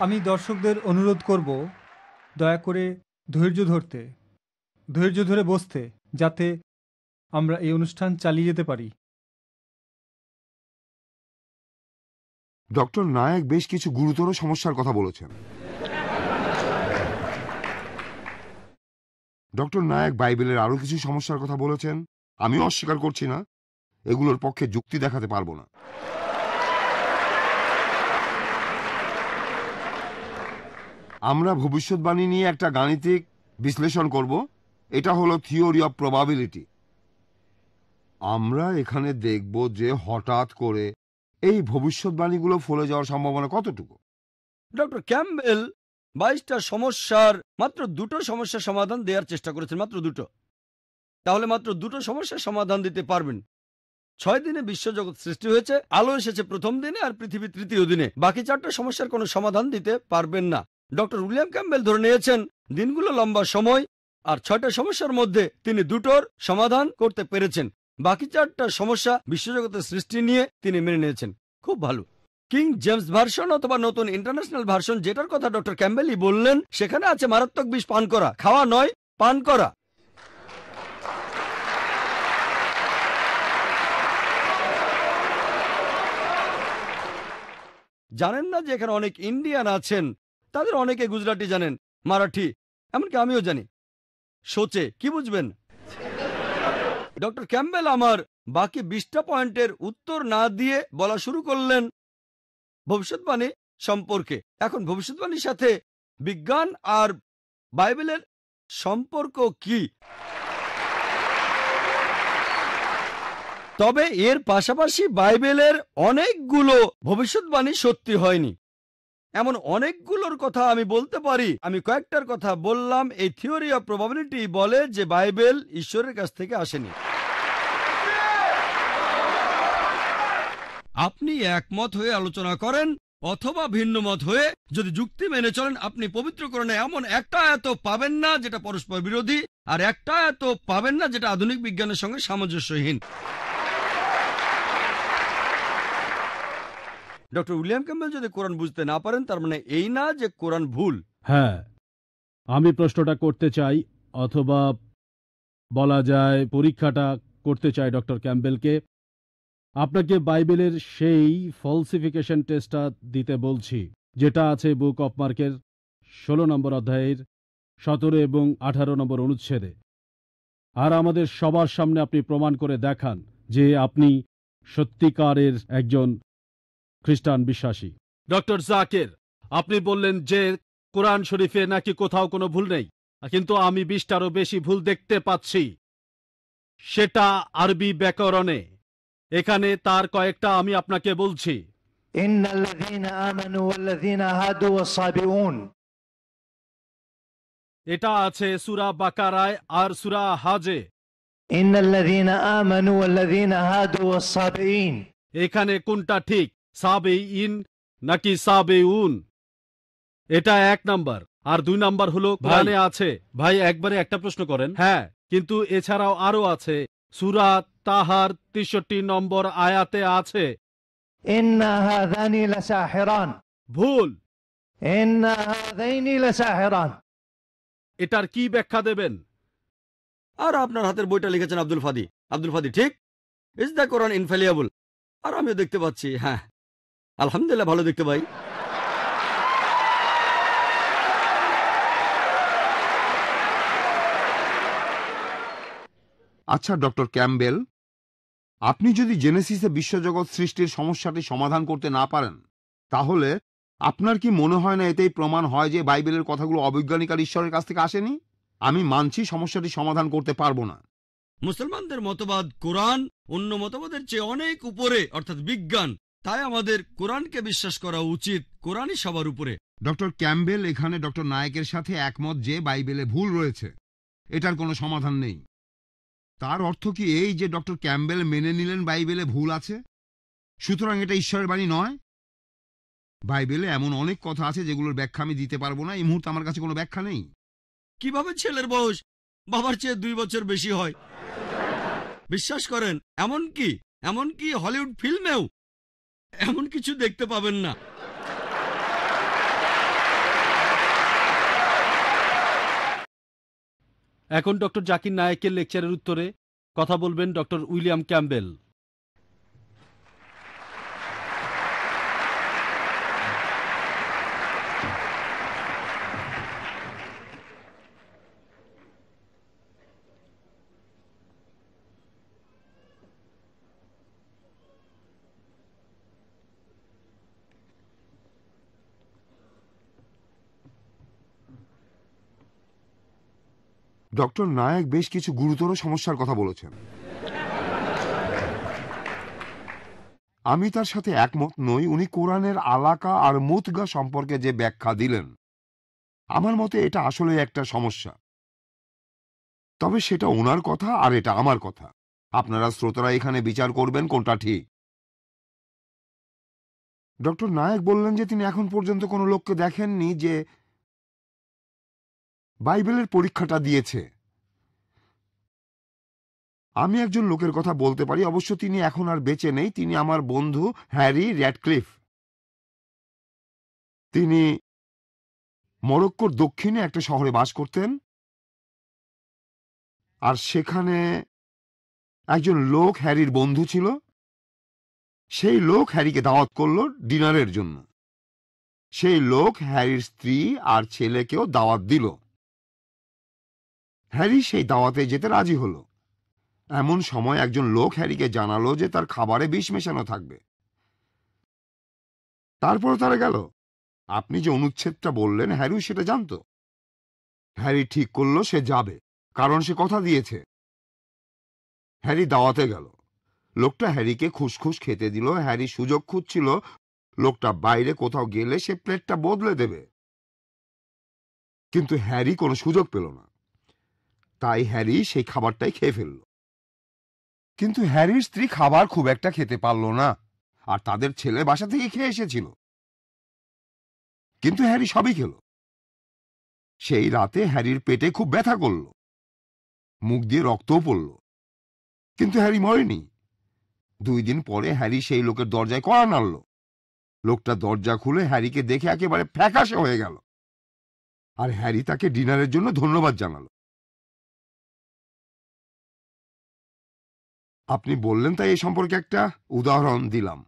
আমি দর্শকদের অনুরোধ করব দয়া করে ধৈর্য ধরে বসতে, যাতে আমরা এই অনুষ্ঠান চালিয়ে যেতে পারি। ডক্টর নায়েক বেশ কিছু গুরুতর সমস্যার কথা বলেছেন। ডক্টর নায়েক বাইবেলের আরো কিছু সমস্যার কথা বলেছেন। আমিও অস্বীকার করছি না, এগুলোর পক্ষে যুক্তি দেখাতে পারবো না। আমরা ভবিষ্যৎবাণী নিয়ে একটা গাণিতিক বিশ্লেষণ করব। এটা হলো থিওরি অফ প্রবাবিলিটি। আমরা এখানে দেখব যে হঠাৎ করে এই ভবিষ্যৎবাণীগুলো ফলে যাওয়ার সম্ভাবনা কতটুকু। ডক্টর ক্যাম্বেল 22টা সমস্যার মাত্র 2টো সমস্যার সমাধান দেওয়ার চেষ্টা করেছেন, মাত্র 2টো। তাহলে মাত্র 2টো সমস্যার সমাধান দিতে পারবেন। 6 দিনে বিশ্বজগৎ সৃষ্টি হয়েছে, আলো এসেছে প্রথম দিনে আর পৃথিবী তৃতীয় দিনে। বাকি 4টা সমস্যার কোনো সমাধান দিতে পারবেন না। ডক্টর উইলিয়াম ক্যাম্বেল ধরে নিয়েছেন দিনগুলো লম্বা সময়, আর 6টা সমস্যার মধ্যে তিনি 2টোর সমাধান করতে পেরেছেন। বাকি 4টা সমস্যা বিশ্বজগতের সৃষ্টি নিয়ে তিনি মেনে নিয়েছেন। খুব ভালো। কিং জেমস ভার্সন অথবা নতুন ইন্টারন্যাশনাল ভার্সন, যেটার কথা ডক্টর ক্যাম্বেলই বললেন, সেখানে আছে মারাত্মক বিষ পান করা, খাওয়া নয়, পান করা। জানেন না যে এখানে অনেক ইন্ডিয়ান আছেন, তাদের অনেকে গুজরাটি জানেন, মারাঠি, এমনকি আমিও জানি। সোচে কি বুঝবেন? ডক্টর ক্যাম্বেল আমার বাকি 20টা পয়েন্টের উত্তর না দিয়ে বলা শুরু করলেন ভবিষ্যৎবাণী সম্পর্কে। এখন ভবিষ্যৎবাণীর সাথে বিজ্ঞান আর বাইবেলের সম্পর্ক কি? তবে এর পাশাপাশি বাইবেলের অনেকগুলো ভবিষ্যৎবাণী সত্যি হয়নি। এমন অনেকগুলোর কথা আমি বলতে পারি। আমি কয়েকটার কথা বললাম। এই থিওরি অফ প্রবাবিলিটি বলে যে বাইবেল ঈশ্বরের কাছ থেকে আসেনি। আপনি একমত হয়ে আলোচনা করেন অথবা ভিন্ন মত হয়ে যদি যুক্তি মেনে চলেন, আপনি পবিত্রকরণে এমন একটা আয়াত পাবেন না যেটা পরস্পর বিরোধী, আর একটা আয়াত পাবেন না যেটা আধুনিক বিজ্ঞানের সঙ্গে সামঞ্জস্যহীন। ডক্টর উইলিয়াম ক্যাম্বেল যদি কোরআন বুঝতে না পারেন, তার মানে এই না যে কোরআন ভুল। হ্যাঁ, আমি প্রশ্নটা করতে চাই, অথবা বলা যায় পরীক্ষাটা করতে চাই ডক্টর ক্যাম্বেলকে। আপনাকে বাইবেলের সেই ফলসিফিকেশন টেস্টটা দিতে বলছি, যেটা আছে বুক অফ মার্কের 16 নম্বর অধ্যায়ের 17 এবং 18 নম্বর অনুচ্ছেদে। আর আমাদের সবার সামনে আপনি প্রমাণ করে দেখান যে আপনি সত্যিকারের একজন খ্রিস্টান বিশ্বাসী। ডক্টর জাকির, আপনি বললেন যে কোরআন শরীফে নাকি কোথাও কোনো ভুল নেই, কিন্তু আমি 20টারও বেশি ভুল দেখতে পাচ্ছি, সেটা আরবি ব্যাকরণে। এখানে তার কয়েকটা আমি আপনাকে বলছি। এটা আছে সূরা বাকারায় আর সূরা হাজে। এখানে কোনটা ঠিক, সাবেইন নাকি সাবেউন? এটা 1 নাম্বার। আর 2 নাম্বার হলো কোরআনে আছে। ভাই একবারে একটা প্রশ্ন করেন। হ্যাঁ, কিন্তু এছাড়াও আরো আছে। সূরা তাহার 63 নম্বর আয়াতে আছে ইন্না হাযানি লাসাহিরান। ভুল। ইন্না হাযাইনি লাসাহিরান। এটার কি ব্যাখ্যা দেবেন? আর আপনার হাতের বইটা লিখেছেন আব্দুল ফাদি। আব্দুল ফাদি ঠিক, ইজ দ্য কোরআন ইনফ্যালিয়েবল? আর আমিও দেখতে পাচ্ছি। হ্যাঁ, আলহামদুলিল্লাহ, ভালো দেখতে ভাই। আচ্ছা ডক্টর ক্যাম্বেল, আপনি যদি জেনেসিসে বিশ্বজগৎ সৃষ্টির সমস্যাটি সমাধান করতে না পারেন, তাহলে আপনার কি মনে হয় না এতেই প্রমাণ হয় যে বাইবেলের কথাগুলো অবৈজ্ঞানিক আর ঈশ্বরের কাছ থেকে আসেনি? আমি মানছি সমস্যাটি সমাধান করতে পারবো না। মুসলমানদের মতবাদ কোরআন অন্য মতবাদের চেয়ে অনেক উপরে, অর্থাৎ বিজ্ঞান। তাই আমাদের কোরআনকে বিশ্বাস করা উচিত। কোরআনই সবার উপরে। ডক্টর ক্যাম্বেল এখানে ডক্টর নায়েকের সাথে একমত যে বাইবেলে ভুল রয়েছে, এটার কোনো সমাধান নেই। তার অর্থ কি এই যে ডক্টর ক্যাম্বেল মেনে নিলেন বাইবেলে ভুল আছে, সুতরাং এটা ঈশ্বরের বাণী নয়? বাইবেলে এমন অনেক কথা আছে যেগুলোর ব্যাখ্যা আমি দিতে পারবো না। এই মুহূর্তে আমার কাছে কোনো ব্যাখ্যা নেই। কিভাবে ছেলের বয়স বাবার চেয়ে 2 বছর বেশি হয়? বিশ্বাস করেন, এমনকি হলিউড ফিল্মেও এমন কিছু দেখতে পাবেন না। এখন ডক্টর জাকির নায়েকের লেকচারের উত্তরে কথা বলবেন doctor William Campbell. Doctor Naik বেশ কিছু গুরুতর সমস্যার কথা বলেছেন। আমি তার সাথে একমত নই। উনি কোরআনের আলাকা আর মুতগা সম্পর্কে যে ব্যাখ্যা দিলেন, আমার মতে এটা আসলে একটা সমস্যা। তবে সেটা ওনার কথা আর এটা আমার কথা। আপনারা শ্রোতারা এখানে বিচার করবেন কোনটা ঠিক। ডক্টর নায়েক বললেন যে তিনি এখন পর্যন্ত কোনো লোককে দেখেননি যে বাইবেলের পরীক্ষাটা দিয়েছে। আমি একজন লোকের কথা বলতে পারি, অবশ্য তিনি এখন আর বেঁচে নেই। তিনি আমার বন্ধু হ্যারি র্যাডক্লিফ। তিনি মরক্কোর দক্ষিণে একটা শহরে বাস করতেন, আর সেখানে একজন লোক হ্যারির বন্ধু ছিল। সেই লোক হ্যারিকে দাওয়াত করল ডিনারের জন্য। সেই লোক হ্যারির স্ত্রী আর ছেলেকেও দাওয়াত দিল। হ্যারি সেই দাওয়াতে যেতে রাজি হলো। এমন সময় একজন লোক হ্যারিকে জানালো যে তার খাবারে বিষ মেশানো থাকবে। তারপর তারা গেল। আপনি যে অনুচ্ছেদটা বললেন, হ্যারিও সেটা জানত। হ্যারি ঠিক করলো সে যাবে, কারণ সে কথা দিয়েছে। হ্যারি দাওয়াতে গেল। লোকটা হ্যারিকে খুসখুস খেতে দিল। হ্যারি সুযোগ খুঁজছিল লোকটা বাইরে কোথাও গেলে সে প্লেটটা বদলে দেবে, কিন্তু হ্যারি কোনো সুযোগ পেল না। তাই হ্যারি সেই খাবারটাই খেয়ে ফেলল। কিন্তু হ্যারির স্ত্রী খাবার খুব একটা খেতে পারল না, আর তাদের ছেলে বাসা থেকে খেয়ে এসেছিল। কিন্তু হ্যারি সবই খেল। সেই রাতে হ্যারির পেটে খুব ব্যথা করল, মুখ দিয়ে রক্তও পড়ল, কিন্তু হ্যারি মরেনি। 2 দিন পরে হ্যারি সেই লোকের দরজায় কড়া নাড়ল। লোকটা দরজা খুলে হ্যারিকে দেখে একেবারে ফ্যাকাশে হয়ে গেল, আর হ্যারি তাকে ডিনারের জন্য ধন্যবাদ জানালো। আপনি বললেন তাই এই সম্পর্কে একটা উদাহরণ দিলাম।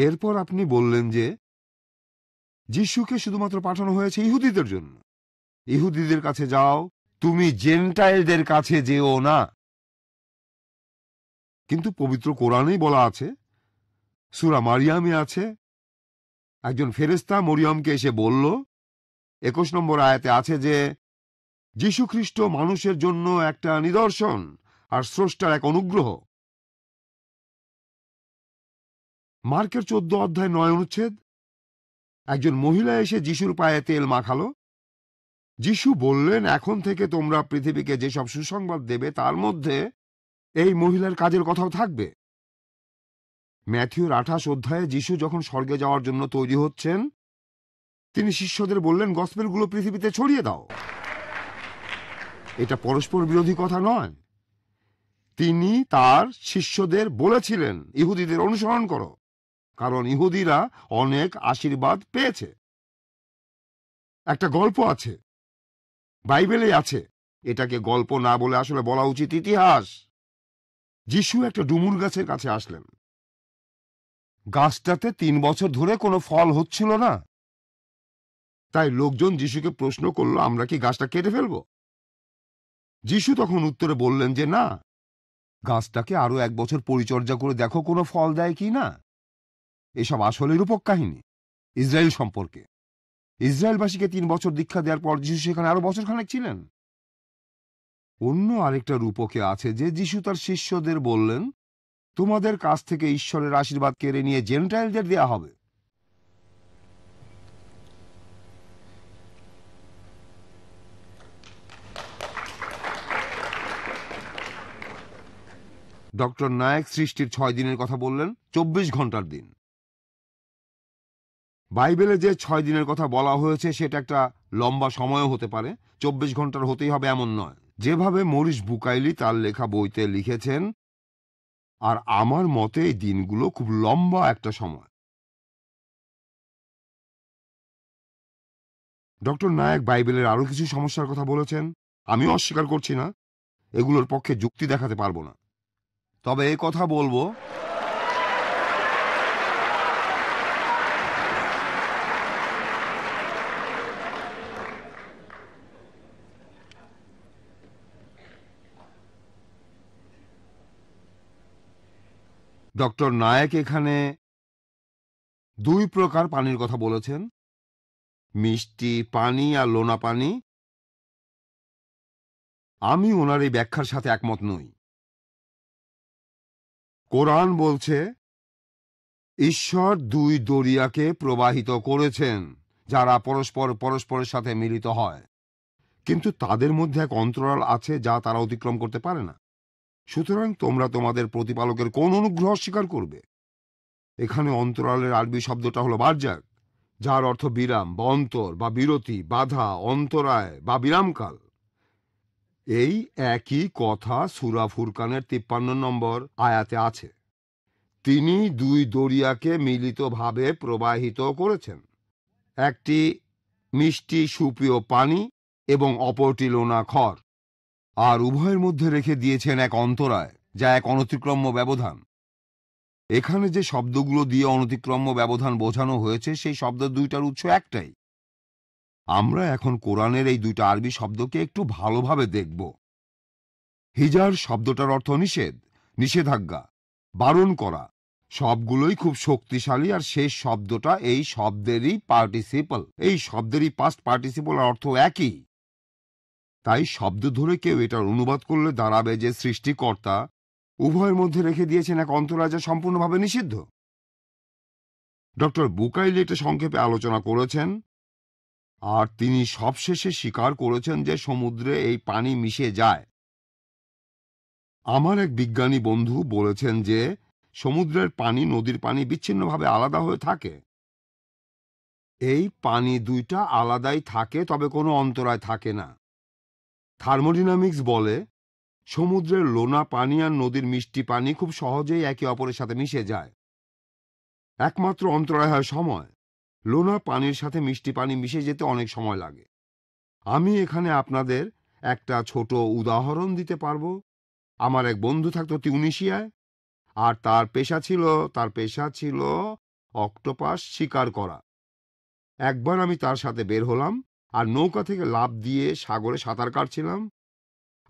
এরপর আপনি বললেন যে যিশুকে শুধুমাত্র পাঠানো হয়েছে ইহুদিদের জন্য। ইহুদিদের কাছে যাও, তুমি জেন্টাইলদের কাছে যেও না। কিন্তু পবিত্র কোরআনেই বলা আছে, সূরা মারিয়ামে আছে, একজন ফেরেশতা মরিয়মকে এসে বলল, 21 নম্বর আয়াতে আছে যে যীশু খ্রিস্ট মানুষের জন্য একটা নিদর্শন আর স্রষ্টার এক অনুগ্রহ। মার্কের 14 অধ্যায় 9 অনুচ্ছেদ। একজন মহিলা এসে যিশুর পায়ে তেল মাখালো। যিশু বললেন, এখন থেকে তোমরা পৃথিবীকে যেসব সুসংবাদ দেবে তার মধ্যে এই মহিলার কাজের কথাও থাকবে। ম্যাথিউর 28 অধ্যায়ে যিশু যখন স্বর্গে যাওয়ার জন্য তৈরি হচ্ছেন, তিনি শিষ্যদের বললেন, গসপেলগুলো পৃথিবীতে ছড়িয়ে দাও। এটা পরস্পর বিরোধী কথা নয়। তিনি তার শিষ্যদের বলেছিলেন, ইহুদিদের অনুসরণ করো, কারণ ইহুদিরা অনেক আশীর্বাদ পেয়েছে। একটা গল্প আছে, বাইবেলে আছে। এটাকে গল্প না বলে আসলে বলা উচিত ইতিহাস। যিশু একটা ডুমুর গাছের কাছে আসলেন। গাছটাতে 3 বছর ধরে কোনো ফল হচ্ছিল না। তাই লোকজন যিশুকে প্রশ্ন করল, আমরা কি গাছটা কেটে ফেলব? যিশু তখন উত্তরে বললেন যে না, গাছটাকে আরো 1 বছর পরিচর্যা করে দেখো কোনো ফল দেয় কি না। এসব আসলে রূপক কাহিনী ইসরায়েল সম্পর্কে। ইসরায়েলবাসীকে 3 বছর দীক্ষা দেওয়ার পর যিশু সেখানে আরো বছরখানেক ছিলেন। অন্য আরেকটা রূপকে আছে যে যিশু তার শিষ্যদের বললেন, তোমাদের কাছ থেকে ঈশ্বরের আশীর্বাদ কেড়ে নিয়ে জেন্টাইলদের দেয়া হবে। ডক্টর নায়েক সৃষ্টির 6 দিনের কথা বললেন, 24 ঘন্টার দিন। বাইবেলে যে 6 দিনের কথা বলা হয়েছে সেটা একটা লম্বা সময়ও হতে পারে, 24 ঘন্টার হতেই হবে এমন নয়। যেভাবে মরিস বুকাইলি তার লেখা বইতে লিখেছেন, আর আমার মতে এই দিনগুলো খুব লম্বা একটা সময়। ডক্টর নায়েক বাইবেলের আরো কিছু সমস্যার কথা বলেছেন। আমি অস্বীকার করছি না, এগুলোর পক্ষে যুক্তি দেখাতে পারবো না, তবে এই কথা বলবো ডক্টর নায়েক এখানে দুই প্রকার পানির কথা বলেছেন, মিষ্টি পানি আর লোনা পানি। আমি ওনার এই ব্যাখ্যার সাথে একমত নই। কোরআন বলছে ঈশ্বর দুই দরিয়াকে প্রবাহিত করেছেন যারা পরস্পরের সাথে মিলিত হয়, কিন্তু তাদের মধ্যে এক অন্তরাল আছে যা তারা অতিক্রম করতে পারে না। সুতরাং তোমরা তোমাদের প্রতিপালকের কোন অনুগ্রহ অস্বীকার করবে? এখানে অন্তরালের আরবি শব্দটা হলো বারজাক, যার অর্থ বিরাম বা অন্তর বা বিরতি, বাধা, অন্তরায় বা বিরামকাল। এই একই কথা সূরা ফুরকানের 53 নম্বর আয়াতে আছে। তিনি দুই দরিয়াকে মিলিতভাবে প্রবাহিত করেছেন, একটি মিষ্টি সুপেয় পানি এবং অপরটি লোনা খড়, আর উভয়ের মধ্যে রেখে দিয়েছেন এক অন্তরায় যা এক অনতিক্রম্য ব্যবধান। এখানে যে শব্দগুলো দিয়ে অনতিক্রম্য ব্যবধান বোঝানো হয়েছে সেই শব্দ দুইটার উৎস একটাই। আমরা এখন কোরআনের এই দুইটা আরবি শব্দকে একটু ভালোভাবে দেখব। হিজার শব্দটার অর্থ নিষেধ, নিষেধাজ্ঞা, বারণ করা, সবগুলোই খুব শক্তিশালী। আর শেষ শব্দটা এই শব্দেরই পার্টিসিপল, এই শব্দেরই পাস্ট পার্টিসিপল, অর্থ একই। তাই শব্দ ধরে কেউ এটার অনুবাদ করলে দাঁড়াবে যে সৃষ্টিকর্তা উভয়ের মধ্যে রেখে দিয়েছেন এক অন্তরায় যা সম্পূর্ণভাবে নিষিদ্ধ। ডক্টর বুকাইল এটা সংক্ষেপে আলোচনা করেছেন, আর তিনি সবশেষে স্বীকার করেছেন যে সমুদ্রে এই পানি মিশে যায়। আমার এক বিজ্ঞানী বন্ধু বলেছেন যে সমুদ্রের পানি নদীর পানি বিচ্ছিন্নভাবে আলাদা হয়ে থাকে। এই পানি দুইটা আলাদাই থাকে, তবে কোনো অন্তরায় থাকে না। থার্মোডিনামিক্স বলে সমুদ্রের লোনা পানি আর নদীর মিষ্টি পানি খুব সহজেই একে অপরের সাথে মিশে যায়। একমাত্র অন্তরায় হয় সময়। লোনা পানির সাথে মিষ্টি পানি মিশে যেতে অনেক সময় লাগে। আমি এখানে আপনাদের একটা ছোট উদাহরণ দিতে পারবো। আমার এক বন্ধু থাকতো তিউনিসিয়ায়, আর তার পেশা ছিল অক্টোপাস শিকার করা। একবার আমি তার সাথে বের হলাম আর নৌকা থেকে লাফ দিয়ে সাগরে সাঁতার কাটছিলাম,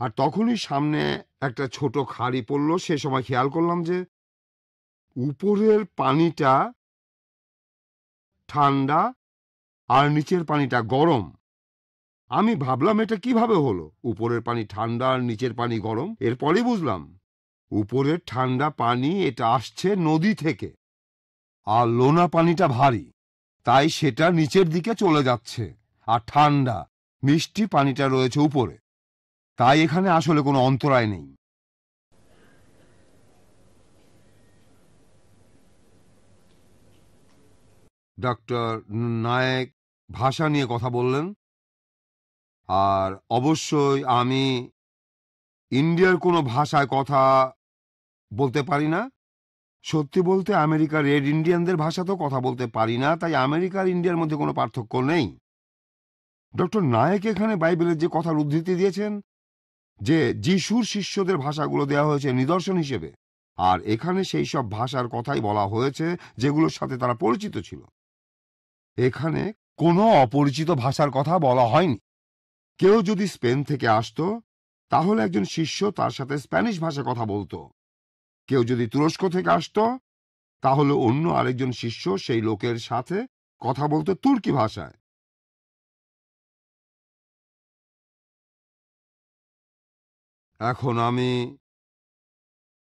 আর তখনই সামনে একটা ছোট খাড়ি পড়ল। সে সময় খেয়াল করলাম যে উপরের পানিটা ঠান্ডা আর নিচের পানিটা গরম। আমি ভাবলাম এটা কিভাবে হলো, উপরের পানি ঠান্ডা আর নিচের পানি গরম। এরপরেই বুঝলাম উপরের ঠান্ডা পানি এটা আসছে নদী থেকে, আর লোনা পানিটা ভারী, তাই সেটা নিচের দিকে চলে যাচ্ছে, আর ঠান্ডা মিষ্টি পানিটা রয়েছে উপরে। তাই এখানে আসলে কোনো অন্তরায় নেই। ডক্টর নায়েক ভাষা নিয়ে কথা বললেন, আর অবশ্যই আমি ইন্ডিয়ার কোনো ভাষায় কথা বলতে পারি না। সত্যি বলতে আমেরিকার রেড ইন্ডিয়ানদের ভাষাতেও কথা বলতে পারি না, তাই আমেরিকার ইন্ডিয়ার মধ্যে কোনো পার্থক্য নেই। ডক্টর নায়েক এখানে বাইবেলের যে কথার উদ্ধৃতি দিয়েছেন যে যিশুর শিষ্যদের ভাষাগুলো দেওয়া হয়েছে নিদর্শন হিসেবে, আর এখানে সেই সব ভাষার কথাই বলা হয়েছে যেগুলোর সাথে তারা পরিচিত ছিল। এখানে কোনো অপরিচিত ভাষার কথা বলা হয়নি। কেউ যদি স্পেন থেকে আসতো তাহলে একজন শিষ্য তার সাথে স্প্যানিশ ভাষায় কথা বলতো। কেউ যদি তুরস্ক থেকে আসতো তাহলে অন্য আরেকজন শিষ্য সেই লোকের সাথে কথা বলতো তুর্কি ভাষায়। এখন আমি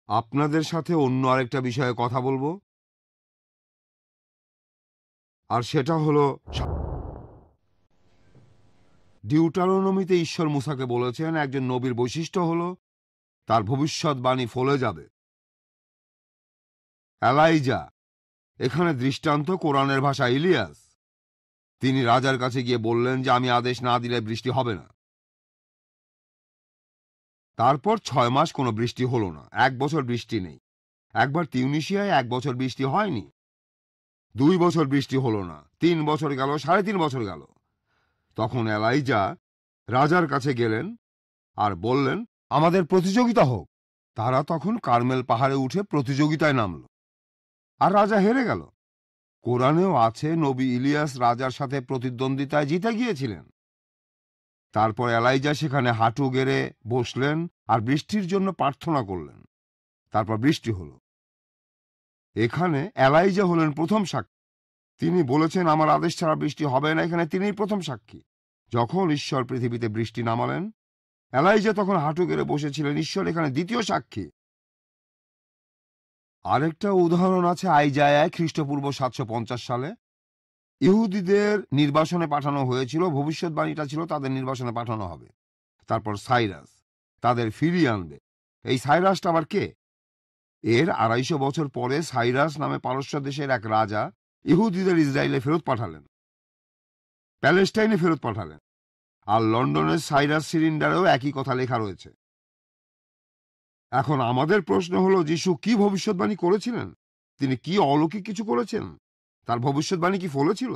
আপনাদের সাথে অন্য আরেকটা বিষয়ে কথা বলবো, আর সেটা হলো ডিউটারোনমিতে ঈশ্বর মুসাকে বলেছেন একজন নবীর বৈশিষ্ট্য হলো তার ভবিষ্যৎবাণী ফলে যাবে। এলাইজা এখানে দৃষ্টান্ত কোরআনের ভাষা ইলিয়াস। তিনি রাজার কাছে গিয়ে বললেন যে আমি আদেশ না দিলে বৃষ্টি হবে না। তারপর 6 মাস কোনো বৃষ্টি হলো না, 1 বছর বৃষ্টি নেই। একবার তিউনিসিয়ায় 1 বছর বৃষ্টি হয়নি, 2 বছর বৃষ্টি হলো না, 3 বছর গেল, 3.5 বছর গেল। তখন এলাইজা রাজার কাছে গেলেন আর বললেন, আমাদের প্রতিযোগিতা হোক। তারা তখন কার্মেল পাহাড়ে উঠে প্রতিযোগিতায় নামল, আর রাজা হেরে গেল। কোরআনেও আছে, নবী ইলিয়াস রাজার সাথে প্রতিদ্বন্দ্বিতায় জিতে গিয়েছিলেন। তারপর এলাইজা সেখানে হাঁটু গেড়ে বসলেন আর বৃষ্টির জন্য প্রার্থনা করলেন। তারপর বৃষ্টি হলো। এখানে এলাইজা হলেন প্রথম সাক্ষী। তিনি বলেছেন, আমার আদেশ ছাড়া বৃষ্টি হবে না। এখানে তিনিই প্রথম সাক্ষী। যখন ঈশ্বর পৃথিবীতে বৃষ্টি নামালেন, এলাইজা তখন হাঁটু গেড়ে বসেছিলেন। ঈশ্বর এখানে দ্বিতীয় সাক্ষী। আরেকটা উদাহরণ আছে আইজায়ায়, খ্রিস্টপূর্ব 750 সালে। ইহুদিদের নির্বাসনে পাঠানো হয়েছিল। ভবিষ্যৎবাণীটা ছিল তাদের নির্বাসনে পাঠানো হবে। তারপর সাইরাস তাদের ফিরিয়ে আনবে। এই সাইরাসটা আবার কে? এর 250 বছর পরে সাইরাস নামে পারস্য দেশের এক রাজা ইহুদিদের ইসরায়েলে ফেরত পাঠালেন, প্যালেস্টাইনে ফেরত পাঠালেন। আর লন্ডনের সাইরাস সিলিন্ডারেও একই কথা লেখা রয়েছে। এখন আমাদের প্রশ্ন হলো, যিশু কি ভবিষ্যৎবাণী করেছিলেন? তিনি কি অলৌকিক কিছু করেছেন? তার ভবিষ্যৎবাণী কি ফলেছিল?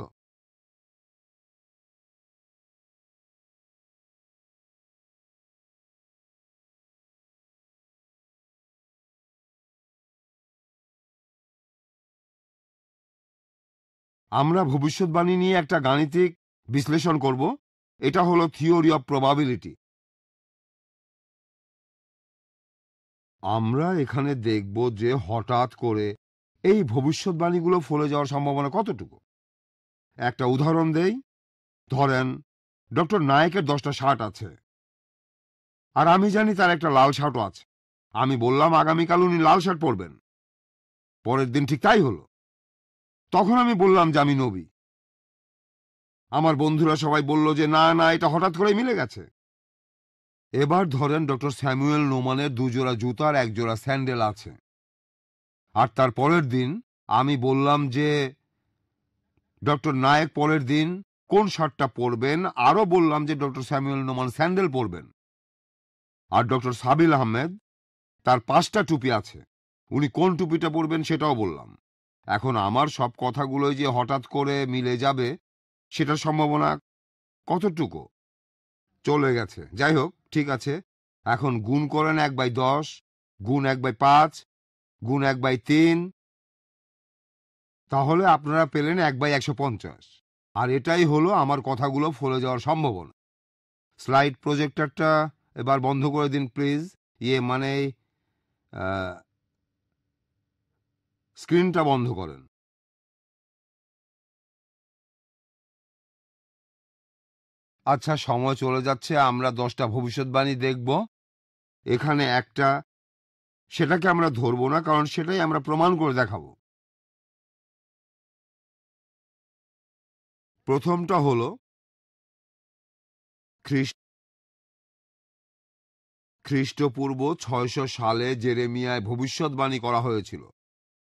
আমরা ভবিষ্যৎবাণী নিয়ে একটা গাণিতিক বিশ্লেষণ করব। এটা হলো থিওরি অফ প্রবাবিলিটি। আমরা এখানে দেখব যে হঠাৎ করে এই ভবিষ্যৎবাণীগুলো ফলে যাওয়ার সম্ভাবনা কতটুকু। একটা উদাহরণ দেই। ধরেন ডক্টর নায়েকের 10টা শার্ট আছে, আর আমি জানি তার একটা লাল শার্টও আছে। আমি বললাম আগামীকাল উনি লাল শার্ট পরবেন। পরের দিন ঠিক তাই হলো। তখন আমি বললাম যে আমি নবী। আমার বন্ধুরা সবাই বলল যে না না, এটা হঠাৎ করে মিলে গেছে। এবার ধরেন ডক্টর স্যামুয়েল নোমানের 2 জোড়া জুতার 1 জোড়া স্যান্ডেল আছে, আর তার পরের দিন আমি বললাম যে ডক্টর নায়েক পরের দিন কোন শার্টটা পরবেন, আরও বললাম যে ডক্টর স্যামুয়েল নোমান স্যান্ডেল পরবেন। আর ডক্টর সাবিল আহমেদ, তার 5টা টুপি আছে, উনি কোন টুপিটা পরবেন সেটাও বললাম। এখন আমার সব কথাগুলোই যে হঠাৎ করে মিলে যাবে সেটার সম্ভাবনা কতটুকু? চলে গেছে। যাই হোক, ঠিক আছে। এখন গুণ করেন 1/10, গুণ 1/5, গুণ 1/3, তাহলে আপনারা পেলেন 1/150। আর এটাই হলো আমার কথাগুলো ফলে যাওয়ার সম্ভাবনা। স্লাইড প্রজেক্টরটা এবার বন্ধ করে দিন প্লিজ। মানে স্ক্রিনটা বন্ধ করেন। আচ্ছা, সময় চলে যাচ্ছে। আমরা 10টা ভবিষ্যৎবাণী দেখব। এখানে একটা, সেটাকে আমরা ধরবো না, কারণ সেটাই আমরা প্রমাণ করে দেখাবো। প্রথমটা হলো খ্রিস্টপূর্ব 600 সালে জেরেমিয়ায় ভবিষ্যৎবাণী করা হয়েছিল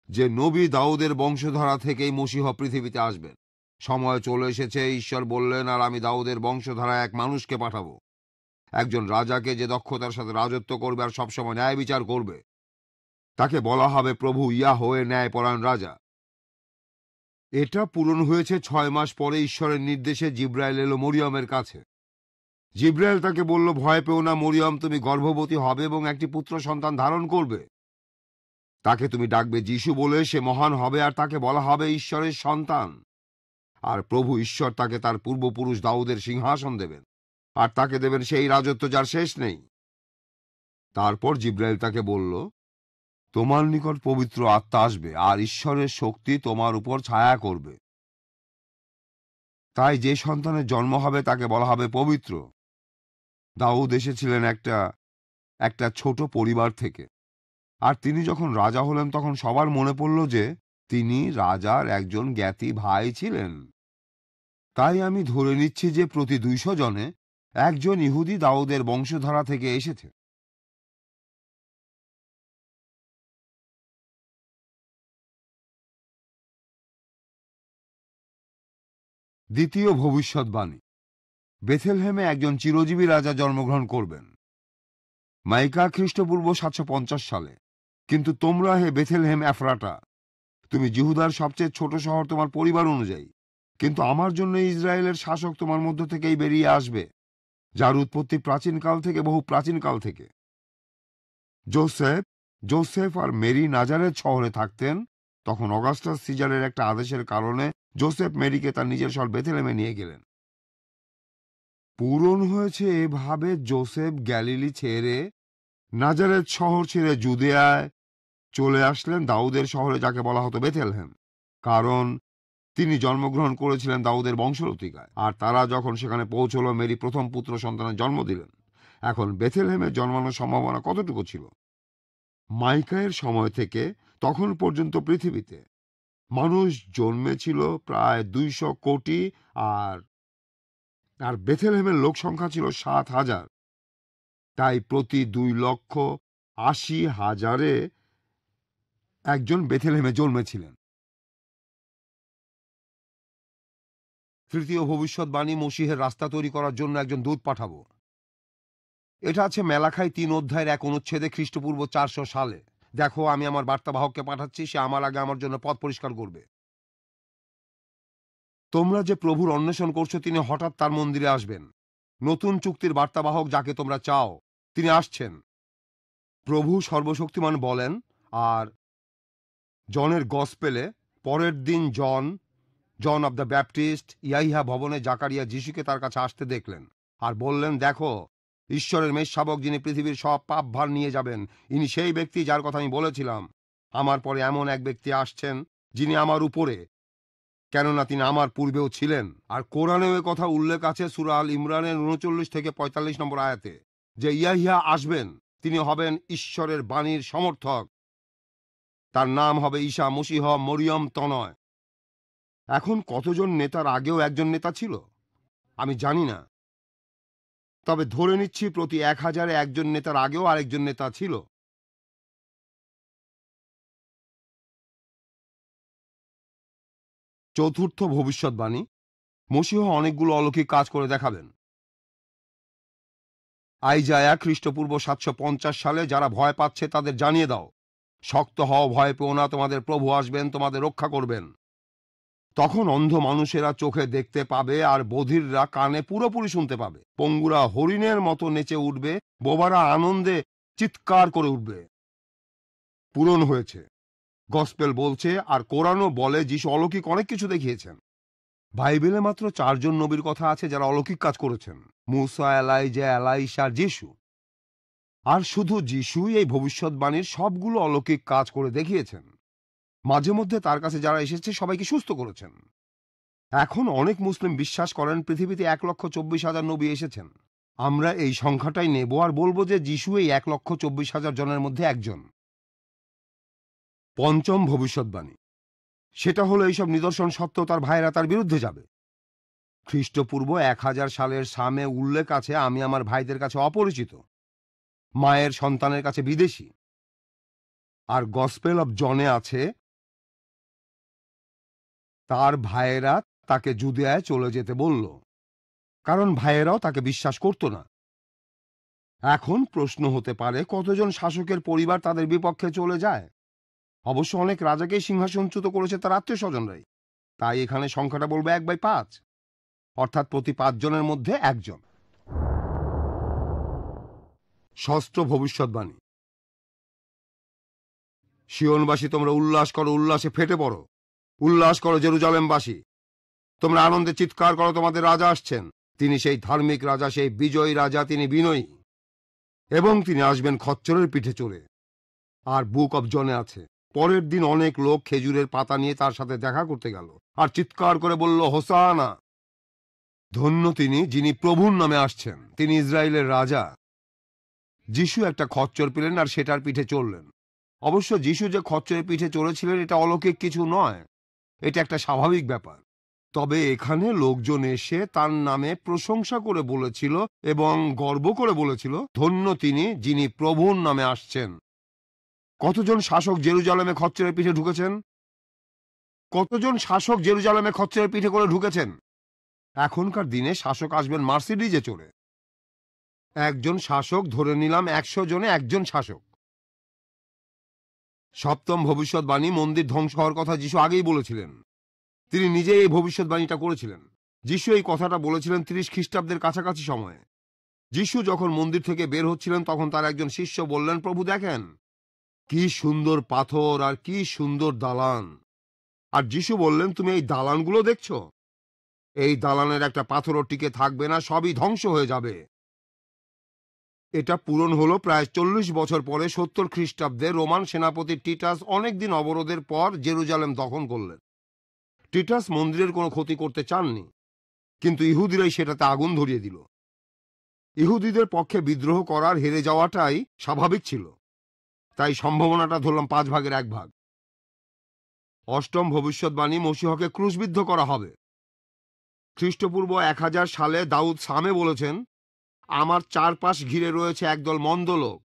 যে নবী দাউদের বংশধারা থেকেই মসীহ পৃথিবীতে আসবেন। সময় চলে এসেছে। ঈশ্বর বললেন, আর আমি দাউদের বংশধারায় এক মানুষকে পাঠাবো, একজন রাজাকে, যে দক্ষতার সাথে রাজত্ব করবে আর সবসময় ন্যায় বিচার করবে। তাকে বলা হবে প্রভু ইয়াহওয়ে, ন্যায়পরায়ণ রাজা। এটা পূরণ হয়েছে 6 মাস পরে। ঈশ্বরের নির্দেশে জিব্রাইল এলো মরিয়মের কাছে। জিব্রাইল তাকে বলল, ভয় পেও না মরিয়ম, তুমি গর্ভবতী হবে এবং একটি পুত্র সন্তান ধারণ করবে। তাকে তুমি ডাকবে যিশু বলে। সে মহান হবে আর তাকে বলা হবে ঈশ্বরের সন্তান। আর প্রভু ঈশ্বর তাকে তার পূর্বপুরুষ দাউদের সিংহাসন দেবেন, আর তাকে দেবেন সেই রাজত্ব যার শেষ নেই। তারপর জিব্রাইল তাকে বলল, তোমার নিকট পবিত্র আত্মা আসবে আর ঈশ্বরের শক্তি তোমার উপর ছায়া করবে। তাই যে সন্তানের জন্ম হবে তাকে বলা হবে পবিত্র। দাউদ এসেছিলেন একটা ছোট পরিবার থেকে, আর তিনি যখন রাজা হলেন তখন সবার মনে পড়ল যে তিনি রাজার একজন জ্ঞাতি ভাই ছিলেন। তাই আমি ধরে নিচ্ছি যে প্রতি 200 জনে একজন ইহুদি দাউদের বংশধারা থেকে এসেছে। দ্বিতীয় ভবিষ্যৎবাণী, বেথেলহেমে একজন চিরজীবী রাজা জন্মগ্রহণ করবেন। মাইকা খ্রিস্টপূর্ব 750 সালে। কিন্তু তোমরা হে বেথেলহেম এফরাটা, তুমি জিহুদার সবচেয়ে ছোট শহর তোমার পরিবার অনুযায়ী, কিন্তু আমার জন্য ইসরায়েলের শাসক তোমার মধ্য থেকেই বেরিয়ে আসবে, যার উৎপত্তি প্রাচীনকাল থেকে, বহু প্রাচীনকাল থেকে। জোসেফ আর মেরি নাজারেথ শহরে থাকতেন। তখন অগাস্টাস সিজারের একটা আদেশের কারণে জোসেফ মেরিকে তার নিজের শহর বেথলেহেমে নিয়ে গেলেন। পূরণ হয়েছে এভাবে জোসেফ গ্যালিলি ছেড়ে, নাজারেথ শহর ছেড়ে জুদেয়ায় চলে আসলেন, দাউদের শহরে, যাকে বলা হতো বেথলেহেম, কারণ তিনি জন্মগ্রহণ করেছিলেন দাউদের বংশলতিকায়। আর তারা যখন সেখানে পৌঁছল, মেরি প্রথম পুত্র সন্তানের জন্ম দিলেন। এখন বেথলেহেমে জন্মানোর সম্ভাবনা কতটুকু ছিল? মাইকায়ের সময় থেকে তখন পর্যন্ত পৃথিবীতে মানুষ জন্মেছিল প্রায় 200 কোটি, আর বেথলেহেমের লোক সংখ্যা ছিল 7,000। তাই প্রতি 2,80,000-এ একজন বেথলেহেমে জন্মেছিলেন। তৃতীয় ভবিষ্যৎবাণী, মসিহের রাস্তা তৈরি করার জন্য একজন দূত পাঠাবো। এটা আছে মেলাখায় 3 অধ্যায়ের 1 অনুচ্ছেদে, খ্রিস্টপূর্ব 400 সালে। দেখো, আমি আমার বার্তাবাহককে পাঠাচ্ছি, সে আমার আগে আমার জন্য পথ পরিষ্কার করবে। তোমরা যে প্রভুর অন্বেষণ করছো, তিনি হঠাৎ তার মন্দিরে আসবেন। নতুন চুক্তির বার্তাবাহক, যাকে তোমরা চাও, তিনি আসছেন। প্রভু সর্বশক্তিমান বলেন। আর জনের গসপেলে পরের দিন জন অব দ্য ব্যাপটিস্ট ইয়াহিয়া ভবনে জাকারিয়া যিশুকে তার কাছে আসতে দেখলেন আর বললেন, দেখো, ঈশ্বরের মেষশাবক, যিনি পৃথিবীর সব পাপ ভার নিয়ে যাবেন, ইনি সেই ব্যক্তি যার কথা আমি বলেছিলাম। আমার পরে এমন এক ব্যক্তি আসছেন যিনি আমার উপরে, কেননা তিনি আমার পূর্বেও ছিলেন। আর কোরআনেও এ কথা উল্লেখ আছে, সূরা আল ইমরানের 39 থেকে 45 নম্বর আয়াতে, যে ইয়াহিয়া আসবেন, তিনি হবেন ঈশ্বরের বাণীর সমর্থক। তার নাম হবে ঈসা মসীহ, মরিয়ম তনয়। এখন কতজন নেতার আগেও একজন নেতা ছিল আমি জানি না, তবে ধরে নিচ্ছি প্রতি 1000-এ একজন নেতার আগেও আরেকজন নেতা ছিল। চতুর্থ ভবিষ্যৎবাণী, মসীহ অনেকগুলো অলৌকিক কাজ করে দেখাবেন। আইজায়া, খ্রিস্টপূর্ব 750 সালে, যারা ভয় পাচ্ছে তাদের জানিয়ে দাও, শক্ত হও, ভয় পেও না, তোমাদের প্রভু আসবেন, তোমাদের রক্ষা করবেন। তখন অন্ধ মানুষেরা চোখে দেখতে পাবে, আর বধিররা কানে পুরোপুরি শুনতে পাবে, পঙ্গুরা হরিণের মতো নেচে উঠবে, বোবারা আনন্দে চিৎকার করে উঠবে। পূরণ হয়েছে। গসপেল বলছে, আর কোরআনও বলে, যিশু অলৌকিক অনেক কিছু দেখিয়েছেন। বাইবেলে মাত্র 4 জন নবীর কথা আছে যারা অলৌকিক কাজ করেছেন, মুসা, এলাইজা, এলাইশা, যিশু। আর শুধু যিশুই এই ভবিষ্যৎবাণীর সবগুলো অলৌকিক কাজ করে দেখিয়েছেন। মাঝে মধ্যে তার কাছে যারা এসেছে সবাইকে সুস্থ করেছেন। এখন অনেক মুসলিম বিশ্বাস করেন পৃথিবীতে 1,24,000 নবী এসেছেন। আমরা এই সংখ্যাটাই নেব আর বলবো যে যিশু এই 1,24,000 জনের মধ্যে একজন। পঞ্চম ভবিষ্যৎবাণী, সেটা হলো এইসব নিদর্শন সত্ত্বেও তার ভাইয়েরা তার বিরুদ্ধে যাবে। খ্রিস্টপূর্ব 1000 সালের সামে উল্লেখ আছে, আমি আমার ভাইদের কাছে অপরিচিত, মায়ের সন্তানের কাছে বিদেশী। আর গসপেল অব জনে আছে, তার ভাইয়েরা তাকে জুদেয়ায় চলে যেতে বলল, কারণ ভাইয়েরাও তাকে বিশ্বাস করত না। এখন প্রশ্ন হতে পারে, কতজন শাসকের পরিবার তাদের বিপক্ষে চলে যায়? অবশ্য অনেক রাজাকেই সিংহাসনচ্যুত করেছে তার আত্মীয় স্বজনরাই। তাই এখানে সংখ্যাটা বলবো 1/5, অর্থাৎ প্রতি 5 জনের মধ্যে একজন। ষষ্ঠ ভবিষ্যৎবাণী, সিয়নবাসী, তোমরা উল্লাস করো, উল্লাসে ফেটে পড়ো, উল্লাস করো জেরুজালেমবাসী, তোমরা আনন্দে চিৎকার করো, তোমাদের রাজা আসছেন। তিনি সেই ধার্মিক রাজা, সেই বিজয়ী রাজা, তিনি বিনয়ী, এবং তিনি আসবেন খচ্চরের পিঠে চড়ে। আর বুক অব জনে আছে, পরের দিন অনেক লোক খেজুরের পাতা নিয়ে তার সাথে দেখা করতে গেল আর চিৎকার করে বলল, হোসানা, ধন্য তিনি যিনি প্রভুর নামে আসছেন, তিনি ইসরায়েলের রাজা। যিশু একটা খচ্চর পেলেন আর সেটার পিঠে চড়লেন। অবশ্য যিশু যে খচ্চরের পিঠে চড়েছিলেন এটা অলৌকিক কিছু নয়, এটা একটা স্বাভাবিক ব্যাপার। তবে এখানে লোকজন এসে তার নামে প্রশংসা করে বলেছিল এবং গর্ব করে বলেছিল, ধন্য তিনি যিনি প্রভুর নামে আসছেন। কতজন শাসক জেরুজালেমে খচ্চরের পিঠে ঢুকেছেন? কতজন শাসক জেরুজালেমে খচ্চরের পিঠে করে ঢুকেছেন? এখনকার দিনে শাসক আসবেন মার্সিডিজে চড়ে। একজন শাসক, ধরে নিলাম 100 জনে একজন শাসক। সপ্তম ভবিষ্যৎবাণী, মন্দির ধ্বংস হওয়ার কথা যিশু আগেই বলেছিলেন। তিনি নিজেই এই ভবিষ্যৎবাণীটা করেছিলেন। যিশু এই কথাটা বলেছিলেন 30 খ্রিস্টাব্দের কাছাকাছি সময়ে। যিশু যখন মন্দির থেকে বের হচ্ছিলেন তখন তার একজন শিষ্য বললেন, প্রভু দেখেন কি সুন্দর পাথর আর কি সুন্দর দালান। আর যিশু বললেন, তুমি এই দালানগুলো দেখছো? এই দালানের একটা পাথরও টিকে থাকবে না, সবই ধ্বংস হয়ে যাবে। এটা পূরণ হলো প্রায় 40 বছর পরে 70 খ্রিস্টাব্দে রোমান সেনাপতি টিটাস অনেকদিন অবরোধের পর জেরুজালেম দখল করলেন। টিটাস মন্দিরের কোনো ক্ষতি করতে চাননি, কিন্তু ইহুদিরাই সেটাতে আগুন ধরিয়ে দিল। ইহুদিদের পক্ষে বিদ্রোহ করার হেরে যাওয়াটাই স্বাভাবিক ছিল, তাই সম্ভাবনাটা ধরলাম 5 ভাগের 1 ভাগ। অষ্টম ভবিষ্যৎবাণী, মসীহকে ক্রুশবিদ্ধ করা হবে। খ্রিস্টপূর্ব 1000 সালে দাউদ সামে বলেছেন, আমার চারপাশ ঘিরে রয়েছে একদল মন্দ লোক,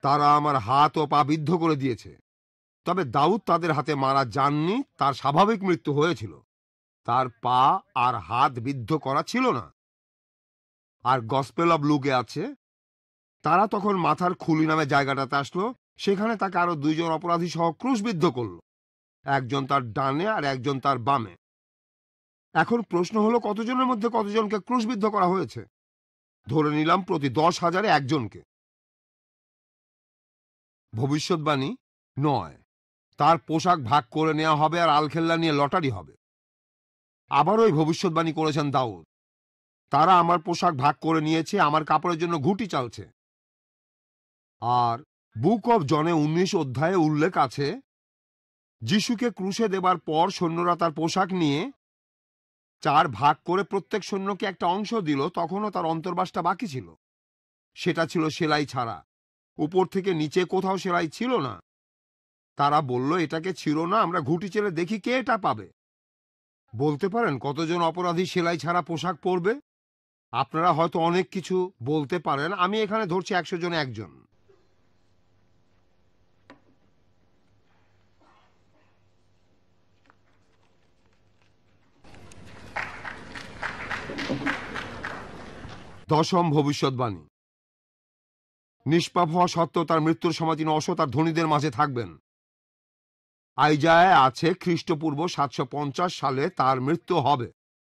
তারা আমার হাত ও পা বিদ্ধ করে দিয়েছে। তবে দাউদ তাদের হাতে মারা যাননি, তার স্বাভাবিক মৃত্যু হয়েছিল। তার পা আর হাত বিদ্ধ করা ছিল না। আর গসপেল অব লুকে আছে, তারা তখন মাথার খুলি নামে জায়গাটাতে আসলো, সেখানে তাকে আরো 2 জন অপরাধী সহ ক্রুশবিদ্ধ করল, একজন তার ডানে আর একজন তার বামে। এখন প্রশ্ন হলো, কতজনের মধ্যে কতজনকে ক্রুশবিদ্ধ করা হয়েছে? ধরে নিলাম প্রতি 10,000-এ একজনকে। ভবিষ্যৎবাণী 9, তার পোশাক ভাগ করে নেওয়া হবে আর আলখেল্লা নিয়ে লটারি হবে। আবার ওই ভবিষ্যৎবাণী করেছেন দাউদ, তারা আমার পোশাক ভাগ করে নিয়েছে, আমার কাপড়ের জন্য ঘুঁটি চালছে। আর বুক অব জনে 19 অধ্যায়ে উল্লেখ আছে, যিশুকে ক্রুশে দেবার পর সৈন্যরা তার পোশাক নিয়ে 4 ভাগ করে প্রত্যেক সৈন্যকে একটা অংশ দিল। তখনও তার অন্তর্বাসটা বাকি ছিল, সেটা ছিল সেলাই ছাড়া, উপর থেকে নিচে কোথাও সেলাই ছিল না। তারা বলল, এটাকে ছিল না, আমরা ঘুঁটি চেলে দেখি কে এটা পাবে। বলতে পারেন কতজন অপরাধী সেলাই ছাড়া পোশাক পরবে? আপনারা হয়তো অনেক কিছু বলতে পারেন, আমি এখানে ধরছি 100 জনে একজন। দশম ভবিষ্যৎবাণী, নিষ্পাপ হওয়া সত্ত্বেও তার মৃত্যুর সময় তিনি অসৎ আর ধনীদের মাঝে থাকবেন। আইজায় আছে খ্রিস্টপূর্ব 750 সালে তার মৃত্যু হবে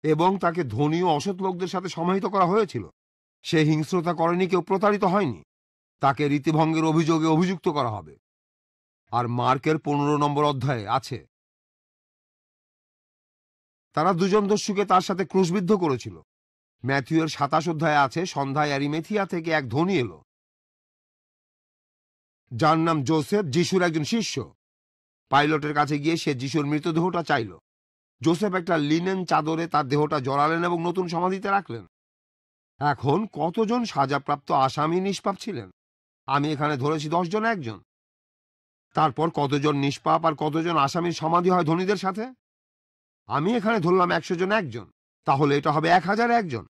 এবং তাকে ধনী ও অসৎ লোকদের সাথে সমাহিত করা হয়েছিল। সে হিংস্রতা করেনি, কেউ প্রতারিত হয়নি, তাকে রীতিভঙ্গের অভিযোগে অভিযুক্ত করা হবে। আর মার্কের 15 নম্বর অধ্যায়ে আছে, তারা 2 জন দস্যুকে তার সাথে ক্রুশবিদ্ধ করেছিল। ম্যাথিউয়ের 27 অধ্যায়ে আছে, সন্ধ্যায় অ্যারিমেথিয়া থেকে এক ধনী এলো, যার নাম যোসেফ, যিশুর একজন শিষ্য। পাইলটের কাছে গিয়ে সে যিশুর মৃতদেহটা চাইল। যোসেফ একটা লিনেন চাদরে তার দেহটা জড়ালেন এবং নতুন সমাধিতে রাখলেন। এখন কতজন সাজাপ্রাপ্ত আসামি নিষ্পাপ ছিলেন? আমি এখানে ধরেছি 10 জন একজন। তারপর কতজন নিষ্পাপ আর কতজন আসামির সমাধি হয় ধনীদের সাথে? আমি এখানে ধরলাম 100 জন একজন। তাহলে এটা হবে 1000 একজন।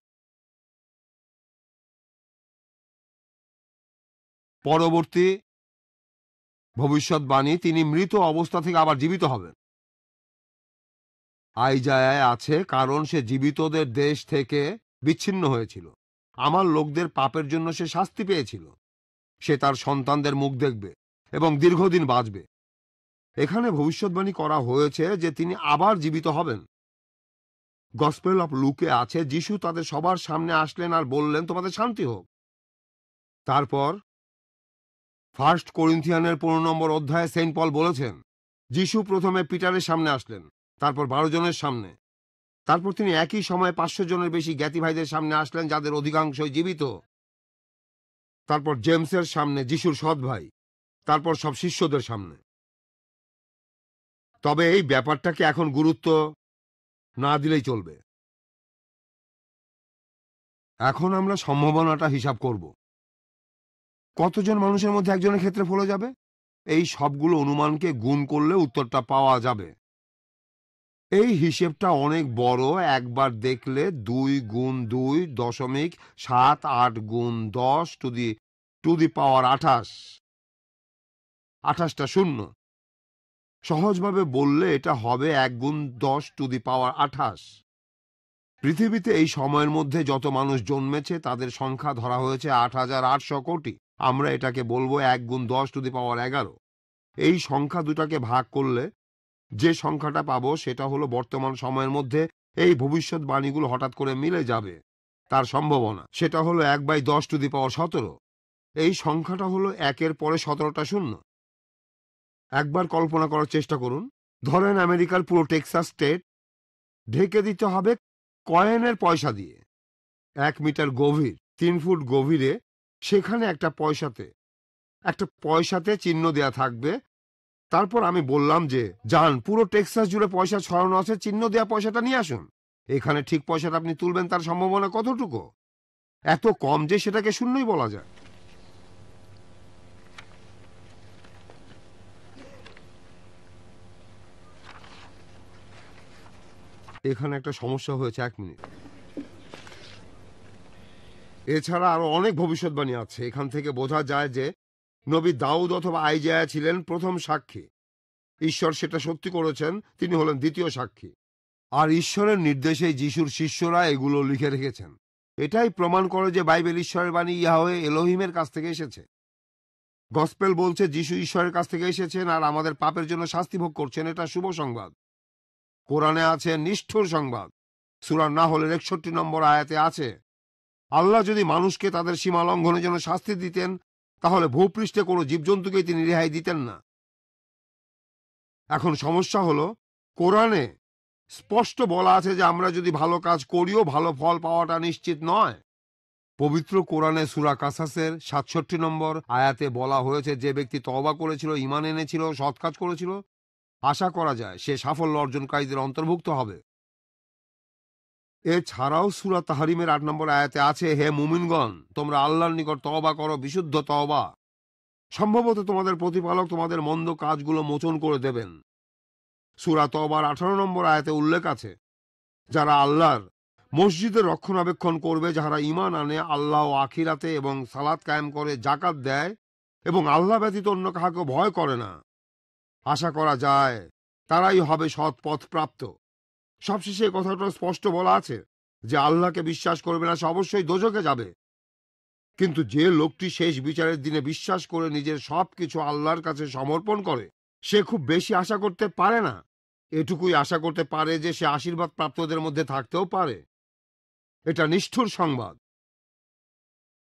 পরবর্তী ভবিষ্যৎবাণী, তিনি মৃত অবস্থা থেকে আবার জীবিত হবেন। আইজায়ায় আছে, কারণ সে জীবিতদের দেশ থেকে বিচ্ছিন্ন হয়েছিল, আমার লোকদের পাপের জন্য সে শাস্তি পেয়েছিল। সে তার সন্তানদের মুখ দেখবে এবং দীর্ঘদিন বাঁচবে। এখানে ভবিষ্যৎবাণী করা হয়েছে যে তিনি আবার জীবিত হবেন। গসপেল অফ লুকে আছে, যিশু তাদের সবার সামনে আসলেন আর বললেন, তোমাদের শান্তি হোক। তারপর 1 করিন্থিয়ানের 15 নম্বর অধ্যায়ে সেন্ট পল বলেছেন, যিশু প্রথমে পিটারের সামনে আসলেন, তারপর 12 জনের সামনে, তারপর তিনি একই সময়ে 500 জনের বেশি জ্ঞাতি ভাইদের সামনে আসলেন, যাদের অধিকাংশই জীবিত। তারপর জেমসের সামনে, যিশুর সৎ ভাই, তারপর সব শিষ্যদের সামনে। তবে এই ব্যাপারটাকে এখন গুরুত্ব না দিলেই চলবে। এখন আমরা সম্ভাবনাটা হিসাব করব। কতজন মানুষের মধ্যে একজনের ক্ষেত্রে ফলে যাবে? এই সবগুলো অনুমানকে গুণ করলে উত্তরটা পাওয়া যাবে। এই হিসেবটা অনেক বড়, একবার দেখলে 2 গুণ 2 দশমিক 7 গুণ 10 টু দি পাওয়ার 28, 28টা শূন্য। সহজভাবে বললে এটা হবে 1 গুণ 10 টু দি পাওয়ার 28। পৃথিবীতে এই সময়ের মধ্যে যত মানুষ জন্মেছে তাদের সংখ্যা ধরা হয়েছে 8,800 কোটি। আমরা এটাকে বলবো 1 গুণ 10 টু দি পাওয়ার 11। এই সংখ্যা দুটাকে ভাগ করলে যে সংখ্যাটা পাবো সেটা হলো বর্তমান সময়ের মধ্যে এই ভবিষ্যৎবাণীগুলো হঠাৎ করে মিলে যাবে তার সম্ভাবনা। সেটা হলো 1/10⁻17। এই সংখ্যাটা হলো 1-এর পরে 17টা শূন্য। একবার কল্পনা করার চেষ্টা করুন, ধরেন আমেরিকার পুরো টেক্সাস স্টেট ঢেকে দিতে হবে কয়েনের পয়সা দিয়ে। 1 মিটার গভীর, 3 ফুট গভীরে, সেখানে একটা পয়সাতে চিহ্ন দেয়া থাকবে। তারপর আমি বললাম যে যান পুরো টেক্সাস জুড়ে পয়সা ছড়ানো আছে, চিহ্ন দেয়া পয়সাটা নিয়ে আসুন। এখানে ঠিক পয়সাটা আপনি তুলবেন তার সম্ভাবনা কতটুকু? এত কম যে সেটাকে শূন্যই বলা যায়। এখানে একটা সমস্যা হয়েছে, 1 মিনিট। এছাড়া আরো অনেক ভবিষ্যৎবাণী আছে। এখান থেকে বোঝা যায় যে নবী দাউদ অথবা আইজায়া ছিলেন প্রথম সাক্ষী, ঈশ্বর সেটা সত্যি করেছেন, তিনি হলেন দ্বিতীয় সাক্ষী। আর ঈশ্বরের নির্দেশে যিশুর শিষ্যরা এগুলো লিখে রেখেছেন। এটাই প্রমাণ করে যে বাইবেল ঈশ্বরের বাণী ইয়াহওয়ে এলোহিমের কাছ থেকে এসেছে। গসপেল বলছে যিশু ঈশ্বরের কাছ থেকে এসেছেন আর আমাদের পাপের জন্য শাস্তি ভোগ করছেন। এটা শুভ সংবাদ। কোরআনে আছে নিষ্ঠুর সংবাদ। সূরা নাহলের 61 নম্বর আয়াতে আছে, আল্লাহ যদি মানুষকে তাদের সীমা লঙ্ঘনের জন্য শাস্তি দিতেন তাহলে ভূপৃষ্ঠে কোনো জীবজন্তুকেই তিনি রেহাই দিতেন না। এখন সমস্যা হলো, কোরআনে স্পষ্ট বলা আছে যে আমরা যদি ভালো কাজ করিও ভালো ফল পাওয়াটা নিশ্চিত নয়। পবিত্র কোরআনে সূরা কাসাসের 67 নম্বর আয়াতে বলা হয়েছে, যে ব্যক্তি তওবা করেছিল, ঈমান এনেছিল, সৎ কাজ করেছিল, আশা করা যায় সে সাফল্য অর্জনকারীদের অন্তর্ভুক্ত হবে। এছাড়াও সূরা তাহরিমের 8 নম্বর আয়াতে আছে, হে মুমিনগণ, তোমরা আল্লাহর নিকট তওবা করো, বিশুদ্ধ তওবা। সম্ভবত তোমাদের প্রতিপালক তোমাদের মন্দ কাজগুলো মোচন করে দেবেন। সূরা তওবার 18 নম্বর আয়াতে উল্লেখ আছে, যারা আল্লাহর মসজিদের রক্ষণাবেক্ষণ করবে, যারা ঈমান আনে আল্লাহ ও আখিরাতে এবং সালাত কায়েম করে, যাকাত দেয় এবং আল্লাহ ব্যতীত অন্য কাহাকে ভয় করে না, আশা করা যায় তারাই হবে সৎ পথ প্রাপ্ত। সবশেষে এই কথাটা স্পষ্ট বলা আছে যে আল্লাহকে বিশ্বাস করবে না সে অবশ্যই দোজখে যাবে। কিন্তু যে লোকটি শেষ বিচারের দিনে বিশ্বাস করে নিজের সবকিছু আল্লাহর কাছে সমর্পণ করে, সে খুব বেশি আশা করতে পারে না। এটুকুই আশা করতে পারে যে সে আশীর্বাদ প্রাপ্তদের মধ্যে থাকতেও পারে। এটা নিষ্ঠুর সংবাদ।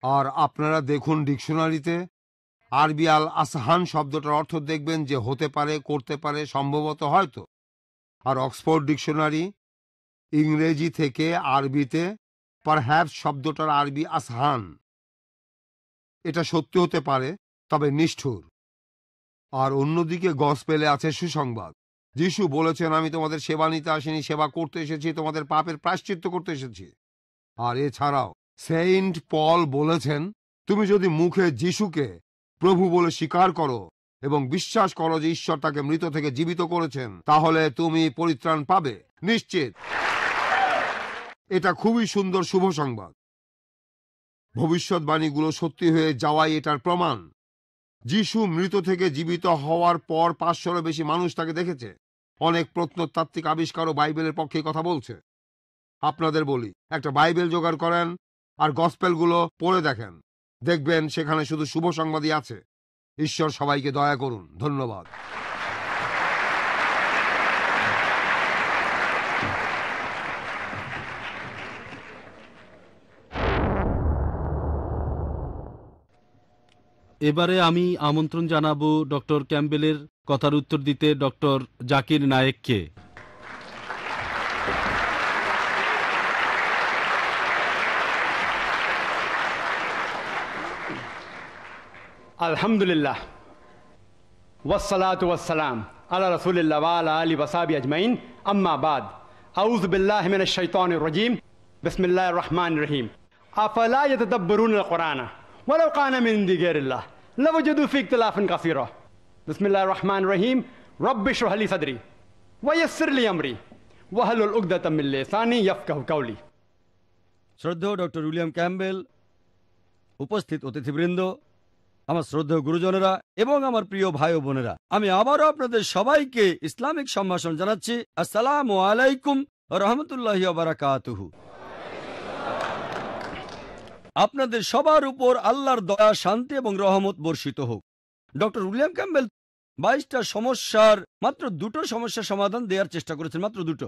আর আপনারা দেখুন ডিকশনারিতে আরবি আল আসহান শব্দটার অর্থ দেখবেন যে হতে পারে, করতে পারে, সম্ভবত, হয়তো। আর অক্সফোর্ড ডিকশনারি ইংরেজি থেকে আরবিতে পারহ্যাপস শব্দটার আরবি আসহান। এটা সত্যি হতে পারে, তবে নিষ্ঠুর। আর অন্যদিকে গসপেলে আছে সুসংবাদ। যিশু বলেছেন, আমি তোমাদের সেবা নিতে আসিনি, সেবা করতে এসেছি, তোমাদের পাপের প্রায়শ্চিত্ত করতে এসেছি। আর এছাড়াও সেন্ট পল বলেছেন, তুমি যদি মুখে যিশুকে প্রভু বলে স্বীকার করো এবং বিশ্বাস করো যে ঈশ্বর তাকে মৃত থেকে জীবিত করেছেন, তাহলে তুমি পরিত্রাণ পাবে, নিশ্চিত। এটা খুবই সুন্দর শুভ সংবাদ। ভবিষ্যৎবাণীগুলো সত্যি হয়ে যাওয়াই এটার প্রমাণ। যিশু মৃত থেকে জীবিত হওয়ার পর 500-এরও বেশি মানুষ তাকে দেখেছে। অনেক প্রত্নতাত্ত্বিক আবিষ্কারও বাইবেলের পক্ষে কথা বলছে। আপনাদের বলি, একটা বাইবেল জোগাড় করেন আর গসপেলগুলো পড়ে দেখেন, দেখবেন সেখানে শুধু শুভ সংবাদই আছে। ঈশ্বর সবাইকে দয়া করুন। ধন্যবাদ। এবারে আমি আমন্ত্রণ জানাবো ডক্টর ক্যাম্বেলের কথার উত্তর দিতে ডক্টর জাকির নায়েককে। अल्हम्दुलिल्लाह वस्सलातु वस्सलाम अला रसूलिल्लाह व अला आलिहि वसहबी अजमईन अम्मा बाद अऊज़ु बिल्लाहि मिनश शैतानिर रजीम बिस्मिल्लाहिर रहमानिर रहीम अफला यतदब्बरून कुरान वलौ काना मिन इंदी गैरिल्लाह लवजदू फी इख्तिलाफन कसीरा बिस्मिल्लाहिर रहमानिर रहीम रब्बि इश्रह ली सदरी व यस्सिर ली अमरी वहलुल उक़दतम मिन लिसानी यफ़क़हू कौली। শ্রদ্ধেয় ডক্টর উইলিয়াম ক্যাম্বেল, উপস্থিত অতিথিবৃন্দ, আমার শ্রদ্ধেয় গুরুজনেরা এবং আমার প্রিয় ভাই ও বোনেরা, আমি আবারও আপনাদের সবাইকে ইসলামিক সম্ভাষণ জানাচ্ছি। আসসালামু আলাইকুম ওয়া রাহমাতুল্লাহি ওয়া বারাকাতুহু। আপনাদের সবার উপর আল্লাহর দয়া, শান্তি এবং রহমত বর্ষিত হোক। ডক্টর উইলিয়াম ক্যাম্বেল 22টা সমস্যার মাত্র দুটো সমস্যার সমাধান দেওয়ার চেষ্টা করেছেন, মাত্র দুটো।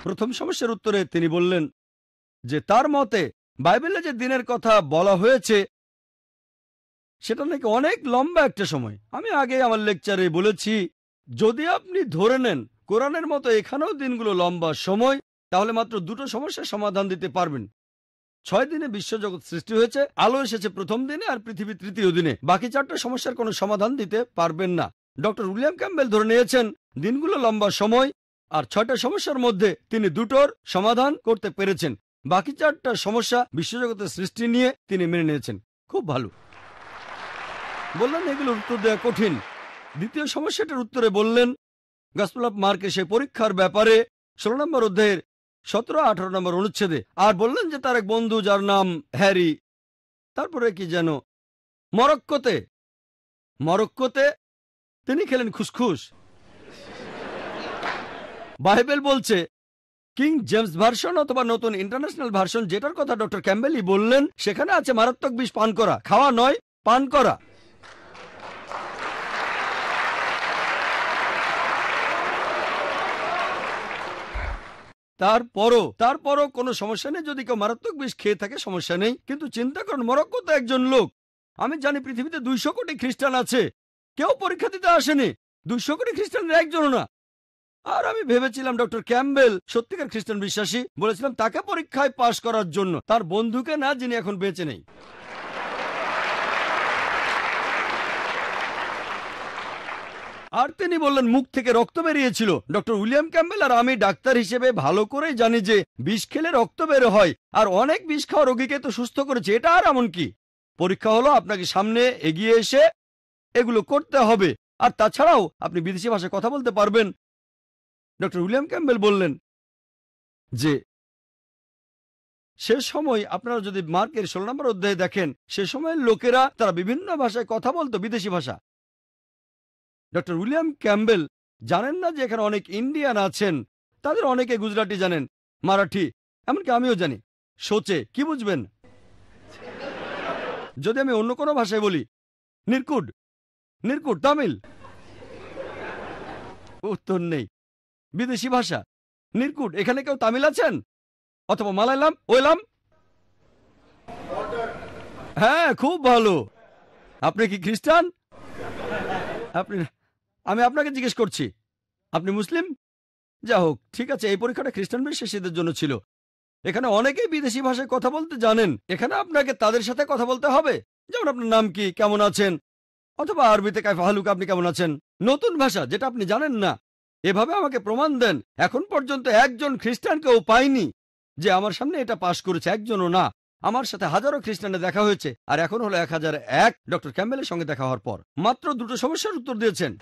প্রথম সমস্যার উত্তরে তিনি বললেন যে তার মতে বাইবেলে যে দিনের কথা বলা হয়েছে সেটা নাকি অনেক লম্বা একটা সময়। আমি আগে আমার লেকচারে বলেছি, যদি আপনি ধরে নেন কোরআনের মতো এখানেও দিনগুলো লম্বা সময়, তাহলে মাত্র দুটো সমস্যার সমাধান দিতে পারবেন। 6 দিনে বিশ্বজগৎ সৃষ্টি হয়েছে, আলো এসেছে প্রথম দিনে আর পৃথিবী তৃতীয় দিনে। বাকি 4টা সমস্যার কোনো সমাধান দিতে পারবেন না। ডক্টর উইলিয়াম ক্যাম্বেল ধরে নিয়েছেন দিনগুলো লম্বা সময়, আর 6টা সমস্যার মধ্যে তিনি দুটোর সমাধান করতে পেরেছেন। বাকি 4টা সমস্যা বিশ্বজগতের সৃষ্টি নিয়ে তিনি মেনে নিয়েছেন। খুব ভালো। বললেন এগুলোর উত্তর দেওয়া কঠিন। দ্বিতীয় সমস্যাটার উত্তরে বললেন গসপেল অফ মার্কে সেই পরীক্ষার ব্যাপারে 16 নম্বর অধ্যায়ের 17-18 নম্বর অনুচ্ছেদে। আর বললেন যে তার এক বন্ধু যার নাম হ্যারি, তারপরে কি যেন মরক্কোতে তিনি খেলেন খুসখুস। বাইবেল বলছে কিং জেমস ভার্সন অথবা নতুন ইন্টারন্যাশনাল ভার্সন, যেটার কথা ডক্টর ক্যাম্বেলই বললেন, সেখানে আছে মারাত্মক বিষ পান করা, খাওয়া নয়, পান করা। তারপরও কোনো সমস্যা নেই যদি কেউ মারাত্মক বিষ খেয়ে থাকে, সমস্যা নেই। কিন্তু চিন্তা করুন, মরক্কোতে একজন লোক, আমি জানি পৃথিবীতে 200 কোটি খ্রিস্টান আছে, কেউ পরীক্ষা দিতে আসেনি, 200 কোটি খ্রিস্টানের একজনও না। আর আমি ভেবেছিলাম ডক্টর ক্যাম্বেল সত্যিকার খ্রিস্টান বিশ্বাসী, বলেছিলাম তাকে পরীক্ষায় পাশ করার জন্য, তার বন্ধুকে না, যিনি এখন বেঁচে নেই। আর তিনি বললেন মুখ থেকে রক্ত বেরিয়েছিল। ডক্টর উইলিয়াম ক্যাম্বেল আর আমি ডাক্তার হিসেবে ভালো করেই জানি যে বিষ খেলে রক্ত বের হয়, আর অনেক বিষ খাওয়া রোগীকে তো সুস্থ করেছে। এটা আর এমন কি, পরীক্ষা হলো আপনাকে সামনে এগিয়ে এসে এগুলো করতে হবে। আর তাছাড়াও আপনি বিদেশি ভাষায় কথা বলতে পারবেন। ডক্টর উইলিয়াম ক্যাম্বেল বললেন যে সে সময় আপনারা যদি মার্কের 16 নম্বর অধ্যায়ে দেখেন, সে সময়ের লোকেরা তারা বিভিন্ন ভাষায় কথা বলতো, বিদেশি ভাষা। ডক্টর উইলিয়াম ক্যাম্বেল জানেন না যে এখানে অনেক ইন্ডিয়ান আছেন, তাদের অনেকে গুজরাটি জানেন, মারাঠি, এমনকি আমিও জানি। সোচে কি বুঝবেন যদি আমি অন্য কোনো ভাষায় বলি? নির্কুট তামিল? উত্তর নেই। বিদেশি ভাষা নির্কুট, এখানে কেউ তামিল আছেন? অথবা মালায়ালাম, ওয়েলাম? হ্যাঁ, খুব ভালো। আপনি কি খ্রিস্টান? আমি আপনাকে জিজ্ঞেস করছি, আপনি মুসলিম? যা হোক, ঠিক আছে, এই পরীক্ষাটা খ্রিস্টান বিশ্বাসীদের জন্য ছিল। এখানে অনেকেই বিদেশি ভাষায় কথা বলতে জানেন। এখানে আপনাকে তাদের সাথে কথা বলতে হবে, যেমন আপনার নাম কি, কেমন আছেন, অথবা আরবিতে কাইফা হালুকা, আপনি কেমন আছেন। নতুন ভাষা যেটা আপনি জানেন না। এভাবে আমাকে প্রমাণ দেন। এখন পর্যন্ত একজন খ্রিস্টানকেও পাইনি যে আমার সামনে এটা পাশ করেছে, একজনও না। আমার সাথে হাজারো খ্রিস্টানে দেখা হয়েছে, আর এখন হলো 1001 ডক্টর ক্যাম্বেলের সঙ্গে দেখা হওয়ার পর। মাত্র দুটো সমস্যার উত্তর দিয়েছেন।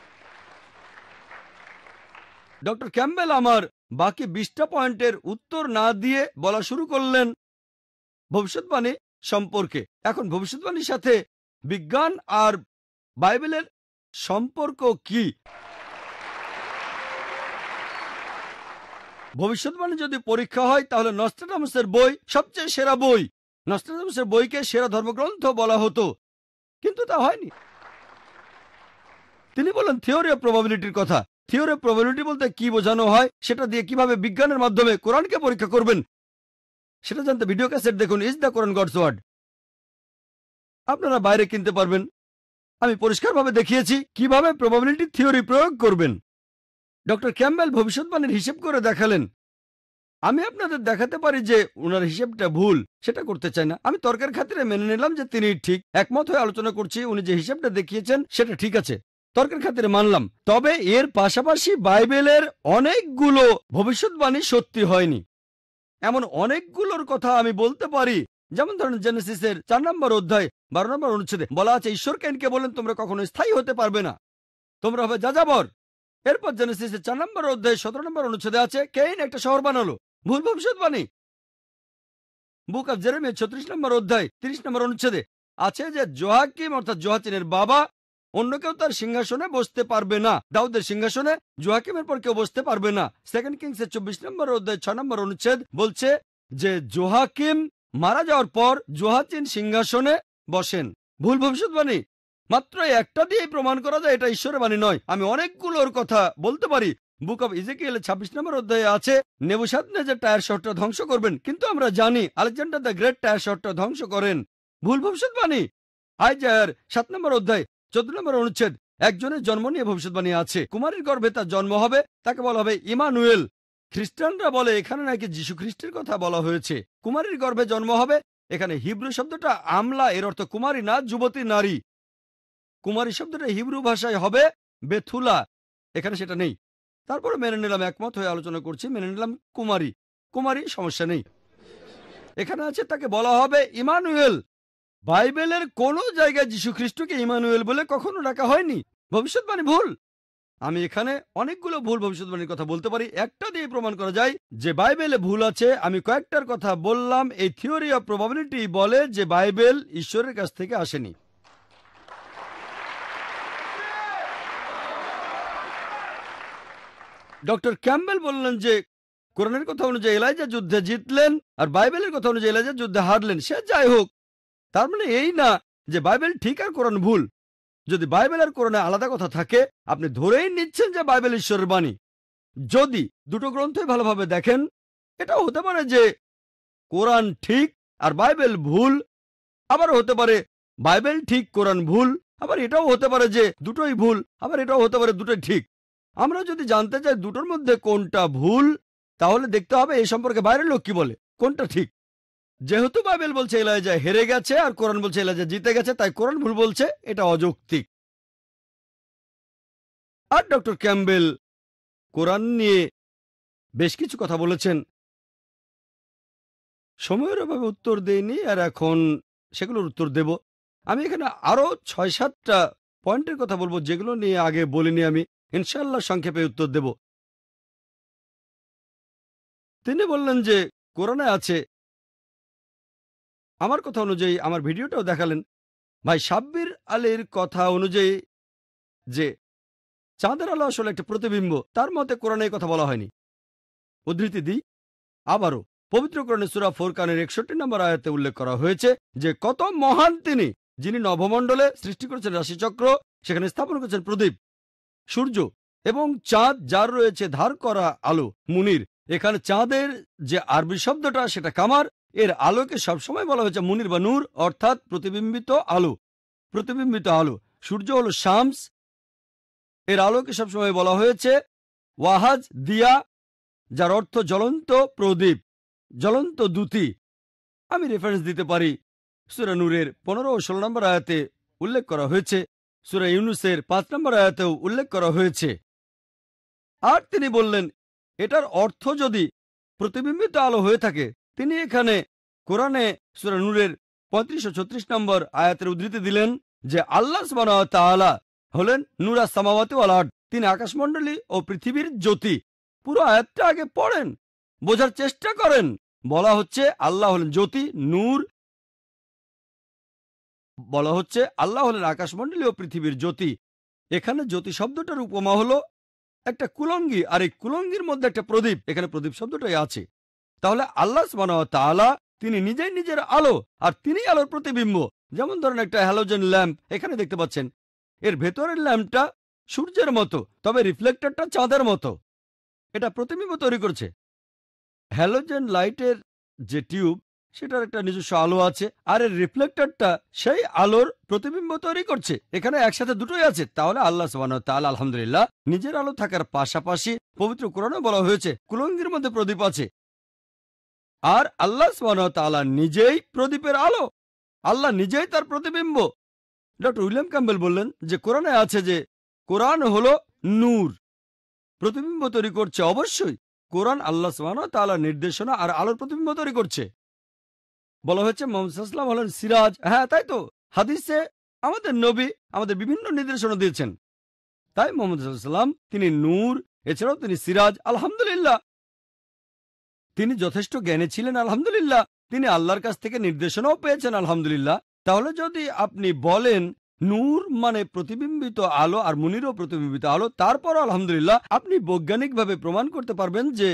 ডক্টর ক্যাম্বেল আমার বাকি 20টা পয়েন্টের উত্তর না দিয়ে বলা শুরু করলেন ভবিষ্যৎবাণী সম্পর্কে। এখন ভবিষ্যৎবাণীর সাথে বিজ্ঞান আর বাইবেলের সম্পর্ক কি? ভবিষ্যৎবাণী যদি পরীক্ষা হয়, তাহলে নস্ট্রাডামাসের বই সবচেয়ে সেরা বই। নস্ট্রাডামাসের বইকে সেরা ধর্মগ্রন্থ বলা হতো, কিন্তু তা হয়নি। তিনি বলেন থিওরি অফ প্রবাবিলিটির কথা। থিওরি অফ প্রবাবিলিটি বলতে কি বোঝানো হয়, সেটা দিয়ে কিভাবে বিজ্ঞানের মাধ্যমে কোরআনকে পরীক্ষা করবেন, সেটা জানতে ভিডিও ক্যাসেট দেখুন, is the Quran God's word. আপনারা বাইরে কিনতে পারবেন। আমি পরিষ্কারভাবে দেখিয়েছি কিভাবে প্রবাবিলিটি থিওরি প্রয়োগ করবেন। ডক্টর ক্যাম্বেল ভবিষ্যৎবাণীর হিসেব করে দেখালেন। আমি আপনাদের দেখাতে পারি যে ওনার হিসেবটা ভুল, সেটা করতে চাই না। আমি তর্কের খাতিরে মেনে নিলাম যে তিনি ঠিক, একমত হয়ে আলোচনা করছি। উনি যে হিসেবটা দেখিয়েছেন সেটা ঠিক আছে, তর্কের খাতিরে মানলাম। তবে এর পাশাপাশি বাইবেলের অনেকগুলো ভবিষ্যৎবাণী সত্যি হয়নি। এমন অনেকগুলোর কথা আমি বলতে পারি, যেমন ধরেন জেনেসিসের 4 নম্বর অধ্যায় 12 নম্বর অনুচ্ছেদে বলা আছে ঈশ্বর কাইনকে বলেন তোমরা কখনো স্থায়ী হতে পারবে না, তোমরা হবে যাযাবর। এরপর জেনেসিসের 4 নম্বর অধ্যায় 17 নম্বর অনুচ্ছেদে আছে কেইন একটা শহর বানালো। ভুল ভবিষ্যৎবাণী। বুক অফ জেরেমিয়া 36 নম্বর অধ্যায় 30 নম্বর অনুচ্ছেদে আছে যে জোয়াকিম অর্থাৎ জোয়াচিনের বাবা অন্য কেউ তার সিংহাসনে বসতে পারবে না। দাউদের সিংহাসনে জোয়াকিমের পর কেউ বসতে পারবে না। 2 কিংসের 24 নম্বর অধ্যায় 6 নম্বর অনুচ্ছেদ বলছে যে জোয়াকিম মারা যাওয়ার পর জোহাচিন সিংহাসনে বসেন। ভুল ভবিষ্যৎবাণী মাত্র একটা দিয়ে প্রমাণ করা যায় এটা ঈশ্বরের বাণী নয়। আমি অনেকগুলোর কথা বলতে পারি। বুক অব ইজেকিয়েল 26 নম্বর অধ্যায়ে আছে নেবুসাদনেজার টায়ার শহরটা ধ্বংস করবেন, কিন্তু আমরা জানি আলেকজান্ডার দ্য গ্রেট টায়ার শহরটা ধ্বংস করেন। ভুল ভবিষ্যৎবাণী। আইজায়ার 7 নম্বর অধ্যায় 14 নম্বর অনুচ্ছেদ একজনের জন্ম নিয়ে ভবিষ্যৎবাণী আছে। কুমারীর গর্ভে তার জন্ম হবে, তাকে বলা হবে ইমানুয়েল। খ্রিস্টানরা বলে এখানে নাকি যীশু খ্রিস্টের কথা বলা হয়েছে। কুমারীর গর্ভে জন্ম হবে, এখানে হিব্রু শব্দটা আমলা, এর অর্থ কুমারী না, যুবতী নারী। কুমারী শব্দটা হিব্রু ভাষায় হবে বেথুলা, এখানে সেটা নেই। তারপরে মেনে নিলাম, একমত হয়ে আলোচনা করছি, মেনে নিলাম কুমারী। কুমারী সমস্যা নেই, এখানে আছে তাকে বলা হবে ইমানুয়েল। বাইবেলের কোন জায়গায় যীশু খ্রিস্টকে ইমানুয়েল বলে কখনো ডাকা হয়নি। ভবিষ্যৎবাণী ভুল। আমি এখানে অনেকগুলো ভুল ভবিষ্যৎবাণীর কথা বলতে পারি, একটা দিয়ে প্রমাণ করা যায় যে বাইবেলে ভুল আছে। আমি কয়েকটার কথা বললাম। এই থিওরি অফ প্রবাবিলিটি বলে যে বাইবেল ঈশ্বরের কাছ থেকে আসেনি। ডক্টর ক্যাম্বেল বললেন যে কোরআনের কথা অনুযায়ী এলাইজা যুদ্ধে জিতলেন আর বাইবেলের কথা অনুযায়ী এলাইজা যুদ্ধে হারলেন। সে যাই হোক, তার মানে এই না যে বাইবেল ঠিক আর কোরআন ভুল। যদি বাইবেল আর কোরআনে আলাদা কথা থাকে, আপনি ধরেই নিচ্ছেন যে বাইবেল ঈশ্বরের বাণী। যদি দুটো গ্রন্থই ভালোভাবে দেখেন, এটাও হতে পারে যে কোরআন ঠিক আর বাইবেল ভুল। আবার হতে পারে বাইবেল ঠিক কোরআন ভুল। আবার এটাও হতে পারে যে দুটোই ভুল, আবার এটাও হতে পারে দুটোই ঠিক। আমরা যদি জানতে চাই দুটোর মধ্যে কোনটা ভুল, তাহলে দেখতে হবে এই সম্পর্কে বাইরের লোক কি বলে, কোনটা ঠিক। যেহেতু বাইবেল বলছে এলাইজা হেরে গেছে আর কোরআন বলছে এলাইজা জিতে গেছে, তাই কোরআন ভুল বলছে, এটা অযৌক্তিক। আর ডক্টর ক্যাম্বেল কোরআন নিয়ে বেশ কিছু কথা বলেছেন, সময়ের অভাবে উত্তর দেইনি, আর এখন সেগুলোর উত্তর দেব। আমি এখানে আরো 6-7টা পয়েন্টের কথা বলবো যেগুলো নিয়ে আগে বলিনি। আমি ইনশাআল্লাহ সংক্ষেপে উত্তর দেব। তিনি বললেন যে কোরআনে আছে, আমার কথা অনুযায়ী আমার ভিডিওটাও দেখালেন ভাই সাব্বির আলীর কথা অনুযায়ী যে চাঁদের আলো আসলে একটা প্রতিবিম্ব। তার মতে কোরআনে কথা বলা হয়নি। উদ্ধৃতি দিই আবারও, পবিত্র কোরআনে সূরা ফুরকানের 61 নম্বর আয়াতে উল্লেখ করা হয়েছে যে কত মহান তিনি, যিনি নভমণ্ডলে সৃষ্টি করেছেন রাশিচক্র, সেখানে স্থাপন করেছেন প্রদীপ, সূর্য এবং চাঁদ, যার রয়েছে ধার করা আলো মুনির। এখানে চাঁদের যে আরবি শব্দটা সেটা কামার, এর আলোকে সবসময় বলা হয়েছে মুনির বা নূর, অর্থাৎ প্রতিবিম্বিত আলো। প্রতিবিম্বিত আলো। সূর্য হলো শামস, এর আলোকে সবসময় বলা হয়েছে ওয়াহাজ দিয়া, যার অর্থ জ্বলন্ত প্রদীপ, জ্বলন্ত দ্যুতি। আমি রেফারেন্স দিতে পারি, সূরা নূরের 15 ও 16 নম্বর আয়াতে উল্লেখ করা হয়েছে, সূরা ইউনুসের 5 নম্বর আয়াতেও উল্লেখ করা হয়েছে। আর তিনি বললেন এটার অর্থ যদি প্রতিবিম্বিত আলো হয়ে থাকে, তিনি এখানে কোরআনে সূরা নূরের 35 ও 36 নম্বর আয়াতের উদ্ধৃতি দিলেন যে আল্লাহ সুবহানাহু ওয়া তাআলা হলেন নূরা সামাওয়াতি ওয়াল আরদ, তিনি আকাশমণ্ডলী ও পৃথিবীর জ্যোতি। পুরো আয়াতটা আগে পড়েন, বোঝার চেষ্টা করেন। বলা হচ্ছে আল্লাহ হলেন জ্যোতি, নূর। বলা হচ্ছে আল্লাহ হলেন আকাশমণ্ডলী ও পৃথিবীর জ্যোতি। এখানে জ্যোতি শব্দটার উপমা হলো একটা কুলঙ্গি, আর এই কুলঙ্গির মধ্যে একটা প্রদীপ। এখানে প্রদীপ শব্দটাই আছে। তাহলে আল্লাহ সুবহানাহু ওয়া তাআলা তিনি নিজেই নিজের আলো, আর তিনি আলোর প্রতিবিম্ব। যেমন ধরেন একটা হ্যালোজেন ল্যাম্প এখানে দেখতে পাচ্ছেন, এর ভেতরের ল্যাম্পটা সূর্যের মতো, তবে রিফ্লেক্টরটা চাঁদের মতো। এটা প্রতিবিম্ব তৈরি করছে। হ্যালোজেন লাইটের যে টিউব, সেটার একটা নিজস্ব আলো আছে, আর এর রিফ্লেক্টরটা সেই আলোর প্রতিবিম্ব তৈরি করছে। এখানে একসাথে দুটোই আছে। তাহলে আল্লাহ সুবহানাহু ওয়া তাআলা আলহামদুলিল্লাহ নিজের আলো থাকার পাশাপাশি পবিত্র কোরআনে বলা হয়েছে কুলঙ্গির মধ্যে প্রদীপ আছে, আর আল্লাহ সুবহানাহু ওয়া তাআলা নিজেই প্রদীপের আলো। আল্লাহ নিজেই তার প্রতিবিম্ব। ডক্টর উইলিয়াম ক্যাম্বেল বললেন যে কোরআনে আছে যে কোরআন হলো নূর, প্রতিবিম্ব তৈরি করছে। অবশ্যই কোরআন আল্লাহ সুবহানাহু ওয়া তাআলার নির্দেশনা আর আলোর প্রতিবিম্ব তৈরি করছে। বলা হয়েছে মুহাম্মদ সাল্লাল্লাহু আলাইহি ওয়াসাল্লাম হলেন সিরাজ। হ্যাঁ, তাই তো। হাদিসে আমাদের নবী আমাদের বিভিন্ন নির্দেশনা দিয়েছেন। তাই মুহাম্মদ সাল্লাল্লাহু আলাইহি ওয়াসাল্লাম তিনি নূর, এছাড়াও তিনি সিরাজ। আলহামদুলিল্লাহ, তিনি যথেষ্ট জ্ঞানী ছিলেন। আলহামদুলিল্লাহ, তিনি আল্লাহর কাছ থেকে নির্দেশনাও পেয়েছেন। আলহামদুলিল্লাহ। তাহলে যদি আপনি বলেন নূর মানে প্রতিবিম্বিত আলো আর মুনিরও প্রতিবিম্বিত আলো, তারপর আলহামদুলিল্লাহ আপনি বৈজ্ঞানিকভাবে প্রমাণ করতে পারবেন যে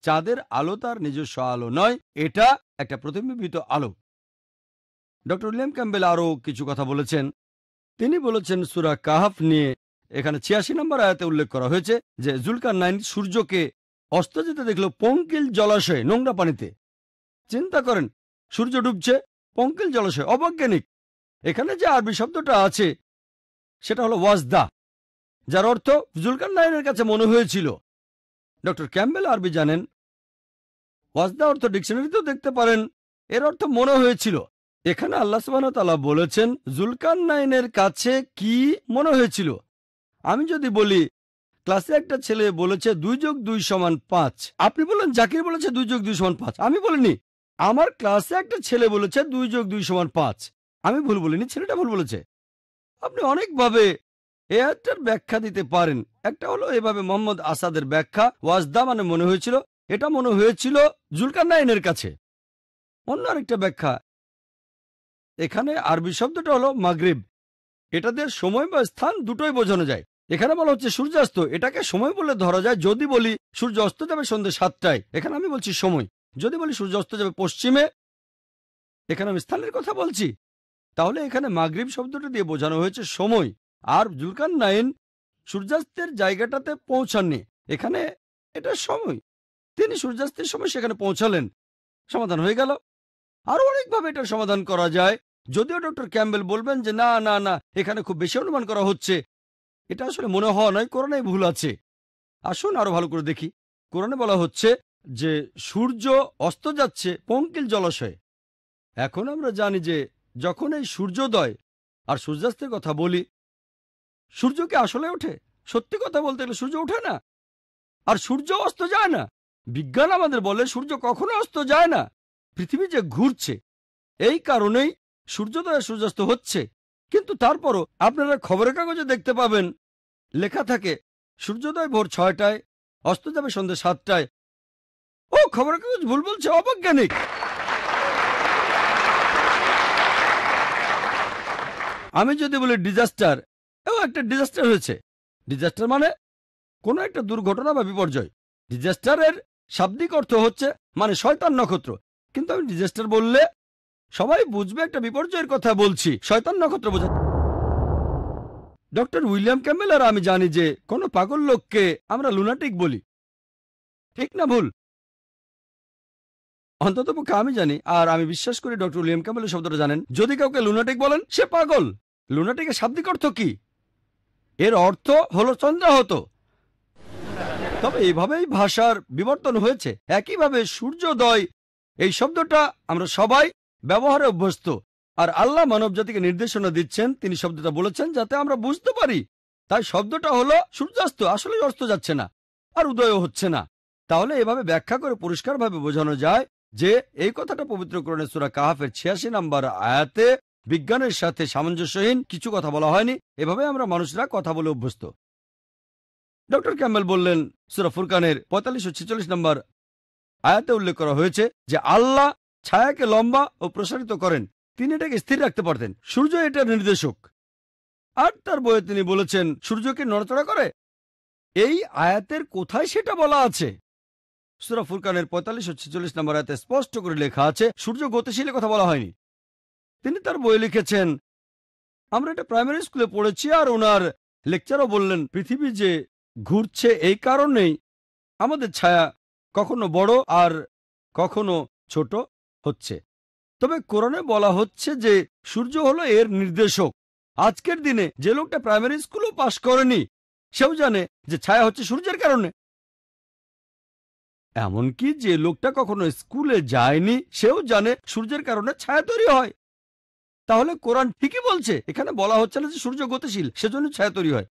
চাঁদের আলো তার নিজস্ব আলো নয়, এটা একটা প্রতিবিম্বিত আলো। ডক্টর উইলিয়াম ক্যাম্বেল আরও কিছু কথা বলেছেন। তিনি বলেছেন সূরা কাহাফ নিয়ে, এখানে ৮৬ নম্বর আয়াতে উল্লেখ করা হয়েছে যে জুলকারনাইন সূর্যকে অস্ত যেতে দেখল পঙ্কিল জলাশয়ে, নোংরা পানিতে। চিন্তা করেন, সূর্য ডুবছে, পঙ্কিল জলাশয়, অবৈজ্ঞানিক। এখানে যে আরবি শব্দটা আছে সেটা হলো ওয়াজদা, যার অর্থ জুলকারনাইনের কাছে মনে হয়েছিল। ডক্টর ক্যাম্বেল আরবি জানেন। ওয়াজদা অর্থ ডিকশনারিতেও দেখতে পারেন, এর অর্থ মনে হয়েছিল। এখানে আল্লাহ সুবহানাহু ওয়া তাআলা বলেছেন জুলকারনাইনের কাছে কি মনে হয়েছিল। আমি যদি বলি ক্লাসে একটা ছেলে বলেছে 2+2=5, আপনি বলেন জাকির বলেছে 2+2=5, আমি বলিনি। আমার ক্লাসে একটা ছেলে বলেছে 2+2=5, আমি ভুল বলিনি, ছেলেটা ভুল বলেছে। আপনি অনেকভাবে এই আয়াতটার ব্যাখ্যা দিতে পারেন। একটা হলো এভাবে মোহাম্মদ আসাদের ব্যাখ্যা, ওয়াজদা মানে মনে হয়েছিল, এটা মনে হয়েছিল জুলকারনাইনের কাছে। অন্য আরেকটা ব্যাখ্যা, এখানে আরবি শব্দটা হলো মাগরিব, এটা দিয়ে সময় বা স্থান দুটোই বোঝানো যায়। এখানে বলা হচ্ছে সূর্যাস্ত, এটাকে সময় বলে ধরা যায়। যদি বলি সূর্য অস্ত যাবে সন্ধ্যে 7টায়, এখানে আমি বলছি সময়। যদি বলি সূর্য অস্ত যাবে পশ্চিমে, এখানে আমি স্থানের কথা বলছি। তাহলে এখানে মাগরিব শব্দটা দিয়ে বোঝানো হয়েছে সময়। আর জুলকারনাইন সূর্যাস্তের জায়গাটাতে পৌঁছাননি, এখানে এটা সময়। তিনি সূর্যাস্তের সময় সেখানে পৌঁছালেন, সমাধান হয়ে গেল। আরো অনেকভাবে এটার সমাধান করা যায়, যদিও ডক্টর ক্যাম্বেল বলবেন যে না না না, এখানে খুব বেশি অনুমান করা হচ্ছে। এটা আসলে মনে হওয়া নয়, কোরআনে ভুল আছে। আসুন আরো ভালো করে দেখি। কোরআনে বলা হচ্ছে যে সূর্য অস্ত যাচ্ছে পঙ্কিল জলাশয়ে। এখন আমরা জানি যে যখন এই সূর্যোদয় আর সূর্যাস্তের কথা বলি, সূর্য কি আসলে ওঠে? সত্যি কথা বলতে গেলে সূর্য ওঠে না, আর সূর্য অস্ত যায় না। বিজ্ঞান আমাদের বলে সূর্য কখনো অস্ত যায় না, পৃথিবী যে ঘুরছে, এই কারণেই সূর্যোদয় আর সূর্যাস্ত হচ্ছে। কিন্তু তারপরও আপনারা খবরের কাগজে দেখতে পাবেন লেখা থাকে সূর্যোদয় ভোর 6টায়, অস্ত যাবে সন্ধ্যে 7টায়। ও, খবরের কাগজ ভুল বলছে, অবৈজ্ঞানিক। আমি যদি বলি ডিজাস্টার, একটা ডিজাস্টার হয়েছে। ডিজাস্টার মানে কোনো একটা দুর্ঘটনা বা বিপর্যয়। ডিজাস্টারের শাব্দিক অর্থ হচ্ছে মানে শয়তান নক্ষত্র। কিন্তু আমি ডিজাস্টার বললে সবাই বুঝবে একটা বিপর্যয়ের কথা বলছি, শয়তান নক্ষত্র বোঝা। ডক্টর উইলিয়াম ক্যাম্বেল আর আমি জানি যে কোনো পাগল লোককে আমরা লুনাটিক বলি, ঠিক না ভুল? অন্ততপক্ষে আমি জানি, আর আমি বিশ্বাস করি ডক্টর উইলিয়াম ক্যাম্বেল শব্দটা জানেন। যদি কাউকে লুনাটিক বলেন, সে পাগল। লুনাটিকের শাব্দিক অর্থ কি? এর অর্থ হলো চন্দ্রাহত। তবে এইভাবেই ভাষার বিবর্তন হয়েছে। একইভাবে সূর্যোদয় এই শব্দটা আমরা সবাই ব্যবহারে অভ্যস্ত, আর আল্লাহ মানব জাতিকে নির্দেশনা দিচ্ছেন, তিনি শব্দটা বলেছেন যাতে আমরা বুঝতে পারি। তাই শব্দটা হলো সূর্যাস্ত, আসলে অস্ত যাচ্ছে না আর উদয়ও হচ্ছে না। তাহলে এভাবে ব্যাখ্যা করে পরিষ্কারভাবে বোঝানো যায় যে এই কথাটা পবিত্র কোরআনের সূরা কাহাফের ৮৬ নম্বর আয়াতে বিজ্ঞানের সাথে সামঞ্জস্যহীন কিছু কথা বলা হয়নি। এভাবে আমরা মানুষরা কথা বলে অভ্যস্ত। ডক্টর ক্যাম্বেল বললেন সূরা ফুরকানের ৪৫ ও ৪৬ নম্বর আয়াতে উল্লেখ করা হয়েছে যে আল্লাহ ছায়াকে লম্বা ও প্রসারিত করেন, তিনি এটাকে স্থির রাখতে পারতেন। সূর্য এটার নির্দেশক। আর তার বইয়ে তিনি বলেছেন সূর্যকে নড়াচড়া করে। এই আয়াতের কোথায় সেটা বলা আছে? সূরা ফুরকানের ৪৫ ও ৪৬ নম্বর আয়াতে স্পষ্ট করে লেখা আছে সূর্য গতিশীলের কথা বলা হয়নি। তিনি তার বইয়ে লিখেছেন, আমরা এটা প্রাইমারি স্কুলে পড়েছি, আর ওনার লেকচারও বললেন পৃথিবী যে ঘুরছে এই কারণেই আমাদের ছায়া কখনো বড় আর কখনো ছোট হচ্ছে। তবে কোরআনে বলা হচ্ছে যে সূর্য হলো এর নির্দেশক। আজকের দিনে যে লোকটা প্রাইমারি স্কুলও পাশ করেনি, সেও জানে যে ছায়া হচ্ছে সূর্যের কারণে। এমনকি যে লোকটা কখনো স্কুলে যায়নি, সেও জানে সূর্যের কারণে ছায়া তৈরি হয়। তাহলে কোরআন ঠিকই বলছে। এখানে বলা হচ্ছে না যে সূর্য গতিশীল, সেজন্য ছায়া তৈরি হয়।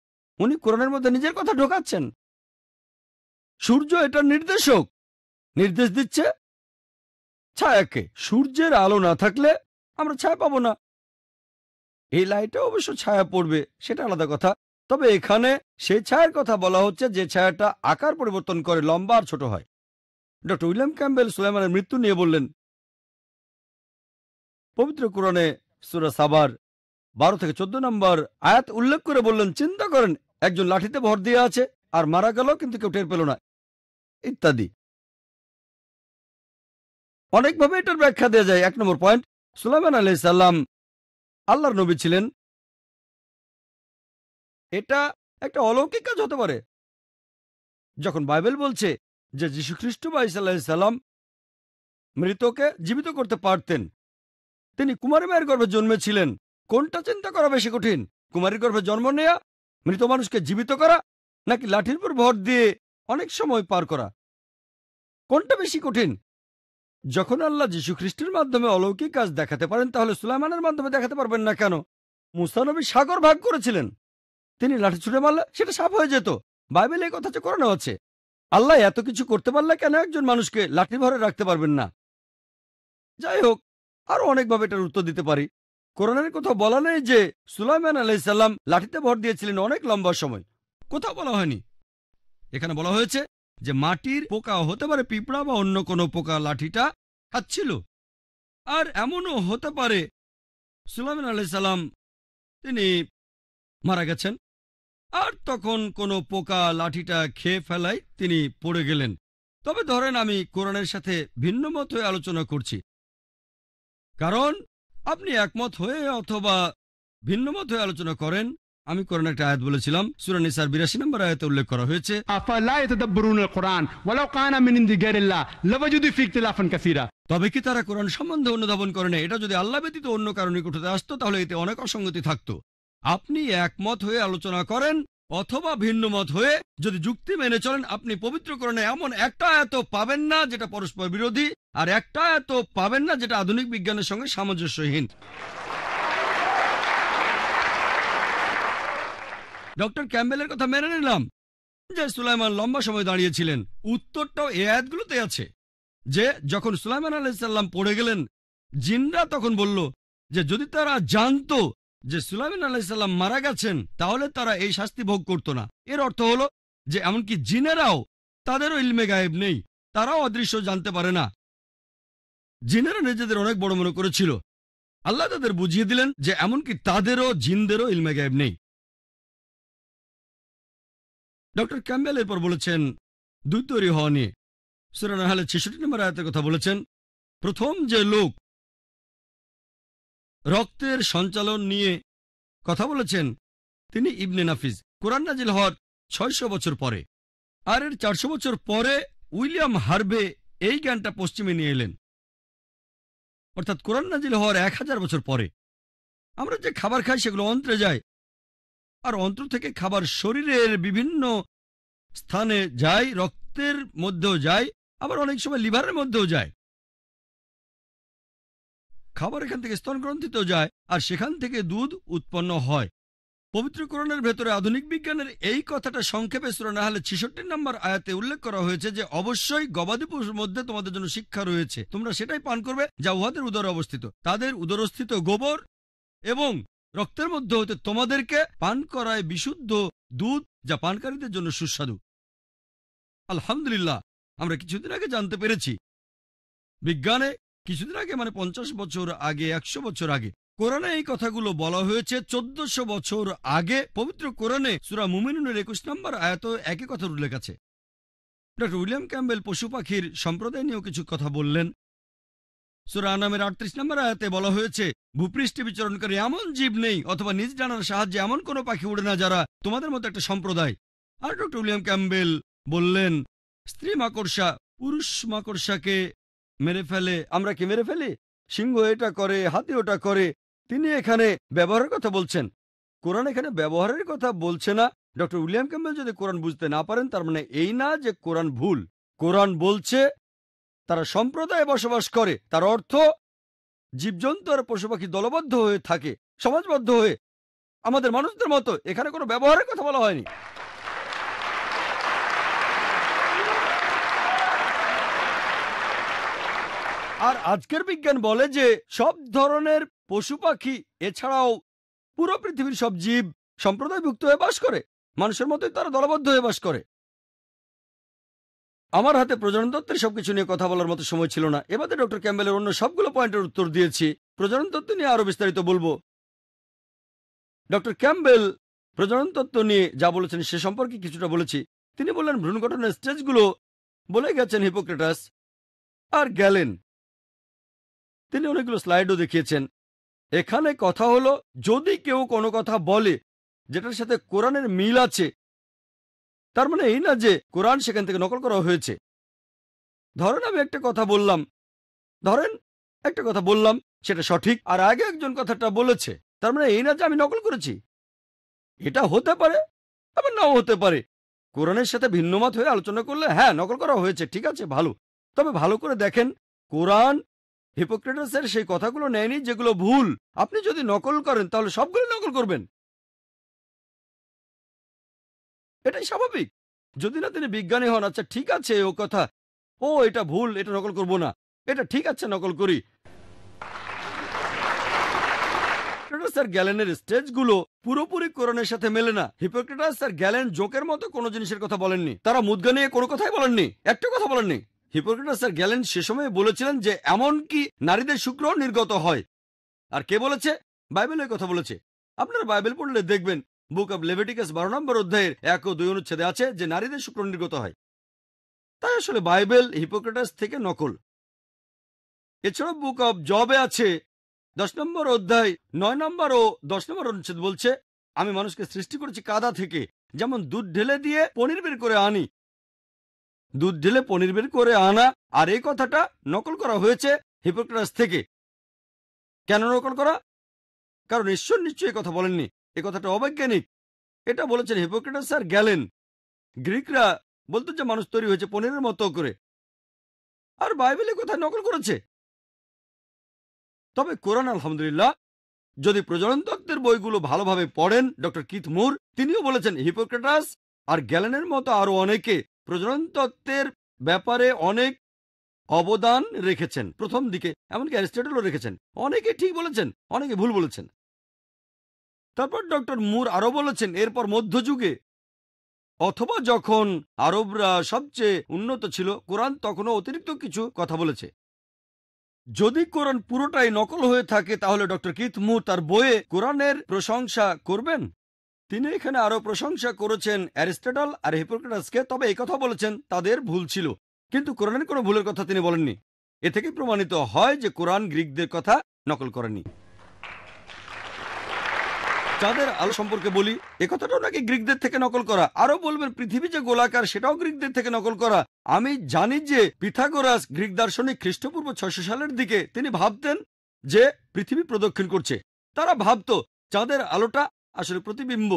উনি কোরআনের মধ্যে নিজের কথা ঢোকাচ্ছেন। সূর্য এটার নির্দেশক, নির্দেশ দিচ্ছে ছায়াকে। সূর্যের আলো না থাকলে আমরা ছায়া পাবো না। এই লাইটে অবশ্য ছায়া পড়বে, সেটা আলাদা কথা। তবে এখানে সেই ছায়ার কথা বলা হচ্ছে যে ছায়াটা আকার পরিবর্তন করে, লম্বা আর ছোট হয়। ডক্টর উইলিয়াম ক্যাম্বেল সুলাইমানের মৃত্যু নিয়ে বললেন পবিত্র কোরআনে সূরা সাবার 12 থেকে 14 নম্বর আয়াত উল্লেখ করে বললেন, চিন্তা করেন একজন লাঠিতে ভর দিয়ে আছে আর মারা গেল কিন্তু কেউ টের পেল না, ইত্যাদি। অনেকভাবে এটার ব্যাখ্যা দেওয়া যায়। 1 নম্বর পয়েন্ট, সুলাইমান আলাইহিস সালাম আল্লাহর নবী ছিলেন। এটা একটা অলৌকিক কাজ হতে পারে। যখন বাইবেল বলছে যে যীশুখ্রিস্ট বা ঈসা আলাইহিস সালাম মৃতকে জীবিত করতে পারতেন, তিনি কুমারী মায়ের গর্ভে জন্মেছিলেন, কোনটা চিন্তা করা বেশি কঠিন? কুমারীর গর্ভে জন্ম নেয়া, মৃত মানুষকে জীবিত করা, নাকি লাঠির উপর ভর দিয়ে অনেক সময় পার করা? কোনটা বেশি কঠিন? যখন আল্লাহ যীশু খ্রিস্টের মাধ্যমে অলৌকিক কাজ দেখাতে পারেন, তাহলে সুলাইমানের মাধ্যমে দেখাতে পারবেন না কেন? মুসা নবী সাগর ভাগ করেছিলেন, তিনি লাঠি ছুঁড়ে মারলে সেটা সাফ হয়ে যেত। বাইবেলে এই কথা কোরানো আছে। আল্লাহ এত কিছু করতে পারলে কেন একজন মানুষকে লাঠি ভরে রাখতে পারবেন না? যাই হোক, আরো অনেকভাবে এটার উত্তর দিতে পারি। কোরআনের কোথাও বলা নেই যে সুলাইমান আলাইহিস সালাম লাঠিতে ভর দিয়েছিলেন অনেক লম্বা সময়, কোথাও বলা হয়নি। এখানে বলা হয়েছে যে মাটির পোকা হতে পারে, পিঁপড়া বা অন্য কোনো পোকা লাঠিটা খাচ্ছিল। আর এমনও হতে পারে সুলাইমান আলাইহিস সালাম তিনি মারা গেছেন, আর তখন কোনো পোকা লাঠিটা খেয়ে ফেলায় তিনি পড়ে গেলেন। তবে ধরেন আমি কোরআনের সাথে ভিন্ন মত হয়ে আলোচনা করছি, কারণ আপনি একমত হয়ে অথবা ভিন্ন মত হয়ে আলোচনা করেন। আমি কোরআনে একটা আয়াত বলেছিলাম, সূরা নিসার 82 নম্বর আয়াতে উল্লেখ করা হয়েছে, আফালা ইয়াতাদাব্বারুনাল কুরআন ওয়ালাউ কানা মিন ইনদি গায়রিল্লাহ লাওয়াজাদু ফি ইখতিলাফান কাসীরা। তবে কি তারা কোরআন সম্বন্ধে অনুধাবন করে না? এটা যদি আল্লাহ ব্যতীত অন্য কারণে উঠতে আসতো, তাহলে এতে অনেক অসঙ্গতি থাকতো। আপনি একমত হয়ে আলোচনা করেন অথবা ভিন্ন মত হয়ে যদি যুক্তি মেনে চলেন, আপনি পবিত্র কোরআনে এমন একটা আয়াত পাবেন না যেটা পরস্পর বিরোধী, আর একটা আয়াত পাবেন না যেটা আধুনিক বিজ্ঞানের সঙ্গে সামঞ্জস্যহীন। ডক্টর ক্যাম্বেলের কথা মেনে নিলাম যে সুলাইমান লম্বা সময় দাঁড়িয়েছিলেন। উত্তরটাও এই আয়াতগুলোতে আছে যে যখন সুলাইমান আলাইহিস সালাম পড়ে গেলেন, জিনরা তখন বলল যে যদি তারা জানতো যে সুলাইমান আলাইহিস সালাম মারা গেছেন, তাহলে তারা এই শাস্তি ভোগ করত না। এর অর্থ হলো যে এমনকি জিনেরাও, তাদেরও ইলমে গায়েব নেই, তারাও অদৃশ্য জানতে পারে না। জিনেরা নিজেদের অনেক বড় মনে করেছিল, আল্লাহ তাদের বুঝিয়ে দিলেন যে এমনকি তাদেরও, জিনদেরও ইলমে গায়েব নেই। ডক্টর ক্যাম্বেল এরপর বলেছেন দুই তৈরি হওয়া নিয়ে। সূরা নাহলের 66 নম্বর আয়াতের কথা বলেছেন, প্রথম যে লোক রক্তের সঞ্চালন নিয়ে কথা বলেছেন তিনি ইবনে নাফিস, কোরআন নাজিল হওয়ার 600 বছর পরে। আর এর 400 বছর পরে উইলিয়াম হার্ভে এই জ্ঞানটা পশ্চিমে নিয়ে এলেন, অর্থাৎ কোরআন নাজিল হওয়ার 1000 বছর পরে। আমরা যে খাবার খাই সেগুলো অন্ত্রে যায়, আর অন্ত্র থেকে খাবার শরীরের বিভিন্ন স্থানে যায়, রক্তের মধ্যেও যায়, আবার অনেক সময় লিভারের মধ্যেও যায়। খাবার এখান থেকে স্তন গ্রন্থিতেও যায়, আর সেখান থেকে দুধ উৎপন্ন হয়। পবিত্র কোরআনের ভেতরে আধুনিক বিজ্ঞানের এই কথাটা সংক্ষেপে সূরা নাহলের 66 নম্বর আয়াতে উল্লেখ করা হয়েছে যে অবশ্যই গবাদি পশুর মধ্যে তোমাদের জন্য শিক্ষা রয়েছে, তোমরা সেটাই পান করবে যা উহাদের উদরে অবস্থিত। তাদের উদরস্থিত গোবর এবং রক্তের মধ্যে হতে তোমাদেরকে পান করায় বিশুদ্ধ দুধ, যা পানকারীদের জন্য সুস্বাদু। আলহামদুলিল্লাহ, আমরা কিছুদিন আগে জানতে পেরেছি, বিজ্ঞানে কিছুদিন আগে মানে 50 বছর আগে, 100 বছর আগে কোরআনে এই কথাগুলো বলা হয়েছে। 1400 বছর আগে পবিত্র কোরআনে সূরা মুমিনুনের 21 নম্বর আয়াতে একই কথার উল্লেখ আছে। ডক্টর উইলিয়াম ক্যাম্বেল পশু পাখির সম্প্রদায় নিয়েও কিছু কথা বললেন। সূরা আনামের 38 নম্বর আয়াতে বলা হয়েছে, ভূপৃষ্ঠে বিচরণকারী এমন জীব নেই অথবা নিজ ডানার সাহায্যে এমন কোনো পাখি উড়ে না যারা তোমাদের মতো একটা সম্প্রদায়। আর ডক্টর উইলিয়াম ক্যাম্বেল বললেন, স্ত্রী মাকড়সা পুরুষ মাকড়সাকে মেরে ফেলে। আমরা কি মেরে ফেলি? সিংহ এটা করে, হাতি ওটা করে। তিনি এখানে ব্যবহারের কথা বলছেন, কোরআন এখানে ব্যবহারের কথা বলছে না। ডক্টর উইলিয়াম ক্যাম্বেল যদি কোরআন বুঝতে না পারেন, তার মানে এই না যে কোরআন ভুল। কোরআন বলছে তারা সম্প্রদায়ে বসবাস করে, তার অর্থ জীবজন্তু আর পশু পাখি দলবদ্ধ হয়ে থাকে, সমাজবদ্ধ হয়ে, আমাদের মানুষদের মতো। এখানে কোনো ব্যবহারের কথা বলা হয়নি। আর আজকের বিজ্ঞান বলে যে সব ধরনের পশু পাখি এছাড়াও পুরো পৃথিবীর সব জীব সম্প্রদায়ভুক্ত হয়ে বাস করে, মানুষের মতোই তারা দলবদ্ধ হয়ে বাস করে। আমার হাতে প্রজনন তত্ত্বের সবকিছু নিয়ে কথা বলার মতো সময় ছিল না। এবারে ডক্টর ক্যাম্বেলের অন্য সবগুলো পয়েন্টের উত্তর দিয়েছি, প্রজনন তত্ত্ব নিয়ে আরো বিস্তারিত বলবো। ডক্টর ক্যাম্বেল প্রজনন তত্ত্ব নিয়ে যা বলেছেন সে সম্পর্কে কিছুটা বলেছি। তিনি বললেন ভ্রূণ গঠনের স্টেজগুলো বলে গেছেন হিপোক্রেটাস আর গ্যালেন। তিনি অনেকগুলো স্লাইডও দেখিয়েছেন। এখানে কথা হলো, যদি কেউ কোনো কথা বলে যেটার সাথে কোরআনের মিল আছে, তার মানে এই না যে কোরআন সেখান থেকে নকল করা হয়েছে। ধরেন আমি একটা কথা বললাম, সেটা সঠিক, আর আগে একজন কথাটা বলেছে, তার মানে এই না যে আমি নকল করেছি। এটা হতে পারে, আবার নাও হতে পারে। কোরআনের সাথে ভিন্নমত হয়ে আলোচনা করলে হ্যাঁ নকল করা হয়েছে, ঠিক আছে, ভালো। তবে ভালো করে দেখেন, কোরআন হিপোক্রেটাসের সেই কথাগুলো নেয়নি যেগুলো ভুল। আপনি যদি নকল করেন তাহলে সবগুলো নকল করবেন, এটাই স্বাভাবিক। যদি না তিনি বিজ্ঞানী হন, আচ্ছা ঠিক আছে ও কথা, ও এটা ভুল, এটা নকল করব না, এটা ঠিক আছে নকল করি। হিপোক্রেটাস আর গ্যালেনের স্টেজগুলো পুরোপুরি কোরআনের সাথে মেলে না। হিপোক্রেটাস আর গ্যালেন জোকের মতো কোনো জিনিসের কথা বলেননি, তারা মুদ্গা নিয়ে কোনো কথাই বলেননি, একটা কথা বলেননি। হিপোক্রেটাস আর গ্যালেন সে সময় বলেছিলেন যে এমনকি নারীদের শুক্র নির্গত হয়। আর কে বলেছে? বাইবেল এই কথা বলেছে। আপনারা বাইবেল পড়লে দেখবেন বুক অব লেভিটিকাস 12 নম্বর অধ্যায়ের 1 ও 2 অনুচ্ছেদে আছে যে নারীদের শুক্র নির্গত হয়। তাই আসলে বাইবেল হিপোক্রেটাস থেকে নকল। এছাড়া বুক অব জবে আছে 10 নম্বর অধ্যায় 9 নম্বর ও 10 নম্বর অনুচ্ছেদ বলছে, আমি মানুষকে সৃষ্টি করেছি কাদা থেকে, যেমন দুধ ঢেলে দিয়ে পনির বের করে আনি। দুধ ঢেলে পনির বের করে আনা, আর এই কথাটা নকল করা হয়েছে হিপোক্রেটাস থেকে। কেন নকল করা? কারণ ঈশ্বর নিশ্চয়ই কথা বলেননি, এ কথাটা অবৈজ্ঞানিক। এটা বলেছেন হিপোক্রেটাস আর গ্যালেন। গ্রিকরা বলতো যে মানুষ তৈরি হয়েছে পনিরের মতো করে, আর বাইবেলে কোথায় নকল করেছে। তবে কোরআন আলহামদুলিল্লাহ, যদি প্রজনন তত্ত্বের বইগুলো ভালোভাবে পড়েন, ডক্টর কিথ মুর তিনিও বলেছেন হিপোক্রেটাস আর গ্যালেনের মতো আরো অনেকে প্রজনন তত্ত্বের ব্যাপারে অনেক অবদান রেখেছেন প্রথম দিকে, এমনকি অ্যারিস্টটলও রেখেছেন। অনেকে ঠিক বলেছেন, অনেকে ভুল বলেছেন। তারপর ডক্টর মুর আরো বলেছেন এরপর মধ্যযুগে অথবা যখন আরবরা সবচেয়ে উন্নত ছিল, কোরআন তখনও অতিরিক্ত কিছু কথা বলেছে। যদি কোরআন পুরোটাই নকল হয়ে থাকে তাহলে ডক্টর কিথ মুর তার বইয়ে কোরআনের প্রশংসা করবেন? তিনি এখানে আরো প্রশংসা করেছেন অ্যারিস্টটল আর হিপোক্রেটাসকে, তবে এই কথা বলেছেন তাদের ভুল ছিল, কিন্তু কোরআনের কোনো ভুলের কথা তিনি বলেননি। এ থেকে প্রমাণিত হয় যে কোরআন গ্রিকদের কথা নকল করেনি। চাঁদের আলো সম্পর্কে বলি, এ কথাটাও নাকি গ্রিকদের থেকে নকল করা। আরো বলবেন পৃথিবী যে গোলাকার সেটাও গ্রিকদের থেকে নকল করা। আমি জানি যে পিথাগোরাস গ্রিক দার্শনিক খ্রিস্টপূর্ব 600 সালের দিকে তিনি ভাবতেন যে পৃথিবী প্রদক্ষিণ করছে। তারা ভাবতো চাঁদের আলোটা আসলে প্রতিবিম্ব।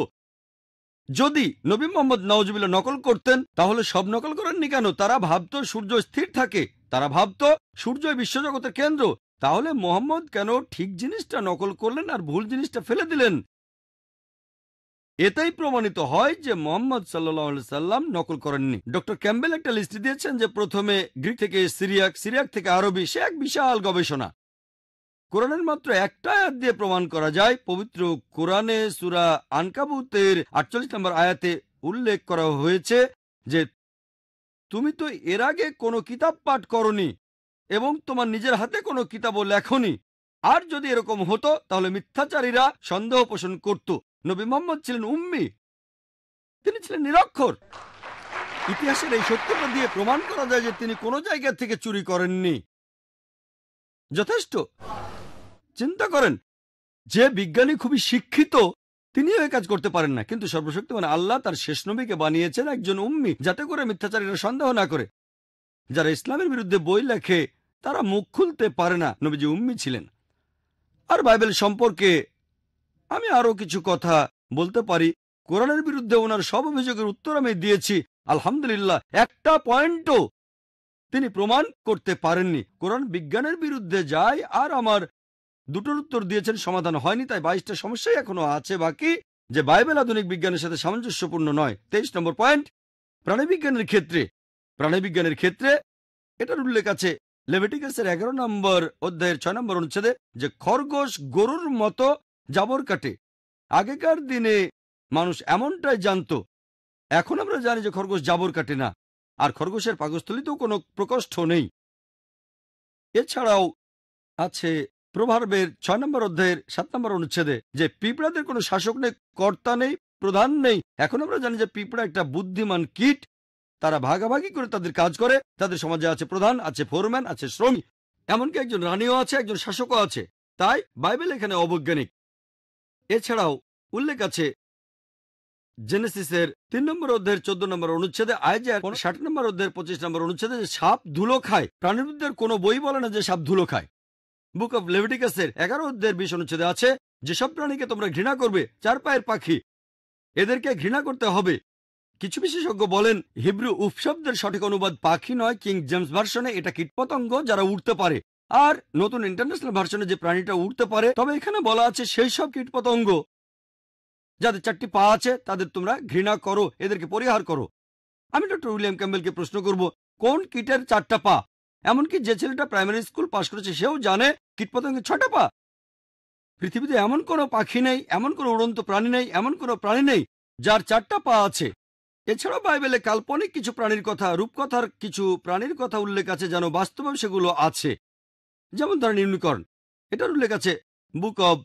যদি নবী মোহাম্মদ নাউজুবিল্লাহ নকল করতেন তাহলে সব নকল করেননি কেন? তারা ভাবতো সূর্য স্থির থাকে, তারা ভাবতো সূর্যই বিশ্বজগতের কেন্দ্র। তাহলে মোহাম্মদ কেন ঠিক জিনিসটা নকল করলেন আর ভুল জিনিসটা ফেলে দিলেন? এটাই প্রমাণিত হয় যে মোহাম্মদ সাল্লাল্লাহু আলাইহি সাল্লাম নকল করেননি। ডক্টর ক্যাম্বেল একটা লিস্ট দিয়েছেন যে প্রথমে গ্রিক থেকে সিরিয়াক, সিরিয়াক থেকে আরবি, সে এক বিশাল গবেষণা। কোরআনের মাত্র একটা আয়াত দিয়ে প্রমাণ করা যায়। পবিত্র কোরআনে সূরা আনকাবুতের 48 নম্বর আয়াতে উল্লেখ করা হয়েছে যে তুমি তো এর আগে কোনো কিতাব পাঠ করনি এবং তোমার নিজের হাতে কোনো কিতাবও লেখনি। আর যদি এরকম হতো তাহলে মিথ্যাচারীরা সন্দেহ পোষণ করত নবী মুহাম্মদ ছিলেন উম্মি, তিনি ছিলেন নিরক্ষর। ইতিহাসের এই সত্যটা দিয়ে প্রমাণ করা যায় যে তিনি কোনো জায়গা থেকে চুরি করেননি। যথেষ্ট। চিন্তা করেন, যে বিজ্ঞানী খুবই শিক্ষিত তিনিও এই কাজ করতে পারেন না, কিন্তু সর্বশক্তিমান আল্লাহ তার শেষ নবীকে বানিয়েছেন একজন উম্মি, যাতে করে মিথ্যাচারীরা সন্দেহ না করে। যারা ইসলামের বিরুদ্ধে বই লেখে তারা মুখ খুলতে পারে না, নবীজি উম্মি ছিলেন। আর বাইবেল সম্পর্কে আমি আরো কিছু কথা বলতে পারি। কোরআনের বিরুদ্ধে ওনার সব অভিযোগের উত্তর আমি দিয়েছি, আলহামদুলিল্লাহ একটা পয়েন্টও তিনি প্রমাণ করতে পারেননি। কোরআন বিজ্ঞানের বিরুদ্ধে যায় আর আমার দুটোর উত্তর দিয়েছেন, সমাধান হয়নি। তাই 22টা সমস্যাই এখনো আছে বাকি, যে বাইবেল আধুনিক বিজ্ঞানের সাথে সামঞ্জস্যপূর্ণ নয়। 23 নম্বর পয়েন্ট, প্রাণীবিজ্ঞানের ক্ষেত্রে এটার উল্লেখ আছে লেভিটিকাসের 11 নম্বর অধ্যায়ের 6 নম্বর অনুচ্ছেদে যে খরগোশ গরুর মতো জাবর কাটে। আগেকার দিনে মানুষ এমনটাই জানতো, এখন আমরা জানি যে খরগোশ জাবর কাটে না, আর খরগোশের পাকস্থলীতেও কোনো প্রকোষ্ঠ নেই। এছাড়াও আছে প্রভার্বের 6 নম্বর অধ্যায়ের 7 নম্বর অনুচ্ছেদে যে পিঁপড়াদের কোনো শাসক নেই, কর্তা নেই, প্রধান নেই। এখন আমরা জানি যে পিঁপড়া একটা বুদ্ধিমান কীট, তারা ভাগাভাগি করে তাদের কাজ করে। তাদের সমাজে আছে প্রধান, আছে ফোরম্যান, আছে শ্রমিক। এমনকি একজন রানীও আছে, একজন শাসকও আছে। তাই বাইবেল এখানে অবৈজ্ঞানিক। এছাড়াও উল্লেখ আছে জেনেসিসের 3 নম্বর অধ্যায়ের 14 নম্বর অনুচ্ছেদে, আইজার 60 নম্বর অধ্যায়ের 25 নম্বর অনুচ্ছেদে যে সাপ ধুলো খায়। প্রাণীবিদ্যার কোনো বই বলে না যে সাপ ধুলো খায়। বুক অফ লেভিটিকাসের 11 অধ্যায়ের 20 অনুচ্ছেদে আছে, যেসব প্রাণীকে তোমরা ঘৃণা করবে, 4 পায়ের পাখি, এদেরকে ঘৃণা করতে হবে। কিছু বিশেষজ্ঞ বলেন হিব্রু উপশব্দের সঠিক অনুবাদ পাখি নয়, কিং জেমস ভার্সনে এটা কীটপতঙ্গ যারা উড়তে পারে, আর নতুন ইন্টারন্যাশনাল ভার্সনে যে প্রাণীটা উড়তে পারে। তবে এখানে বলা আছে সেই সব কীটপতঙ্গ যাদের 4টি পা আছে তাদের তোমরা ঘৃণা করো, এদেরকে পরিহার করো। আমি ডক্টর উইলিয়াম ক্যাম্বেলকে প্রশ্ন করব, কোন কীটের 4টা পা? এমনকি যে ছেলেটা প্রাইমারি স্কুল পাশ করেছে সেও জানে কীটপতঙ্গের 6টা পা। পৃথিবীতে এমন কোনো পাখি নেই, এমন কোনো উড়ন্ত প্রাণী নেই, এমন কোনো প্রাণী নেই যার 4টা পা আছে। এছাড়াও বাইবেলে কাল্পনিক কিছু প্রাণীর কথা, রূপকথার কিছু প্রাণীর কথা উল্লেখ আছে যেন বাস্তবে সেগুলো আছে। যেমন ধরেন ইউনিকর্ন, এটার উল্লেখ আছে বুক অব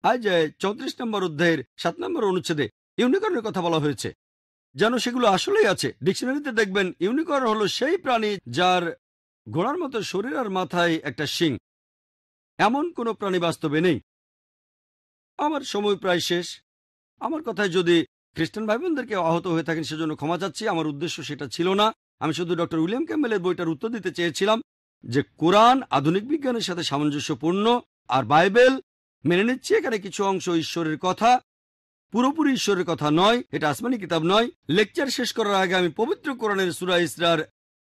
আইজায় 34 নম্বর অধ্যায়ের 7 নম্বর অনুচ্ছেদে। ইউনিকর্নের কথা বলা হয়েছে যেন সেগুলো আসলেই আছে। ডিকশনারিতে দেখবেন ইউনিকর্ন হলো সেই প্রাণী যার ঘোড়ার মতো শরীর আর মাথায় একটা শিং। এমন কোনো প্রাণী বাস্তবে নেই। আমার সময় প্রায় শেষ। আমার কথায় যদি খ্রিস্টান ভাই বোনদেরকে আহত হয়ে থাকেন সেজন্য ক্ষমা চাচ্ছি। আমার উদ্দেশ্য সেটা ছিল না। আমি শুধু ডক্টর উইলিয়াম ক্যাম্বেলের বইটার উত্তর দিতে চেয়েছিলাম যে কোরআন আধুনিক বিজ্ঞানের সাথে সামঞ্জস্যপূর্ণ, আর বাইবেল মেনে নিচ্ছে এখানে কিছু অংশ ঈশ্বরের কথা, পুরোপুরি ঈশ্বরের কথা নয়। এটা আসমানি কিতাব নয়। লেকচার শেষ করার আগে আমি পবিত্র কোরআনের সূরা ইসরার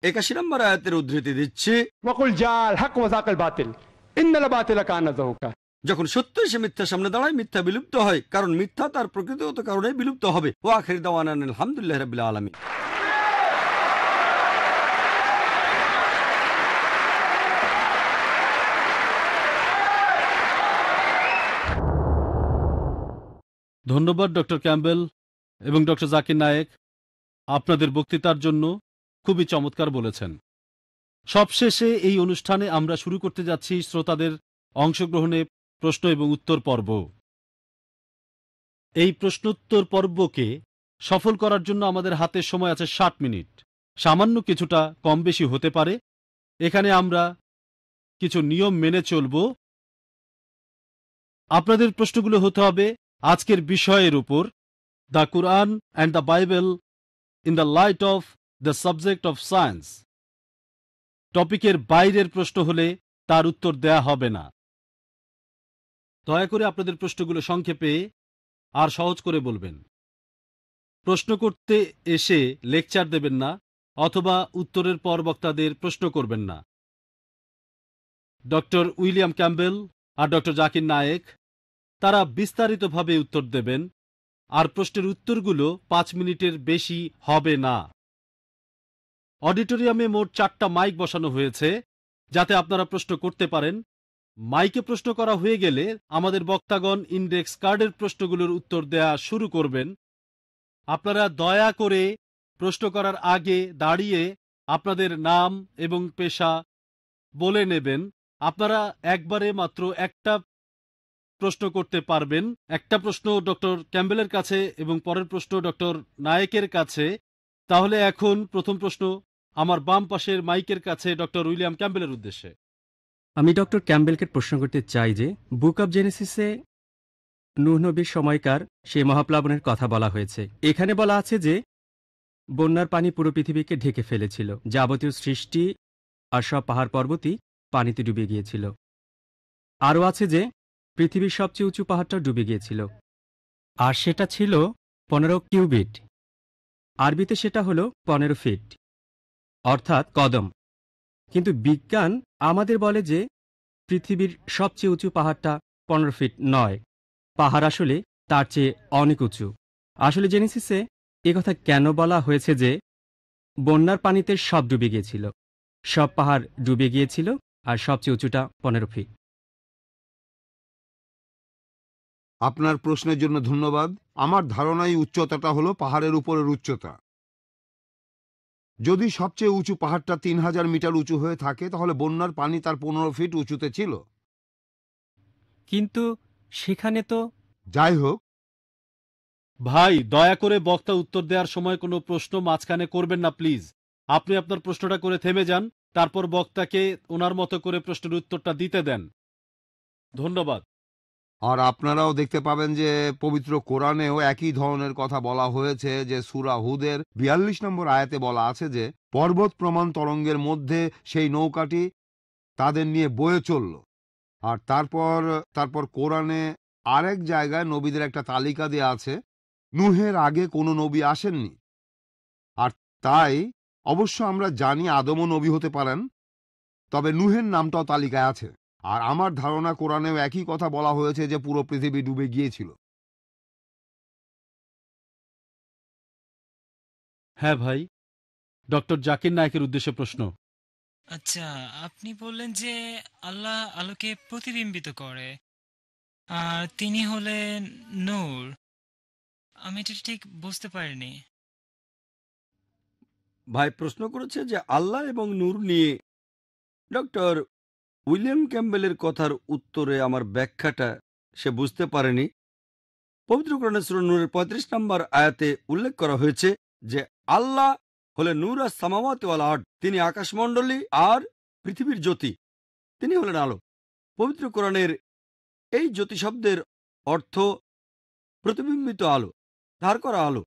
81 নম্বর আয়াতের উদ্ধৃতি দিচ্ছি। वकुल जाल हक वजाकल बातिल इन्नल बातिल कान ज़हुका। যখন সত্য এসে মিথ্যা সামনে দাঁড়ায়, মিথ্যা বিলুপ্ত হয়, কারণ মিথ্যা তার প্রকৃতিগত কারণে বিলুপ্ত হবে। ও আখির দাওয়ানা আলহামদুলিল্লাহি রাব্বিল আলামিন। ধন্যবাদ ডক্টর ক্যাম্বেল এবং ডক্টর জাকির নায়েক, আপনাদের বক্তৃতার জন্য খুবই চমৎকার বলেছেন। সবশেষে এই অনুষ্ঠানে আমরা শুরু করতে যাচ্ছি শ্রোতাদের অংশগ্রহণে প্রশ্ন এবং উত্তর পর্ব। এই প্রশ্নোত্তর পর্বকে সফল করার জন্য আমাদের হাতে সময় আছে 60 মিনিট। সামান্য কিছুটা কম বেশি হতে পারে। এখানে আমরা কিছু নিয়ম মেনে চলব। আপনাদের প্রশ্নগুলো হতে হবে আজকের বিষয়ের উপর, the Quran and the Bible in the light off the subject of science. টপিকের বাইরের প্রশ্ন হলে তার উত্তর দেয়া হবে না। দয়া করে আপনাদের প্রশ্নগুলো সংক্ষেপে আর সহজ করে বলবেন। প্রশ্ন করতে এসে লেকচার দেবেন না, অথবা উত্তরের পর বক্তাদের প্রশ্ন করবেন না। ডক্টর উইলিয়াম ক্যাম্বেল আর ডক্টর জাকির নায়েক তারা বিস্তারিতভাবে উত্তর দেবেন, আর প্রশ্নের উত্তরগুলো 5 মিনিটের বেশি হবে না। অডিটোরিয়ামে মোট 4টা মাইক বসানো হয়েছে যাতে আপনারা প্রশ্ন করতে পারেন। মাইকে প্রশ্ন করা হয়ে গেলে আমাদের বক্তাগণ ইন্ডেক্স কার্ডের প্রশ্নগুলোর উত্তর দেয়া শুরু করবেন। আপনারা দয়া করে প্রশ্ন করার আগে দাঁড়িয়ে আপনাদের নাম এবং পেশা বলে নেবেন। আপনারা একবারে মাত্র একটা প্রশ্ন করতে পারবেন। একটা প্রশ্ন ডক্টর ক্যাম্বেলের কাছে এবং পরের প্রশ্ন ডক্টর নায়েকের কাছে। তাহলে এখন প্রথম প্রশ্ন আমার বাম পাশের মাইকের কাছে ডক্টর উইলিয়াম ক্যাম্বেলের উদ্দেশ্যে। আমি ডক্টর ক্যাম্বেলকে প্রশ্ন করতে চাই যে বুক অব জেনেসিসে নূহ নবীর সময়কার সেই মহাপ্লাবনের কথা বলা হয়েছে। এখানে বলা আছে যে বন্যার পানি পুরো পৃথিবীকে ঢেকে ফেলেছিল, যাবতীয় সৃষ্টি আর সব পাহাড় পর্বতই পানিতে ডুবে গিয়েছিল। আরও আছে যে পৃথিবীর সবচেয়ে উঁচু পাহাড়টা ডুবে গিয়েছিল, আর সেটা ছিল 15 কিউবিট। আরবিতে সেটা হলো 15 ফিট, অর্থাৎ কদম। কিন্তু বিজ্ঞান আমাদের বলে যে পৃথিবীর সবচেয়ে উঁচু পাহাড়টা 15 ফিট নয়, পাহাড় আসলে তার চেয়ে অনেক উঁচু। আসলে জেনেসিসে একথা কেন বলা হয়েছে যে বন্যার পানিতে সব ডুবে গিয়েছিল, সব পাহাড় ডুবে গিয়েছিল, আর সবচেয়ে উঁচুটা 15 ফিট। আপনার প্রশ্নের জন্য ধন্যবাদ। আমার ধারণাই উচ্চতাটা হলো পাহাড়ের উপরের উচ্চতা। যদি সবচেয়ে উঁচু পাহাড়টা 3000 মিটার উঁচু হয়ে থাকে তাহলে বন্যার পানি তার 15 ফিট উঁচুতে ছিল। কিন্তু সেখানে তো যাই হোক, ভাই দয়া করে বক্তা উত্তর দেওয়ার সময় কোনো প্রশ্ন মাঝখানে করবেন না প্লিজ। আপনি আপনার প্রশ্নটা করে থেমে যান, তারপর বক্তাকে ওনার মতো করে প্রশ্নের উত্তরটা দিতে দেন। ধন্যবাদ। আর আপনারাও দেখতে পাবেন যে পবিত্র কোরআনেও একই ধরনের কথা বলা হয়েছে, যে সূরা হুদের ৪২ নম্বর আয়াতে বলা আছে যে পর্বত প্রমাণ তরঙ্গের মধ্যে সেই নৌকাটি তাদের নিয়ে বয়ে চলল। আর তারপর কোরআনে আরেক জায়গায় নবীদের একটা তালিকা দেয়া আছে। নূহের আগে কোনো নবী আসেননি, আর তাই অবশ্য আমরা জানি আদমও নবী হতে পারেন, তবে নূহের নামটাও তালিকায় আছে। আর আমার ধারণা কোরআনেও একই কথা বলা হয়েছে যে পুরো পৃথিবী ডুবে গিয়েছিল। হ্যাঁ ভাই, ডক্টর জাকির নায়েকের উদ্দেশ্যে প্রশ্ন। আচ্ছা, আপনি বললেন যে আল্লাহ আলোকে প্রতিবিম্বিত করে আর তিনি হলেন নূর। আমি এটা ঠিক বুঝতে পারিনি। ভাই প্রশ্ন করেছে যে আল্লাহ এবং নূর নিয়ে। ডক্টর উইলিয়াম ক্যাম্বেলের কথার উত্তরে আমার ব্যাখ্যাটা সে বুঝতে পারেনি। পবিত্র কোরআনে সূরা নূরের ৩৫ নম্বর আয়াতে উল্লেখ করা হয়েছে যে আল্লাহ হলেন নূর আস সামাওয়াতি ওয়াল আরদ, তিনি আকাশমণ্ডলী আর পৃথিবীর জ্যোতি, তিনি হলেন আলো। পবিত্র কোরআনের এই জ্যোতি শব্দের অর্থ প্রতিবিম্বিত আলো, ধার করা আলো।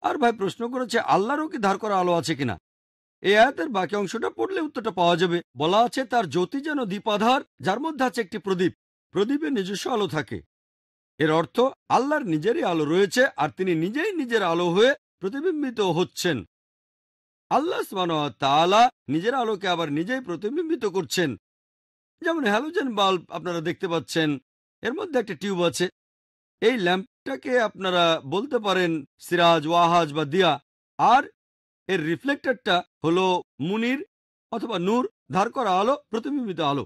আর ভাই প্রশ্ন করেছে আল্লাহরও কি ধার করা আলো আছে কিনা। এই আয়াতের বাকি অংশটা পড়লে উত্তরটা পাওয়া যাবে। বলা আছে তার জ্যোতি যেন দীপাধার, যার মধ্যে আছে একটি প্রদীপ, প্রদীপে নিজস্ব আলো থাকে। এর অর্থ আল্লাহর নিজেরই আলো রয়েছে আর তিনি নিজেই নিজের আলো হয়ে প্রতিবিম্বিত হচ্ছেন। আল্লাহ সুবহানাহু ওয়া তাআলা নিজের আলোকে আবার নিজেই প্রতিবিম্বিত করছেন। যেমন হ্যালোজেন বাল্ব আপনারা দেখতে পাচ্ছেন, এর মধ্যে একটা টিউব আছে। এই ল্যাম্পটাকে আপনারা বলতে পারেন সিরাজ, ওয়াহাজ বা দিয়া, আর এর রিফ্লেক্টরটা হলো মুনির অথবা নূর, ধার করা আলো, প্রতিবিম্বিত আলো।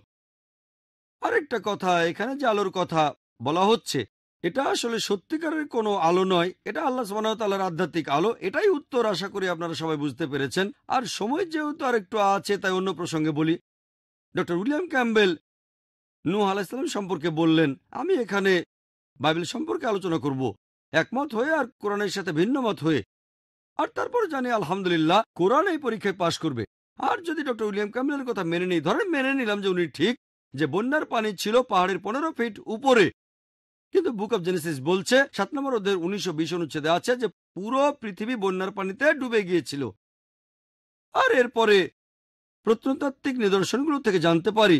আরেকটা কথা, এখানে যে আলোর কথা বলা হচ্ছে এটা আসলে সত্যিকারের কোনো আলো নয়, এটা আল্লাহ সুবহানাহু ওয়া তাআলার আধ্যাত্মিক আলো। এটাই উত্তর, আশা করি আপনারা সবাই বুঝতে পেরেছেন। আর সময় যেহেতু আর একটু আছে তাই অন্য প্রসঙ্গে বলি। ডক্টর উইলিয়াম ক্যাম্বেল নূহ আলাইহিস সালাম সম্পর্কে বললেন, আমি এখানে বাইবেল সম্পর্কে আলোচনা করব একমত হয়ে আর কোরআনের সাথে ভিন্ন মত হয়ে। আর তারপর জানি আলহামদুলিল্লাহ কোরআন এই পরীক্ষায় পাশ করবে। আর যদি ডক্টর উইলিয়াম ক্যাম্বেলের কথা মেনে নিই, ধরেন মেনে নিলাম যে উনি ঠিক, যে বন্যার পানি ছিল পাহাড়ের ১৫ ফিট উপরে, কিন্তু বুক অব জেনেসিস বলছে ৭ নম্বর অধ্যায়ের ১৯-২০ অনুচ্ছেদে আছে যে পুরো পৃথিবী বন্যার পানিতে ডুবে গিয়েছিল। আর এরপরে প্রত্নতাত্ত্বিক নিদর্শনগুলো থেকে জানতে পারি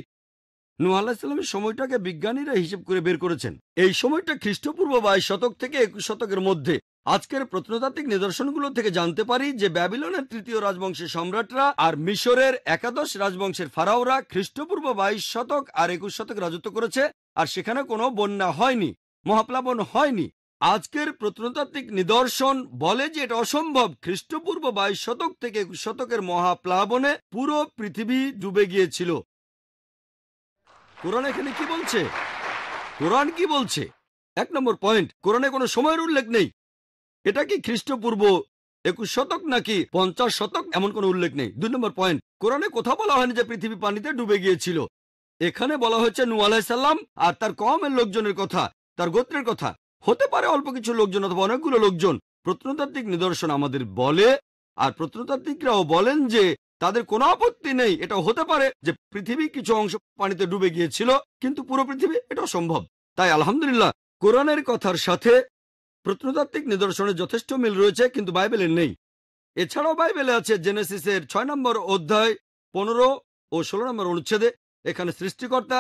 নূহ আলাইহিস সালামের সময়টাকে বিজ্ঞানীরা হিসেব করে বের করেছেন। এই সময়টা খ্রিস্টপূর্ব ২২ শতক থেকে ২১ শতকের মধ্যে। আজকের প্রত্নতাত্ত্বিক নিদর্শনগুলো থেকে জানতে পারি যে ব্যাবিলনের ৩য় রাজবংশের সম্রাটরা আর মিশরের একাদশ রাজবংশের ফারাওরা খ্রিস্টপূর্ব ২২ শতক আর ২১ শতক রাজত্ব করেছে, আর সেখানে কোনো বন্যা হয়নি, মহাপ্লাবন হয়নি। আজকের প্রত্নতাত্ত্বিক নিদর্শন বলে যে এটা অসম্ভব। খ্রিস্টপূর্ব ২২ শতক থেকে ২১ শতকের মহাপ্লাবনে পুরো পৃথিবী ডুবে গিয়েছিল। কোরআন এখানে কি বলছে? কোরআন কি বলছে? ১ নম্বর পয়েন্ট, কোরআনে কোনো সময়ের উল্লেখ নেই। এটা কি খ্রিস্টপূর্ব ২১ শতক নাকি ৫০ শতক, এমন কোনো উল্লেখ নেই। ২ নম্বর পয়েন্ট, কোরআনে কোথাও বলা হয়নি যে পৃথিবী পানিতে ডুবে গিয়েছিল। এখানে বলা হয়েছে নূহ আলাইহিস সালাম আর তার কওমের লোকজনের কথা, তার গোত্রের কথা। হতে পারে অল্প কিছু লোকজন অথবা অনেকগুলো লোকজন। প্রত্নতাত্ত্বিক নিদর্শন আমাদের বলে, আর প্রত্নতাত্ত্বিকরাও বলেন যে তাদের কোনো আপত্তি নেই, এটা হতে পারে যে পৃথিবী কিছু অংশ পানিতে ডুবে গিয়েছিল, কিন্তু পুরো পৃথিবী এটা অসম্ভব। তাই আলহামদুলিল্লাহ কোরআনের কথার সাথে প্রত্নতাত্ত্বিক নিদর্শনের যথেষ্ট মিল রয়েছে, কিন্তু বাইবেলের নেই। এছাড়াও বাইবেলে আছে জেনেসিসের ৬ নম্বর অধ্যায় ১৫ ও ১৬ নম্বর অনুচ্ছেদে। এখানে সৃষ্টিকর্তা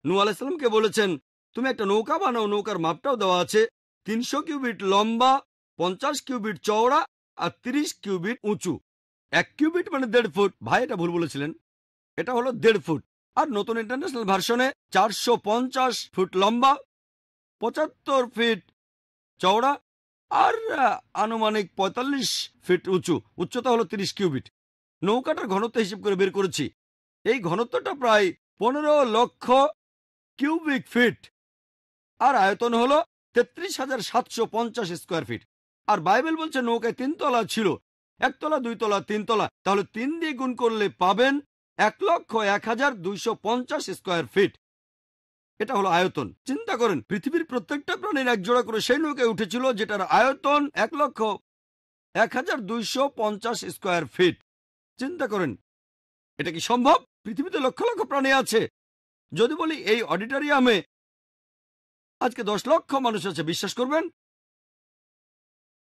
নূহ আলাইহিস সালামকে বলেছেন তুমি একটা নৌকা বানাও। নৌকার মাপটাও দেওয়া আছে, ৩০০ কিউবিট লম্বা, ৫০ কিউবিট চওড়া আর ৩০ কিউবিট উঁচু। ১ কিউবিট মানে ১.৫ ফুট। ভাই এটা ভুল বলেছিলেন, এটা হলো ১.৫ ফুট। আর নতুন ইন্টারন্যাশনাল ভার্সনে ৪৫০ ফুট লম্বা, ৭৫ ফিট চওড়া আর আনুমানিক ৪৫ ফিট উঁচু। উচ্চতা হলো ৩০ কিউবিট। নৌকাটার ঘনত্ব হিসেব করে বের করেছি, এই ঘনত্বটা প্রায় ১৫ লক্ষ কিউবিক ফিট, আর আয়তন হলো ৩৩,৭৫০ স্কোয়ার ফিট। আর বাইবেল বলছে নৌকায় ৩ তলা ছিল, ১ তলা, ২ তলা, ৩ তলা। তাহলে ৩ দিয়ে গুণ করলে পাবেন ১,০১,২৫০ স্কোয়ার ফিট। এটা হলো আয়তন। চিন্তা করেন, পৃথিবীর প্রত্যেকটা প্রাণীর এক জোড়া করে সেই নৌকায় উঠেছিল যেটার আয়তন ১,০১,২৫০ স্কোয়ার ফিট। চিন্তা করেন, এটা কি সম্ভব? পৃথিবীতে লক্ষ লক্ষ প্রাণী আছে। যদি বলি এই অডিটোরিয়ামে আজকে 10 লক্ষ মানুষ আছে, বিশ্বাস করবেন?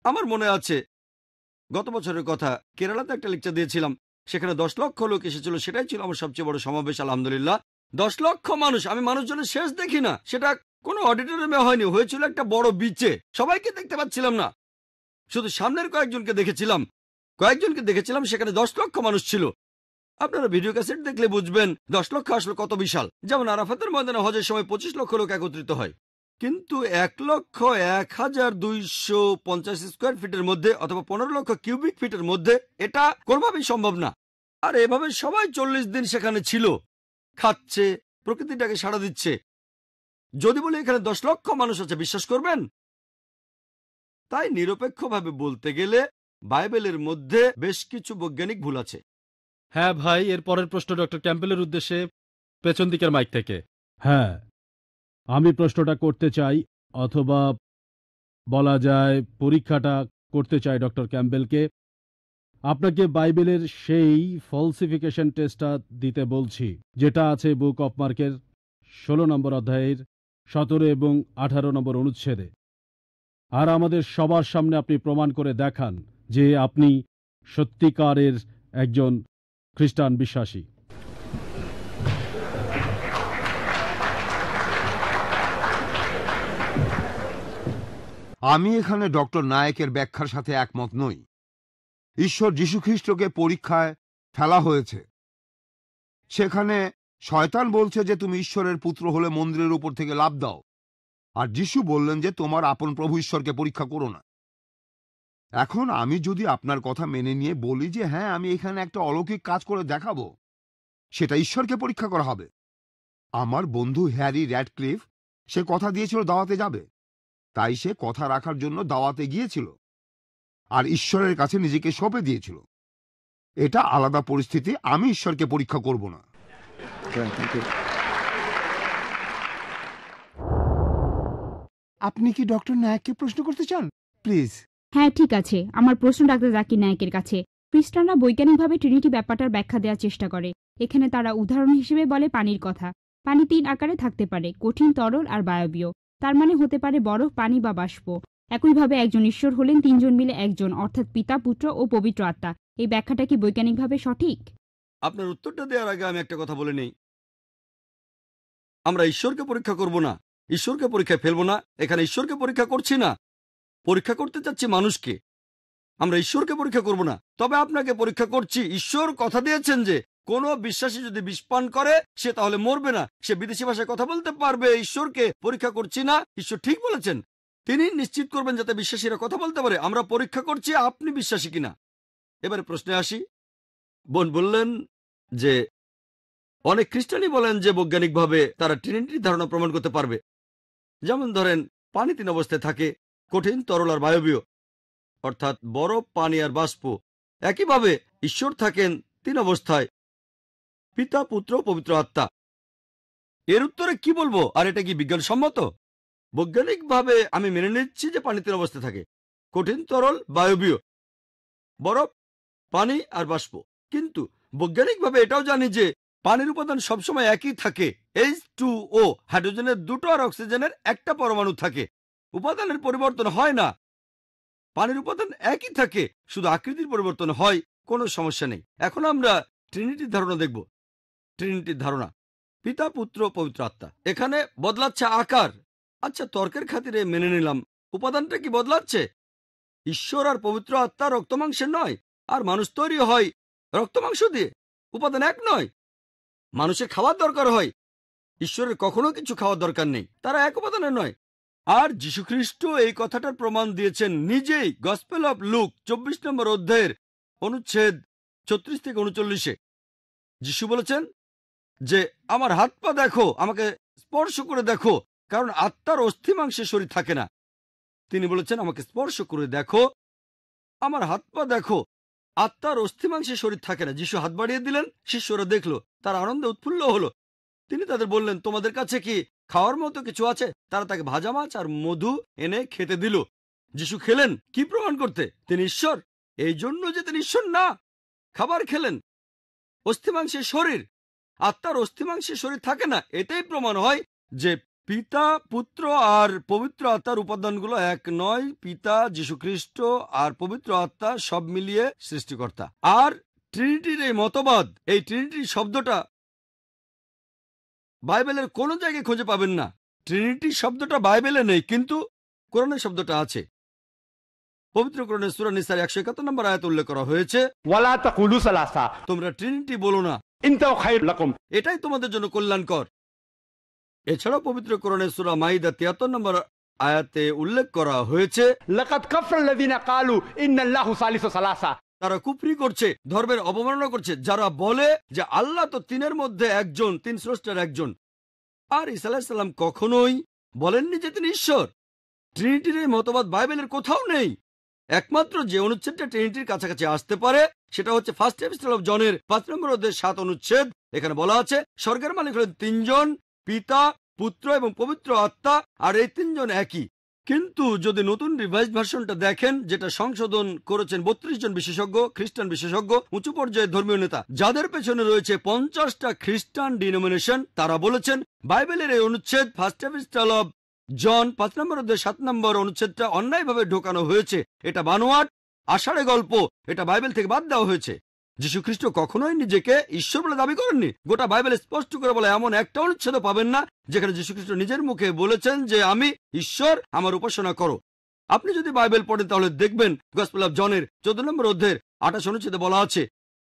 আমার মনে আছে গত বছরের কথা, কেরালাতে একটা লেকচার দিয়েছিলাম, সেখানে 10 লক্ষ লোক এসেছিল। সেটাই ছিল আমার সবচেয়ে বড় সমাবেশ, আলহামদুলিল্লাহ। 10 লক্ষ মানুষ। আমি মানুষজনের শেষ দেখি না। সেটা কোনো অডিটোরিয়ামে হয়নি, হয়েছিল একটা বড় বিচে। সবাইকে দেখতে পাচ্ছিলাম না, শুধু সামনের কয়েকজনকে দেখেছিলাম। সেখানে 10 লক্ষ মানুষ ছিল। আপনারা ভিডিও ক্যাসেট দেখলে বুঝবেন 10 লক্ষ আসলে কত বিশাল। যেমন আরাফাতের ময়দানে হজের সময় 25 লক্ষ লোক একত্রিত হয়, কিন্তু 1,01,250 স্কোয়ার ফিটের মধ্যে অথবা 15 লক্ষ কিউবিক ফিটের মধ্যে এটা কোনোভাবেই সম্ভব না। আর এভাবে সবাই 40 দিন সেখানে ছিল, খাচ্ছে, প্রকৃতিটাকে সাড়া দিচ্ছে। যদি বলি এখানে 10 লক্ষ মানুষ আছে, বিশ্বাস করবেন? তাই নিরপেক্ষভাবে বলতে গেলে বাইবেলের মধ্যে বেশ কিছু বৈজ্ঞানিক ভুল আছে। হ্যাঁ ভাই, এর পরের প্রশ্ন ডক্টর ক্যাম্পবেলের উদ্দেশ্যে, পেছন দিকের মাইক থেকে। হ্যাঁ, আমি প্রশ্নটা করতে চাই, অথবা বলা যায় পরীক্ষাটা করতে চাই ডক্টর ক্যাম্পবেলকে। আপনাকে বাইবেলের সেই ফলসিফিকেশন টেস্টটা দিতে বলছি, যেটা আছে বুক অফ মার্কের 16 নম্বর অধ্যায়ের 17 এবং 18 নম্বর অনুচ্ছেদে। আর আমাদের সবার সামনে আপনি প্রমাণ করে দেখান যে আপনি সত্যিকারের একজন খ্রিস্টান বিশ্বাসী। আমি এখানে ডক্টর নায়েকের ব্যাখ্যার সাথে একমত নই। ঈশ্বর যীশুখ্রিস্টকে পরীক্ষায় ফেলা হয়েছে। সেখানে শয়তান বলছে যে তুমি ঈশ্বরের পুত্র হলে মন্দিরের উপর থেকে লাফ দাও, আর যীশু বললেন যে তোমার আপন প্রভু ঈশ্বরকে পরীক্ষা করো না। এখন আমি যদি আপনার কথা মেনে নিয়ে বলি যে হ্যাঁ, আমি এখানে একটা অলৌকিক কাজ করে দেখাবো, সেটা ঈশ্বরকে পরীক্ষা করা হবে। আমার বন্ধু হ্যারি র্যাডক্লিফ সে কথা দিয়েছিল দাওয়াতে যাবে, তাই সে কথা রাখার জন্য দাওয়াতে গিয়েছিল আর ঈশ্বরের কাছে নিজেকে সঁপে দিয়েছিল। এটা আলাদা পরিস্থিতি, আমি ঈশ্বরকে পরীক্ষা করব না। আপনি কি ডক্টর নায়েককে প্রশ্ন করতে চান? প্লিজ। হ্যাঁ, ঠিক আছে। আমার প্রশ্ন ডাক্তার জাকির নায়েকের কাছে। খ্রিস্টানরা বৈজ্ঞানিকভাবে ট্রিনিটি ব্যাপারটার ব্যাখ্যা দেওয়ার চেষ্টা করে। এখানে তারা উদাহরণ হিসেবে বলে পানির কথা। পানি 3 আকারে থাকতে পারে, কঠিন, তরল আর বায়বীয়। তার মানে হতে পারে বরফ, পানি বা বাষ্প। একইভাবে একজন ঈশ্বর হলেন 3 জন মিলে একজন, অর্থাৎ পিতা, পুত্র ও পবিত্র আত্মা। এই ব্যাখ্যাটা কি বৈজ্ঞানিকভাবে সঠিক? আপনার উত্তরটা দেওয়ার আগে আমি একটা কথা বলে নেই। আমরা ঈশ্বরকে পরীক্ষা করব না, ঈশ্বরকে পরীক্ষায় ফেলবো না। এখানে ঈশ্বরকে পরীক্ষা করছি না, পরীক্ষা করতে চাচ্ছি মানুষকে। আমরা ঈশ্বরকে পরীক্ষা করব না, তবে আপনাকে পরীক্ষা করছি। ঈশ্বর কথা দিয়েছেন যে কোনো বিশ্বাসী যদি বিষ পান করে সে তাহলে মরবে না, সে বিদেশি ভাষায় কথা বলতে পারবে। ঈশ্বরকে পরীক্ষা করছি না, ঈশ্বর ঠিক বলেছেন। তিনি নিশ্চিত করবেন যাতে বিশ্বাসীরা কথা বলতে পারে। আমরা পরীক্ষা করছি আপনি বিশ্বাসী কিনা। এবারে প্রশ্নে আসি। বোন বললেন যে অনেক খ্রিস্টানই বলেন যে বৈজ্ঞানিকভাবে তারা ট্রিনিটির ধারণা প্রমাণ করতে পারবে। যেমন ধরেন, পানি 3 অবস্থায় থাকে, কঠিন, তরল আর বায়বীয়, অর্থাৎ বরফ, পানি আর বাষ্প। একইভাবে ঈশ্বর থাকেন 3 অবস্থায়, পিতা, পুত্র, পবিত্র আত্মা। এর উত্তরে কি বলবো? আর এটা কি বিজ্ঞানসম্মত? বৈজ্ঞানিকভাবে আমি মেনে নিচ্ছি যে পানি 3 অবস্থায় থাকে, কঠিন, তরল, বায়বীয়, বরফ, পানি আর বাষ্প। কিন্তু বৈজ্ঞানিকভাবে এটাও জানি যে পানির উপাদান সবসময় একই থাকে, H2O, হাইড্রোজেনের 2টো আর অক্সিজেনের 1টা পরমাণু থাকে। উপাদানের পরিবর্তন হয় না, পানির উপাদান একই থাকে, শুধু আকৃতির পরিবর্তন হয়। কোনো সমস্যা নেই। এখন আমরা ট্রিনিটির ধারণা দেখব। ট্রিনিটির ধারণা, পিতা, পুত্র, পবিত্র আত্মা। এখানে বদলাচ্ছে আকার। আচ্ছা, তর্কের খাতিরে মেনে নিলাম, উপাদানটা কি বদলাচ্ছে? ঈশ্বর আর পবিত্র আত্মা রক্তমাংসের নয়, আর মানুষ তৈরি হয় রক্তমাংস দিয়ে। উপাদান এক নয়। মানুষের খাওয়ার দরকার হয়, ঈশ্বরের কখনো কিছু খাওয়ার দরকার নেই, তারা এক উপাদানের নয়। আর যীশুখ্রিস্ট এই কথাটার প্রমাণ দিয়েছেন নিজেই। গসপেল অফ লুক 24 নম্বর অধ্যায়ের অনুচ্ছেদ 36 থেকে 39-এ যীশু বলেছেন যে আমার হাত পা দেখো, আমাকে স্পর্শ করে দেখো, কারণ আত্মার অস্থি মাংসের শরীর থাকে না। তিনি বলেছেন আমাকে স্পর্শ করে দেখো, আমার হাত পা দেখো, আত্মার অস্থি মাংসের শরীর থাকে না। যীশু হাত বাড়িয়ে দিলেন, শিষ্যরা দেখলো, তার আনন্দে উৎফুল্ল হলো। তিনি তাদের বললেন তোমাদের কাছে কি খাওয়ার মতো কিছু আছে? তারা তাকে ভাজা মাছ আর মধু এনে খেতে দিল। যীশু খেলেন কি প্রমাণ করতে? তিনি ঈশ্বর। এই জন্য যে তিনি ঈশ্বর না, খাবার খেলেন। অস্থিমাংসের শরীর। আত্মার অস্থিমাংসের শরীর থাকে না। এটাই প্রমাণ হয় যে পিতা, পুত্র আর পবিত্র আত্মার উপাদানগুলো এক নয়। পিতা, যীশুখ্রিস্ট আর পবিত্র আত্মা সব মিলিয়ে সৃষ্টিকর্তা। আর ট্রিনিটির এই মতবাদ, এই ট্রিনিটির শব্দটা বাইবেলের কোনো জায়গায় খুঁজে পাবেন না। ট্রিনিটি শব্দটা বাইবেলে নেই, কিন্তু কোরআনের শব্দটা আছে। পবিত্র কোরআনের সূরা নিসার 171 নম্বর আয়াতে উল্লেখ করা হয়েছে, ওয়ালা তাকুলু সালাসা তোমরা ট্রিনিটি বলো না, ইনতাও খায়র লাকুম। এটাই তোমাদের জন্য কল্যাণকর। এছাড়াও পবিত্র কোরআনের সূরা মাইদা 73 নম্বর আয়াতে উল্লেখ করা হয়েছে, লাকাদ কাফারাল্লাযিনা ক্বালু ইন্নাল্লাহু সালিসু সালাসা। তারা কুফরি করছে, ধর্মের অবমাননা করছে, যারা বলে যে আল্লাহ তো তিনের মধ্যে একজন, তিন স্রষ্টার একজন। আর ঈসা আলাইহিস সালাম কখনোই বলেননি যে তিনি ঈশ্বর। ট্রিনিটির এই মতবাদ বাইবেলের কোথাও নেই। একমাত্র যে অনুচ্ছেদটা ট্রিনিটির কাছাকাছি আসতে পারে সেটা হচ্ছে ফার্স্ট এপিস্টল অফ জনের 5 নম্বর অধ্যায়ের 7 অনুচ্ছেদ। এখানে বলা আছে স্বর্গের মালিক হলেন তিনজন, পিতা, পুত্র এবং পবিত্র আত্মা, আর এই তিনজন একই। কিন্তু যদি নতুন রিভাইজড ভার্সনটা দেখেন, যেটা সংশোধন করেছেন 32 জন বিশেষজ্ঞ, খ্রিস্টান বিশেষজ্ঞ, উঁচু পর্যায়ের ধর্মীয় নেতা, যাদের পেছনে রয়েছে 50টা খ্রিস্টান ডিনোমিনেশন, তারা বলেছেন বাইবেলের এই অনুচ্ছেদ ফার্স্ট এপিস্টল অফ জন 5 নম্বর অধ্যায় 7 নম্বর অনুচ্ছেদটা অন্যায়ভাবে ঢোকানো হয়েছে। এটা বানোয়াট, আষাঢ়ে গল্প, এটা বাইবেল থেকে বাদ দেওয়া হয়েছে। যীশু খ্রিস্ট কখনোই নিজেকে ঈশ্বর বলে দাবি করেননি। গোটা বাইবেল স্পষ্ট করে বলে এমন একটা অনুচ্ছেদ পাবেন না যেখানে যীশু খ্রিস্ট নিজের মুখে বলেছেন যে আমি ঈশ্বর, আমার উপাসনা করো। আপনি যদি বাইবেল পড়েন তাহলে দেখবেন গসপেল অফ জনের 14 নম্বর অধ্যায়ের 28 অনুচ্ছেদে বলা আছে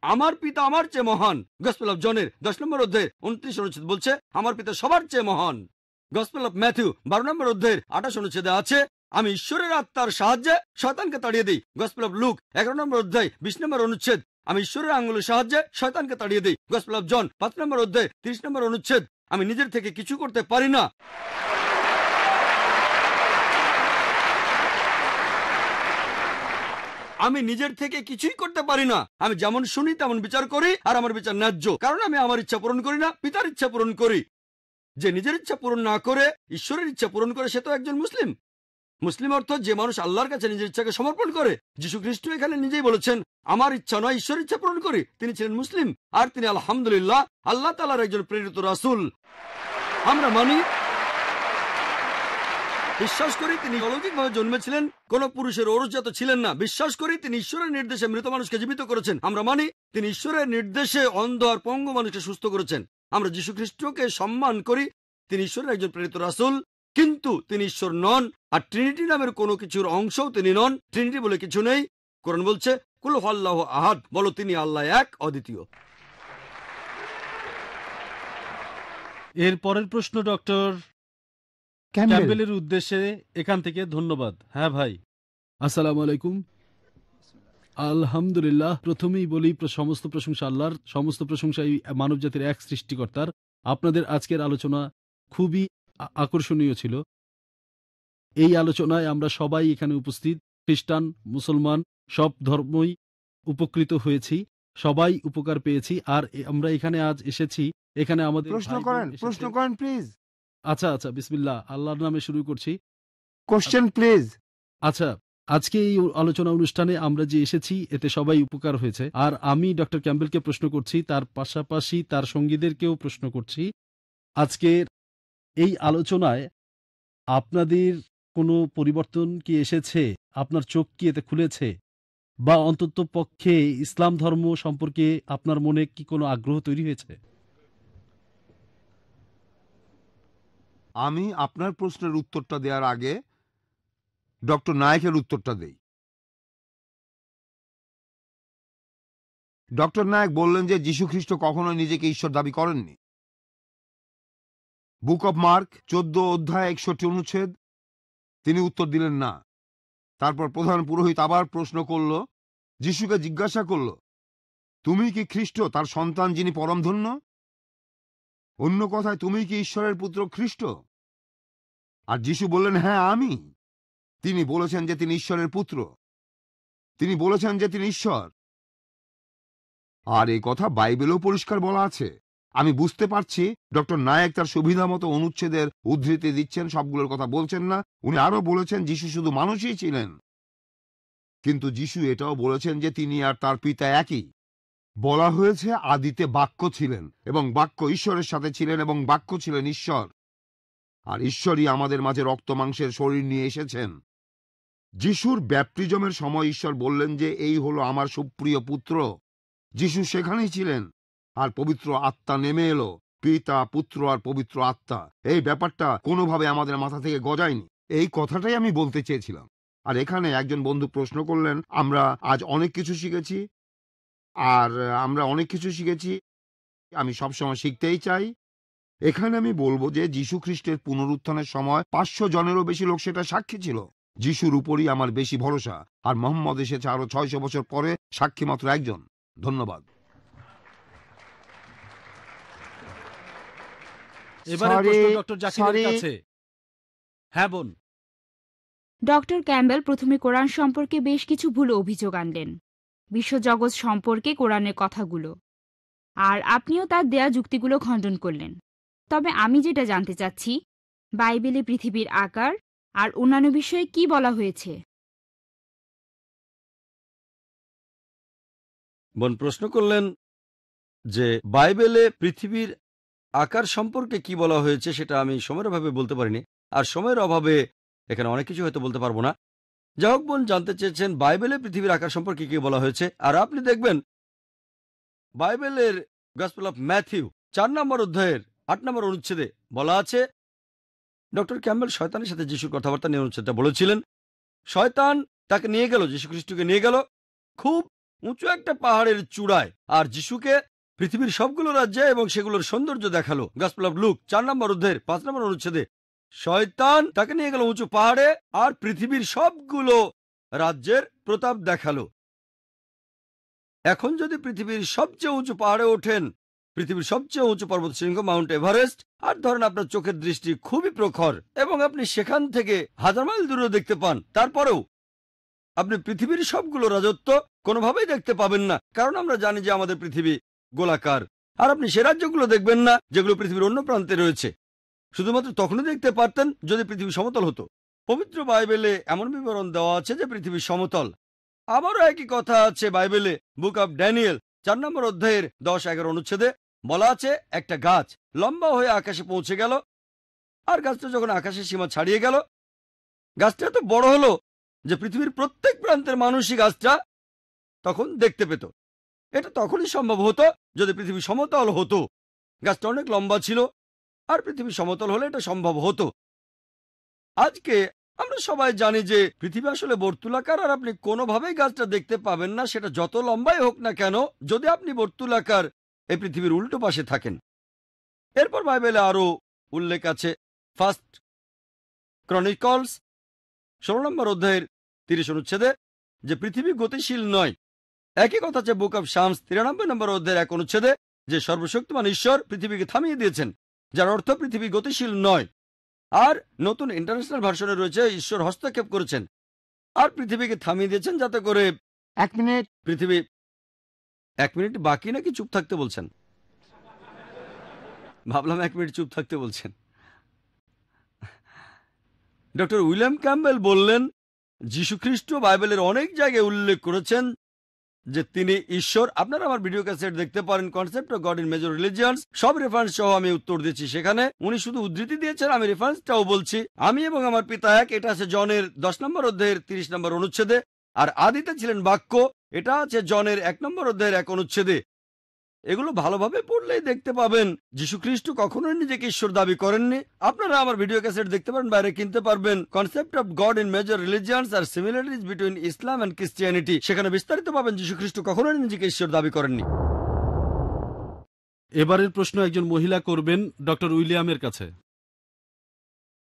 আমার পিতা আমার চেয়ে মহান। গসপেল অফ জনের 10 নম্বর অধ্যায়ের 29 অনুচ্ছেদ বলছে আমার পিতা সবার চেয়ে মহান। গসপেল অফ ম্যাথিউ 12 নম্বর অধ্যায়ের 28 অনুচ্ছেদে আছে আমি ঈশ্বরের আত্মার সাহায্যে শয়তানকে তাড়িয়ে দিই। গসপেল অফ লুক 11 নম্বর অধ্যায় 20 নম্বর অনুচ্ছেদ আমি ঈশ্বরের আঙ্গুলের সাহায্যে শয়তানকে তাড়িয়ে দিই। গসপেল অফ জন 5 নম্বর অধ্যায় 30 নম্বর অনুচ্ছেদ আমি নিজের থেকে কিছু করতে পারি না। আমি নিজের থেকে কিছুই করতে পারি না। আমি যেমন শুনি তেমন বিচার করি, আর আমার বিচার ন্যায্য, কারণ আমি আমার ইচ্ছা পূরণ করি না, পিতার ইচ্ছা পূরণ করি। যে নিজের ইচ্ছা পূরণ না করে ঈশ্বরের ইচ্ছা পূরণ করে সে তো একজন মুসলিম। মুসলিম অর্থ যে মানুষ আল্লাহর কাছে নিজের ইচ্ছাকে সমর্পণ করে। যীশু খ্রিস্ট এখানে নিজেই বলেছেন আমার ইচ্ছা নয়, ঈশ্বরের ইচ্ছা পূরণ করি। তিনি ছিলেন মুসলিম, আর তিনি আলহামদুলিল্লাহ আল্লাহ তাআলার একজন প্রেরিত রাসূল। আমরা মানি, বিশ্বাস করি তিনি অলৌকিকভাবে জন্মেছিলেন, কোন পুরুষের ঔরসজাত ছিলেন না। বিশ্বাস করি তিনি ঈশ্বরের নির্দেশে মৃত মানুষকে জীবিত করেছেন। আমরা মানি তিনি ঈশ্বরের নির্দেশে অন্ধ আর পঙ্গু মানুষকে সুস্থ করেছেন। আমরা যীশু খ্রিস্টকে সম্মান করি, তিনি ঈশ্বরের একজন প্রেরিত রাসূল, কিন্তু তিনি ঈশ্বর নন। আর ট্রিনিটি নামের কোনো কিছুর অংশও তিনি নন। ট্রিনিটি বলে কিছু নেই। কোরআন বলছে কুল হুয়াল্লাহু আহাদ, বলো তিনি আল্লাহ এক, অদ্বিতীয়। এর পরের প্রশ্ন ডক্টর ক্যাম্বেলের উদ্দেশ্যে এখান থেকে। ধন্যবাদ। হ্যাঁ ভাই, আসসালামু আলাইকুম। আলহামদুলিল্লাহ। প্রথমেই বলি সমস্ত প্রশংসা আল্লাহর, সমস্ত প্রশংসা এই মানবজাতির এক সৃষ্টিকর্তার। আপনাদের আজকের আলোচনা খুবই আকর্ষণীয় ছিল। এই আলোচনায় আমরা সবাই এখানে উপস্থিত, খ্রিস্টান, মুসলমান, সব ধর্মই উপকৃত হয়েছি, সবাই উপকার পেয়েছি। আর আমরা এখানে আজ এসেছি, এখানে আমাদের প্রশ্ন করেন প্লিজ। আচ্ছা আচ্ছা, বিসমিল্লাহ, আল্লাহর নামে শুরু করছি। Question please. আচ্ছা, আজকে এই আলোচনা অনুষ্ঠানে আমরা যে এসেছি এতে সবাই উপকার হয়েছে। আর আমি ডক্টর ক্যাম্বেলকে প্রশ্ন করছি, তার পাশাপাশি তার সঙ্গীদেরকেও প্রশ্ন করছি, আজকের এই আলোচনায় আপনাদের কোনো পরিবর্তন কি এসেছে? আপনার চোখ কি এতে খুলেছে? বা অন্তত পক্ষে ইসলাম ধর্ম সম্পর্কে আপনার মনে কি কোনো আগ্রহ তৈরি হয়েছে? আমি আপনার প্রশ্নের উত্তরটা দেওয়ার আগে ডক্টর নায়েকের উত্তরটা দেই। ডক্টর নায়েক বললেন যে যীশু খ্রিস্ট কখনোই নিজেকে ঈশ্বর দাবি করেননি। বুক অব মার্ক 14 অধ্যায় 61 অনুচ্ছেদ তিনি উত্তর দিলেন না। তারপর প্রধান পুরোহিত আবার প্রশ্ন করল, যিশুকে জিজ্ঞাসা করল, তুমি কি খ্রিস্ট, তার সন্তান যিনি পরমধন্য? অন্য কথায় তুমি কি ঈশ্বরের পুত্র খ্রিস্ট? আর যিশু বললেন, হ্যাঁ আমি। তিনি বলেছেন যে তিনি ঈশ্বরের পুত্র, তিনি বলেছেন যে তিনি ঈশ্বর। আর এই কথা বাইবেলেও পরিষ্কার বলা আছে। আমি বুঝতে পারছি ডক্টর নায়েক তার সুবিধা মতো অনুচ্ছেদের উদ্ধৃতি দিচ্ছেন, সবগুলোর কথা বলছেন না। উনি আরো বলেছেন যিশু শুধু মানুষই ছিলেন, কিন্তু যিশু এটাও বলেছেন যে তিনি আর তার পিতা একই। বলা হয়েছে আদিতে বাক্য ছিলেন এবং বাক্য ঈশ্বরের সাথে ছিলেন এবং বাক্য ছিলেন ঈশ্বর, আর ঈশ্বরই আমাদের মাঝে রক্ত মাংসের শরীর নিয়ে এসেছেন। যিশুর ব্যাপটিজমের সময় ঈশ্বর বললেন যে এই হলো আমার সুপ্রিয় পুত্র। যিশু সেখানেই ছিলেন, আর পবিত্র আত্মা নেমে এলো, পিতা, পুত্র আর পবিত্র আত্মা। এই ব্যাপারটা কোনোভাবে আমাদের মাথা থেকে গজায়নি। এই কথাটাই আমি বলতে চেয়েছিলাম। আর এখানে একজন বন্ধু প্রশ্ন করলেন, আমরা আজ অনেক কিছু শিখেছি, আর আমরা অনেক কিছু শিখেছি, আমি সবসময় শিখতেই চাই। এখানে আমি বলবো যে যীশু খ্রিস্টের পুনরুত্থানের সময় 500 জনেরও বেশি লোক সেটা সাক্ষী ছিল। যিশুর উপরই আমার বেশি ভরসা, আর মোহাম্মদ এসেছে আরো 600 বছর পরে, সাক্ষী মাত্র একজন। ধন্যবাদ। এবারে প্রশ্ন ডক্টর জাকিরের কাছে। হ্যাঁ বোন। ডক্টর ক্যাম্বেল প্রথমে কোরআন সম্পর্কে বেশ কিছু ভুল অভিযোগ আনলেন, বিশ্বজগৎ সম্পর্কে কোরআনের কথাগুলো, আর আপনিও তার দেয়া যুক্তিগুলো খণ্ডন করলেন। তবে আমি যেটা জানতে চাচ্ছি, বাইবেলে পৃথিবীর আকার আর অন্যান্য বিষয়ে কি বলা হয়েছে? বোন প্রশ্ন করলেন যে বাইবেলে পৃথিবীর আকার সম্পর্কে কি বলা হয়েছে, সেটা আমি সময়ের অভাবে বলতে পারিনি, আর সময়ের অভাবে এখানে অনেক কিছু হয়তো বলতে পারবো না। যাই হোক, বোন জানতে চেয়েছেন বাইবেলে পৃথিবীর আকার সম্পর্কে কি বলা হয়েছে। আর আপনি দেখবেন বাইবেলের গসপেল অফ ম্যাথিউ 4 নম্বর অধ্যায়ের 8 নম্বর অনুচ্ছেদে বলা আছে, ডক্টর ক্যাম্বেল শয়তানের সাথে যিশুর কথাবার্তা নিয়ে অনুচ্ছেদটা বলেছিলেন। শয়তান তাকে নিয়ে গেল, যীশু খ্রিস্টকে নিয়ে গেল খুব উঁচু একটা পাহাড়ের চূড়ায়, আর যিশুকে পৃথিবীর সবগুলো রাজ্যে এবং সেগুলোর সৌন্দর্য দেখালো। গসপেল অফ লুক 4 নম্বর অধ্যায়ের 5 নম্বর অনুচ্ছেদে শয়তান তাকে নিয়ে গেল উঁচু পাহাড়ে আর পৃথিবীর সবগুলো রাজ্যের প্রতাপ দেখালো। এখন যদি পৃথিবীর সবচেয়ে উঁচু পাহাড়ে ওঠেন, পৃথিবীর সবচেয়ে উঁচু পর্বত শৃঙ্গ মাউন্ট এভারেস্ট, আর ধরেন আপনার চোখের দৃষ্টি খুবই প্রখর এবং আপনি সেখান থেকে 1000 মাইল দূরেও দেখতে পান, তারপরেও আপনি পৃথিবীর সবগুলো রাজত্ব কোনোভাবেই দেখতে পাবেন না, কারণ আমরা জানি যে আমাদের পৃথিবী গোলাকার। আর আপনি সে রাজ্যগুলো দেখবেন না যেগুলো পৃথিবীর অন্য প্রান্তে রয়েছে। শুধুমাত্র তখনই দেখতে পারতেন যদি পৃথিবী সমতল হতো। পবিত্র বাইবেলে এমন বিবরণ দেওয়া আছে যে পৃথিবী সমতল। আবারও একই কথা আছে বাইবেলে বুক অব ড্যানিয়েল 4 নম্বর অধ্যায়ের 10-11 অনুচ্ছেদে বলা আছে, একটা গাছ লম্বা হয়ে আকাশে পৌঁছে গেল, আর গাছটা যখন আকাশের সীমা ছাড়িয়ে গেল, গাছটা এত বড় হলো যে পৃথিবীর প্রত্যেক প্রান্তের মানুষই গাছটা তখন দেখতে পেত। এটা তখনই সম্ভব হতো যদি পৃথিবী সমতল হতো। গাছটা অনেক লম্বা ছিল, আর পৃথিবী সমতল হলে এটা সম্ভব হতো। আজকে আমরা সবাই জানি যে পৃথিবী আসলে বর্তুলাকার, আর আপনি কোনোভাবেই গাছটা দেখতে পাবেন না, সেটা যত লম্বাই হোক না কেন, যদি আপনি বর্তুলাকার এই পৃথিবীর উল্টো পাশে থাকেন। এরপর বাইবেলে আরো উল্লেখ আছে ফার্স্ট ক্রনিকলস 16 নম্বর অধ্যায়ের 30 অনুচ্ছেদে যে পৃথিবী গতিশীল নয়। একই কথা আছে বুক অব শামস 93 নম্বর অধ্যায়ের 1 অনুচ্ছেদে যে সর্বশক্তিমান ঈশ্বর পৃথিবীকে থামিয়ে দিয়েছেন, যার অর্থ পৃথিবী গতিশীল নয়। আর নতুন ইন্টারন্যাশনাল ভার্সনে রয়েছে ঈশ্বর হস্তক্ষেপ করেছেন আর পৃথিবীকে থামিয়ে দিয়েছেন, যাতে করে 1 মিনিট পৃথিবী 1 মিনিট বাকি নাকি চুপ থাকতে বলছেন? ভাবলাম 1 মিনিট চুপ থাকতে বলছেন। ডক্টর উইলিয়াম ক্যাম্বেল বললেন, যীশু খ্রিস্ট বাইবেলের অনেক জায়গায় উল্লেখ করেছেন যে তিনি ঈশ্বর। আপনারা আমার ভিডিও ক্যাসেট দেখতে পারেন, concept of God in major religions, সব রেফারেন্স সহ আমি উত্তর দিচ্ছি। সেখানে উনি শুধু উদ্ধৃতি দিয়েছেন, আমি রেফারেন্সটাও বলছি। আমি এবং আমার পিতা এক, এটা আছে জনের 10 নম্বর অধ্যায়ের 30 নম্বর অনুচ্ছেদে। আর আদিতে ছিলেন বাক্য, এটা আছে জনের 1 নম্বর অধ্যায়ের 1 অনুচ্ছেদে। এগুলো ভালোভাবে পড়লেই দেখতে পাবেন যীশু খ্রিস্ট কখনোই নিজেকে ঈশ্বর দাবি করেননি। আপনারা আমার ভিডিও ক্যাসেট দেখতে পারেন, বাইরে কিনতে পারবেন, concept of God in major religions আর similarities between Islam and Christianity. সেখানে বিস্তারিত পাবেন যীশু খ্রিস্ট কখনোই নিজেকে ঈশ্বর দাবি করেননি। এবারের প্রশ্ন একজন মহিলা করবেন ডক্টর উইলিয়ামের কাছে।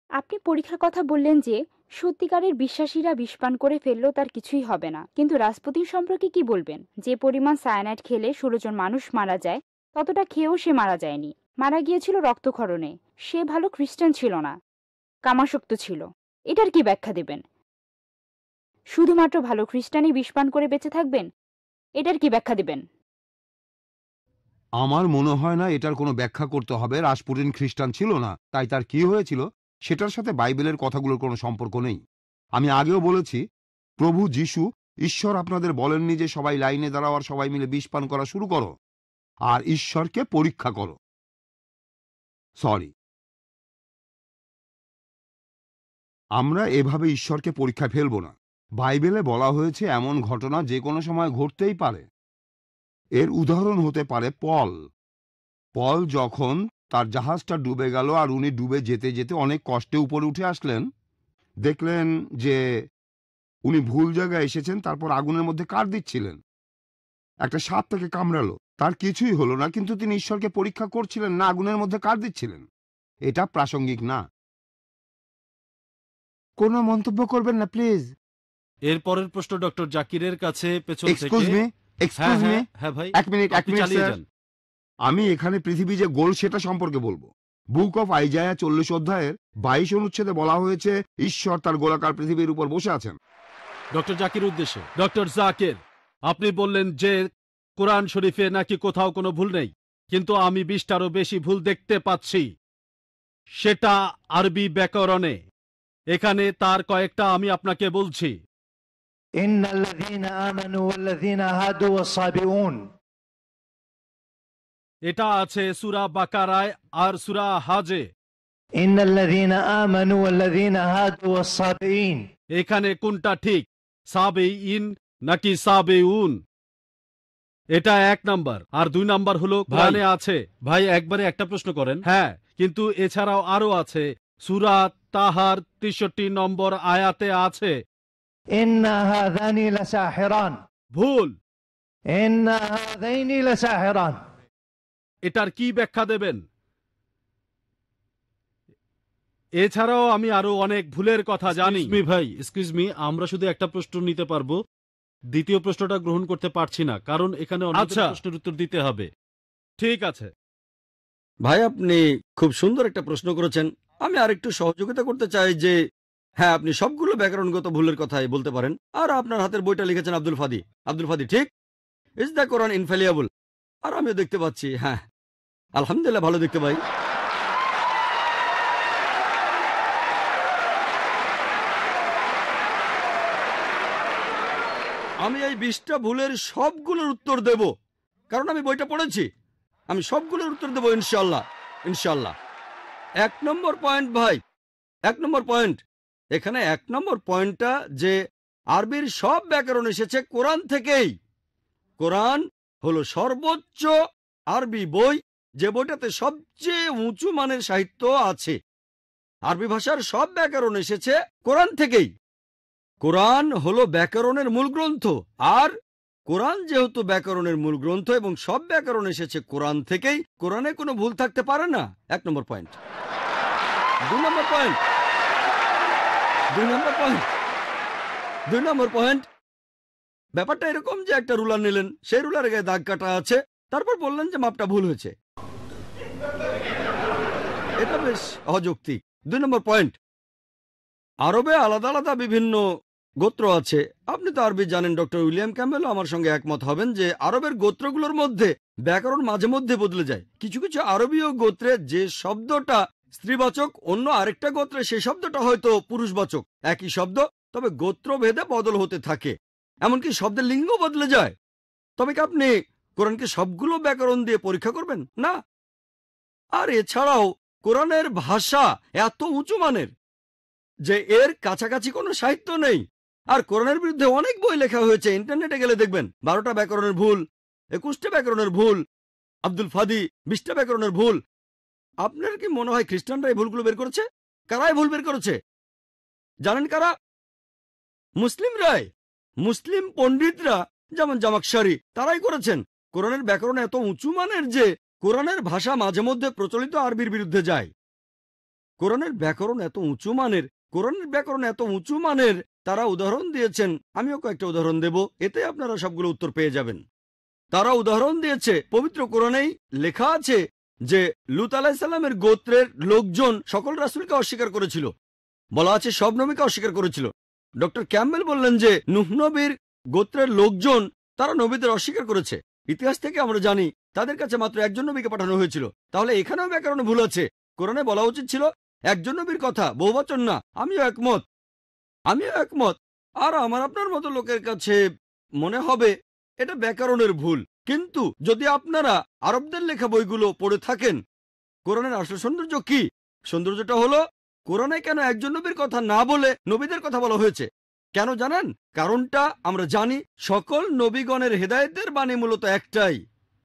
আপনি পরীক্ষার কথা বললেন যে সত্যিকারের বিশ্বাসীরা বিষপান করে ফেললেও তার কিছুই হবে না, কিন্তু রাসপুতিন সম্পর্কে কি বলবেন? যে পরিমাণ সায়ানাইড খেলে 16 জন মানুষ মারা যায়, ততটা খেয়েও সে মারা যায়নি, মারা গিয়েছিল রক্তক্ষরণে। সে ভালো খ্রিস্টান ছিল না, কামাসক্ত ছিল। এটার কি ব্যাখ্যা দেবেন? শুধুমাত্র ভালো খ্রিস্টানই বিষপান করে বেঁচে থাকবেন, এটার কি ব্যাখ্যা দেবেন? আমার মনে হয় না এটার কোনো ব্যাখ্যা করতে হবে। রাসপুটিন খ্রিস্টান ছিল না, তাই তার কি হয়েছিল সেটার সাথে বাইবেলের কথাগুলোর কোনো সম্পর্ক নেই। আমি আগেও বলেছি, প্রভু যিশু ঈশ্বর আপনাদের বলেননি যে সবাই লাইনে দাঁড়াও আর সবাই মিলে বিষ পান করা শুরু করো আর ঈশ্বরকে পরীক্ষা করো। সরি, আমরা এভাবে ঈশ্বরকে পরীক্ষা ফেলব না। বাইবেলে বলা হয়েছে এমন ঘটনা যে কোনো সময় ঘটতেই পারে। এর উদাহরণ হতে পারে পল যখন তার জাহাজটা ডুবে গেল আর উনি ডুবে যেতে যেতে অনেক কষ্টে উপরে উঠে আসলেন, দেখলেন যে উনি ভুল জায়গায় এসেছেন, তারপর আগুনের মধ্যে কাঠ দিচ্ছিলেন, একটা সাপ তাকে কামড়ালো, তার কিছুই হলো না, কিন্তু তিনি ঈশ্বরকে পরীক্ষা করছিলেন না আগুনের মধ্যে কাঠ দিচ্ছিলেন। এটা প্রাসঙ্গিক না। কোনো মন্তব্য করবেন না প্লিজ। এর পরের প্রশ্ন ডক্টর জাকিরের কাছে পেছন থেকে। এক্সকিউজ মি, এক্সকিউজ মি, হ্যাঁ ভাই, এক মিনিট স্যার। আমি এখানে পৃথিবী যে গোল সেটা সম্পর্কে বলবো। বুক অফ আইজায়া 40 অধ্যায়ের 22 অনুচ্ছেদে বলা হয়েছে ঈশ্বর তার গোলাকার পৃথিবীর উপর বসে আছেন। ডক্টর জাকির উদ্দেশ্যে। ডক্টর জাকির, আপনি বললেন যে কোরআন শরীফে নাকি কোথাও কোনো ভুল নেই, কিন্তু আমি 20টারও বেশি ভুল দেখতে পাচ্ছি, সেটা আরবি ব্যাকরণে। এখানে তার কয়েকটা আমি আপনাকে বলছি। এটা আছে সূরা বাকারায় আর সূরা হাজে। এখানে কোনটা ঠিক, সাবেইন নাকি সাবেউন? এটা 1 নাম্বার। আর 2 নাম্বার হলো কোরআনে আছে। ভাই একবারে একটা প্রশ্ন করেন। হ্যাঁ, কিন্তু এছাড়াও আরো আছে। সূরা তাহার 63 নম্বর আয়াতে আছে ইন্না হাযানি লাসাহিরান। ভুল। ইন্না হাযাইনি লাসাহিরান। এটার কি ব্যাখ্যা দেবেন? এছাড়াও আমি আরো অনেক ভুলের কথা জানি। ভাই এক্সকিউজ মি, আমরা শুধু একটা প্রশ্ন নিতে পারবো, দ্বিতীয় প্রশ্নটা গ্রহণ করতে পারছি না, কারণ এখানে অনেক প্রশ্নের উত্তর দিতে হবে। ঠিক আছে ভাই, আপনি খুব সুন্দর একটা প্রশ্ন করেছেন। আমি আরেকটু সহযোগিতা করতে চাই যে হ্যাঁ, আপনি সবগুলো ব্যাকরণগত ভুলের কথাই বলতে পারেন। আর আপনার হাতের বইটা লিখেছেন আব্দুল ফাদি। আব্দুল ফাদি ঠিক, ইজ দ্য কোরআন ইনফ্যালিয়েবল? আর আমিও দেখতে পাচ্ছি, হ্যাঁ আলহামদুলিল্লাহ ভালো দেখতে পাই। আমি এই 20টা ভুলের সবগুলোর উত্তর দেব, কারণ আমি বইটা পড়েছি। আমি সবগুলোর উত্তর দেব ইনশাল্লাহ, ইনশাল্লাহ। 1 নম্বর পয়েন্ট ভাই, 1 নম্বর পয়েন্ট। এখানে 1 নম্বর পয়েন্টটা যে আরবির সব ব্যাকরণ এসেছে কোরআন থেকেই। কোরআন হলো সর্বোচ্চ আরবি বই, যে বইটাতে সবচেয়ে উঁচু মানের সাহিত্য আছে। আরবি ভাষার সব ব্যাকরণ এসেছে কোরআন থেকেই। কোরআন হলো ব্যাকরণের মূল গ্রন্থ, আর কোরআন যেহেতু ব্যাকরণের মূল গ্রন্থ এবং সব ব্যাকরণ এসেছে কোরআন থেকেই, কোরআনে কোনো ভুল থাকতে পারে না। 1 নম্বর পয়েন্ট। 2 নম্বর পয়েন্ট, 2 নম্বর পয়েন্ট, 2 নম্বর পয়েন্ট। ব্যাপারটা এরকম যে একটা রুলার নিলেন, সেই রুলারের গায়ে দাগ কাটা আছে, তারপর বললেন যে মাপটা ভুল হয়েছে। এটা বেশ অযৌক্তিক। 2 নম্বর পয়েন্ট, আরবে আলাদা আলাদা বিভিন্ন গোত্র আছে। আপনি তো আরবি জানেন, ডক্টর উইলিয়াম ক্যাম্বেলও আমার সঙ্গে একমত হবেন যে আরবের গোত্রগুলোর মধ্যে ব্যাকরণ মাঝে মধ্যে বদলে যায়। কিছু কিছু আরবীয় গোত্রে যে শব্দটা স্ত্রীবাচক, অন্য আরেকটা গোত্রে সেই শব্দটা হয়তো পুরুষবাচক। একই শব্দ, তবে গোত্র ভেদে বদল হতে থাকে। এমনকি শব্দের লিঙ্গ বদলে যায়। তবে কি আপনি কোরআনকে সবগুলো ব্যাকরণ দিয়ে পরীক্ষা করবেন? না। আর এছাড়াও কোরআনের ভাষা এত উঁচু মানের যে এর কাছাকাছি কোনো সাহিত্য নেই। আর কোরআনের বিরুদ্ধে অনেক বই লেখা হয়েছে, ইন্টারনেটে গেলে দেখবেন 12টা ব্যাকরণের ভুল, 21টা ব্যাকরণের ভুল, আব্দুল ফাদি 20টা ব্যাকরণের ভুল। আপনার কি মনে হয় খ্রিস্টানরা এই ভুলগুলো বের করেছে? কারা এই ভুল বের করেছে জানেন? কারা? মুসলিমরাই। মুসলিম পণ্ডিতরা, যেমন জামাকশারি, তারাই করেছেন। কোরআনের ব্যাকরণ এত উঁচু মানের যে কোরআনের ভাষা মাঝে মধ্যে প্রচলিত আরবির বিরুদ্ধে যায়। কোরআনের ব্যাকরণ এত উঁচু মানের, কোরআনের ব্যাকরণ এত উঁচু মানের, তারা উদাহরণ দিয়েছেন। আমিও কয়েকটা উদাহরণ দেব, এতে আপনারা সবগুলো উত্তর পেয়ে যাবেন। তারা উদাহরণ দিয়েছে, পবিত্র কোরআনেই লেখা আছে যে লূত আলাইহিস সালামের গোত্রের লোকজন সকল রাসূলকে অস্বীকার করেছিল। বলা আছে সব নবীকে অস্বীকার করেছিল। ডক্টর ক্যাম্বেল বললেন যে নূহ নবীর গোত্রের লোকজন, তারা নবীদের অস্বীকার করেছে। ইতিহাস থেকে আমরা জানি তাদের কাছে মাত্র একজন নবীকে পাঠানো হয়েছিল। তাহলে এখানেও ব্যাকরণে ভুল আছে। কোরআনে বলা উচিত ছিল একজন নবীর কথা, বহুবচন না। আমিও একমত। আর আমার আপনার মতো লোকের কাছে মনে হবে এটা ব্যাকরণের ভুল। কিন্তু যদি আপনারা আরবদের লেখা বইগুলো পড়ে থাকেন, কোরআনের আসল সৌন্দর্য কি? সৌন্দর্যটা হলো কোরআনে কেন একজন নবীর কথা না বলে নবীদের কথা বলা হয়েছে। কেন জানেন? কারণটা আমরা জানি, সকল নবীগণের হেদায়েতের বাণী মূলত একটাই,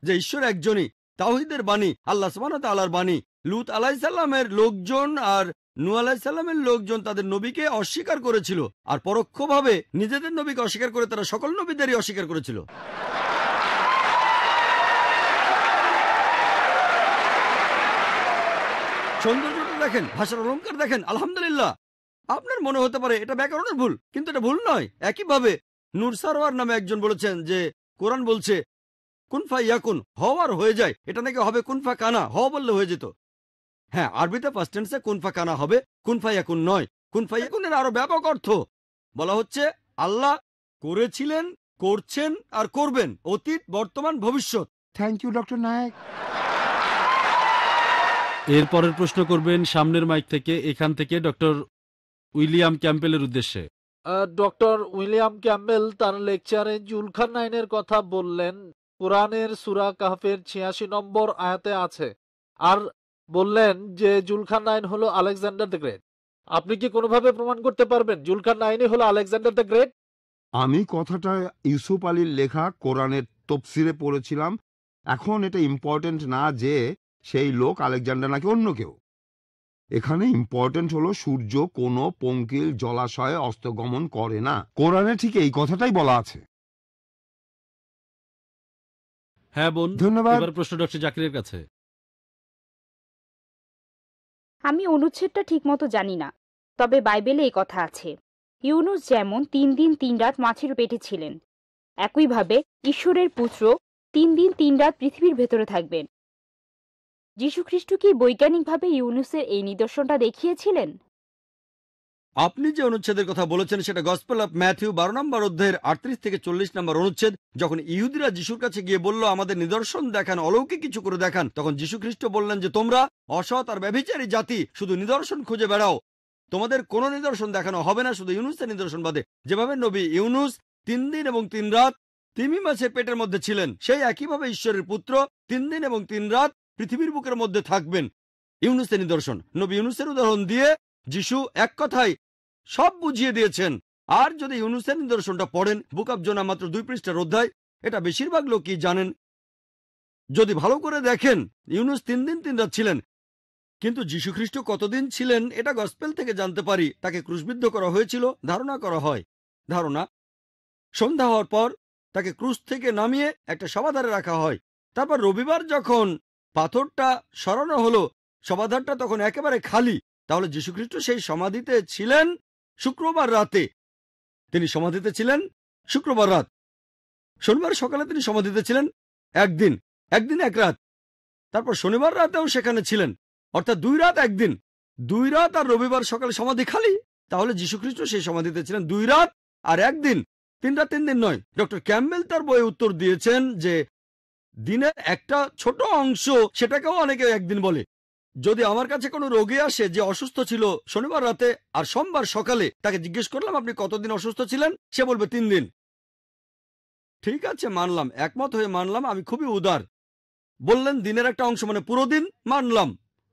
যে ঈশ্বর একজনই, তাওহীদের বাণী, আল্লাহ সুবহানাহু ওয়া তাআলার বাণী। লূত আলাইহিসসালামের লোকজন আর নূহ আলাইহিসসালামের লোকজন তাদের নবীকে অস্বীকার করেছিল, আর পরোক্ষভাবে নিজেদের নবীকে অস্বীকার করে তারা সকল নবীদেরই অস্বীকার করেছিল। সৌন্দর্যটা দেখেন, ভাষার অলঙ্কার দেখেন, আলহামদুলিল্লাহ। আপনার মনে হতে পারে এটা ব্যাকরণের ভুল, কিন্তু এটা ভুল নয়। একইভাবে নূর সারোয়ার নামে একজন বলেছেন যে কোরআন বলছে কুনফা ইয়াকুন, হওয়ার হয়ে যায়, এটা নাকি হবে কুনফা কানা, হওয়া বললে হয়ে যেত। হ্যাঁ, আরবিতে ফার্স্ট টেন্সে কুনফা কানা হবে, কুনফা ইয়াকুন নয়। কুনফা ইয়াকুনের আরো ব্যাপক অর্থ। বলা হচ্ছে আল্লাহ করেছিলেন, করছেন আর করবেন, অতীত, বর্তমান, ভবিষ্যৎ। Thank you doctor Naik. এরপরের প্রশ্ন করবেন সামনের মাইক থেকে, এখান থেকে ডক্টর উইলিয়াম ক্যাম্পবেলের উদ্দেশ্যে। ডক্টর উইলিয়াম ক্যাম্পবেল তার লেকচারে জুলকারনাইনের কথা বললেন, কোরআনের সূরা কাহফের ৮৬ নম্বর আয়াতে আছে, আর বললেন যে জুলকারনাইন হলো আলেকজান্ডার দ্য গ্রেট। আপনি কি কোনোভাবে প্রমাণ করতে পারবেন জুলকারনাইনই হলো আলেকজান্ডার দ্য গ্রেট? আমি কথাটা ইউসুফ আলীর লেখা কোরআনের তফসিরে পড়েছিলাম। এখন এটা ইম্পর্টেন্ট না যে সেই লোক আলেকজান্ডার নাকি অন্য কেউ। এখানে ইম্পর্টেন্ট হলো সূর্য কোনো পঙ্কিল জলাশয়ে অস্তগমন করে না। কোরআনে ঠিক এই কথাটাই বলা আছে। হ্যাঁ বোন, ধন্যবাদ। এবার প্রশ্ন ডক্টর জাকিরের কাছে। আমি অনুচ্ছেদটা ঠিকমতো জানি না, তবে বাইবেলে এই কথা আছে, ইউনুস যেমন ৩ দিন ৩ রাত মাছের পেটে ছিলেন, একইভাবে ঈশ্বরের পুত্র ৩ দিন ৩ রাত পৃথিবীর ভেতরে থাকবেন। যীশুখ্রিস্ট কি বৈজ্ঞানিকভাবে ইউনুসের এই নিদর্শনটা দেখিয়েছিলেন? আপনি যে অনুচ্ছেদের কথা বলেছেন সেটা গসপেল অফ ম্যাথিউ ১২ নম্বর অধ্যায়ের ৩৮ থেকে ৪০ নম্বর অনুচ্ছেদ। যখন ইহুদিরা যিশুর কাছে গিয়ে বলল আমাদের নিদর্শন দেখান, অলৌকিক কিছু করে দেখান, তখন যীশু খ্রিস্ট বললেন যে তোমরা অসৎ আর ব্যভিচারী জাতি, শুধু নিদর্শন খুঁজে বেড়াও, তোমাদের কোনো নিদর্শন দেখানো হবে না, শুধু ইউনুসের নিদর্শন বাদে। যেভাবে নবী ইউনুস ৩ দিন এবং ৩ রাত তিমি মাছের পেটের মধ্যে ছিলেন, সেই একইভাবে ঈশ্বরের পুত্র ৩ দিন এবং ৩ রাত পৃথিবীর বুকের মধ্যে থাকবেন। ইউনুসের নিদর্শন, নবী ইউনুসের উদাহরণ দিয়ে যিশু এক কথায় সব বুঝিয়ে দিয়েছেন। আর যদি ইউনুসের নিদর্শনটা পড়েন, বুক অব জোনা মাত্র 2 পৃষ্ঠার অধ্যায়, এটা বেশিরভাগ লোকই জানেন। যদি ভালো করে দেখেন, ইউনুস 3 দিন 3 রাত ছিলেন, কিন্তু যীশুখ্রিস্ট কতদিন ছিলেন এটা গসপেল থেকে জানতে পারি। তাকে ক্রুশবিদ্ধ করা হয়েছিল, ধারণা করা হয়, সন্ধ্যা হওয়ার পর তাকে ক্রুশ থেকে নামিয়ে একটা সমাধারে রাখা হয়। তারপর রবিবার যখন পাথরটা সরানো হলো, সমাধারটা তখন একেবারে খালি। তাহলে যীশুখ্রিস্ট সেই সমাধিতে ছিলেন শুক্রবার রাতে। তিনি সমাধিতে ছিলেন শুক্রবার রাত। শনিবার সকালে তিনি সমাধিতে ছিলেন একদিন 1 রাত। তারপর শনিবার রাতেও সেখানে ছিলেন, অর্থাৎ 2 রাত 1 দিন, 2 রাত আর রবিবার সকালে সমাধি খালি। তাহলে যীশুখ্রিস্ট সেই সমাধিতে ছিলেন 2 রাত আর 1 দিন, 3 রাত 3 দিন নয়। ডক্টর ক্যাম্পবেল তার বইয়ে উত্তর দিয়েছেন যে দিনের একটা ছোট অংশ, সেটাকেও অনেকে একদিন বলে। যদি আমার কাছে কোনো রোগী আসে যে অসুস্থ ছিল শনিবার রাতে আর সোমবার সকালে, তাকে জিজ্ঞেস করলাম আপনি কতদিন অসুস্থ ছিলেন, সে বলবে 3 দিন। ঠিক আছে, মানলাম, একমত হয়ে মানলাম, আমি খুবই উদার। বললেন দিনের একটা অংশ মানে পুরো দিন, মানলাম।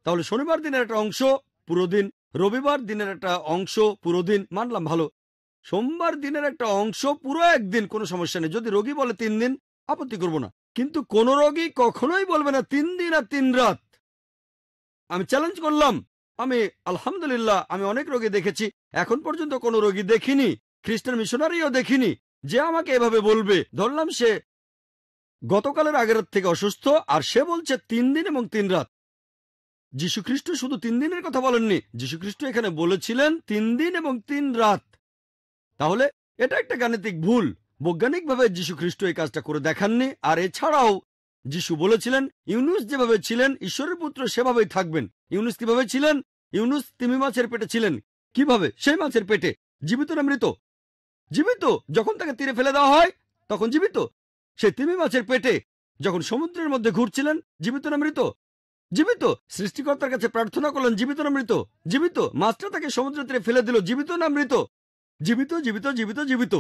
তাহলে শনিবার দিনের একটা অংশ পুরো দিন, রবিবার দিনের একটা অংশ পুরো দিন, মানলাম, ভালো। সোমবার দিনের একটা অংশ পুরো 1 দিন, কোনো সমস্যা নেই। যদি রোগী বলে 3 দিন, আপত্তি করব না, কিন্তু কোন রোগী কখনোই বলবে না 3 দিন আর 3 রাত। আমি চ্যালেঞ্জ করলাম। আমি আলহামদুলিল্লাহ আমি অনেক রোগী দেখেছি, এখন পর্যন্ত কোনো রোগী দেখিনি, খ্রিস্টান মিশনারিও দেখিনি যে আমাকে এভাবে বলবে। ধরলাম সে গতকালের আগের রাত থেকে অসুস্থ, আর সে বলছে 3 দিন এবং 3 রাত। যীশুখ্রিস্ট শুধু 3 দিনের কথা বলেননি, যীশুখ্রিস্ট এখানে বলেছিলেন 3 দিন এবং 3 রাত। তাহলে এটা একটা গাণিতিক ভুল। বৈজ্ঞানিকভাবে যীশুখ্রিস্ট এই কাজটা করে দেখাননি। আর এছাড়াও যিশু বলেছিলেন ইউনুস যেভাবে ছিলেন ঈশ্বরের পুত্র সেভাবেই থাকবেন। ইউনুস কিভাবে ছিলেন? ইউনুস তিমি মাছের পেটে ছিলেন। কিভাবে? সেই মাছের পেটে। জীবিত না মৃত? জীবিত। যখন তাকে তীরে ফেলে দেওয়া হয় তখন জীবিত। সেই তিমি মাছের পেটে যখন সমুদ্রের মধ্যে ঘুরছিলেন, জীবিত না মৃত? জীবিত। সৃষ্টিকর্তার কাছে প্রার্থনা করলেন, জীবিত না মৃত? জীবিত। মাছটা তাকে সমুদ্রের তীরে ফেলে দিল, জীবিত না মৃত? জীবিত জীবিত জীবিত জীবিত।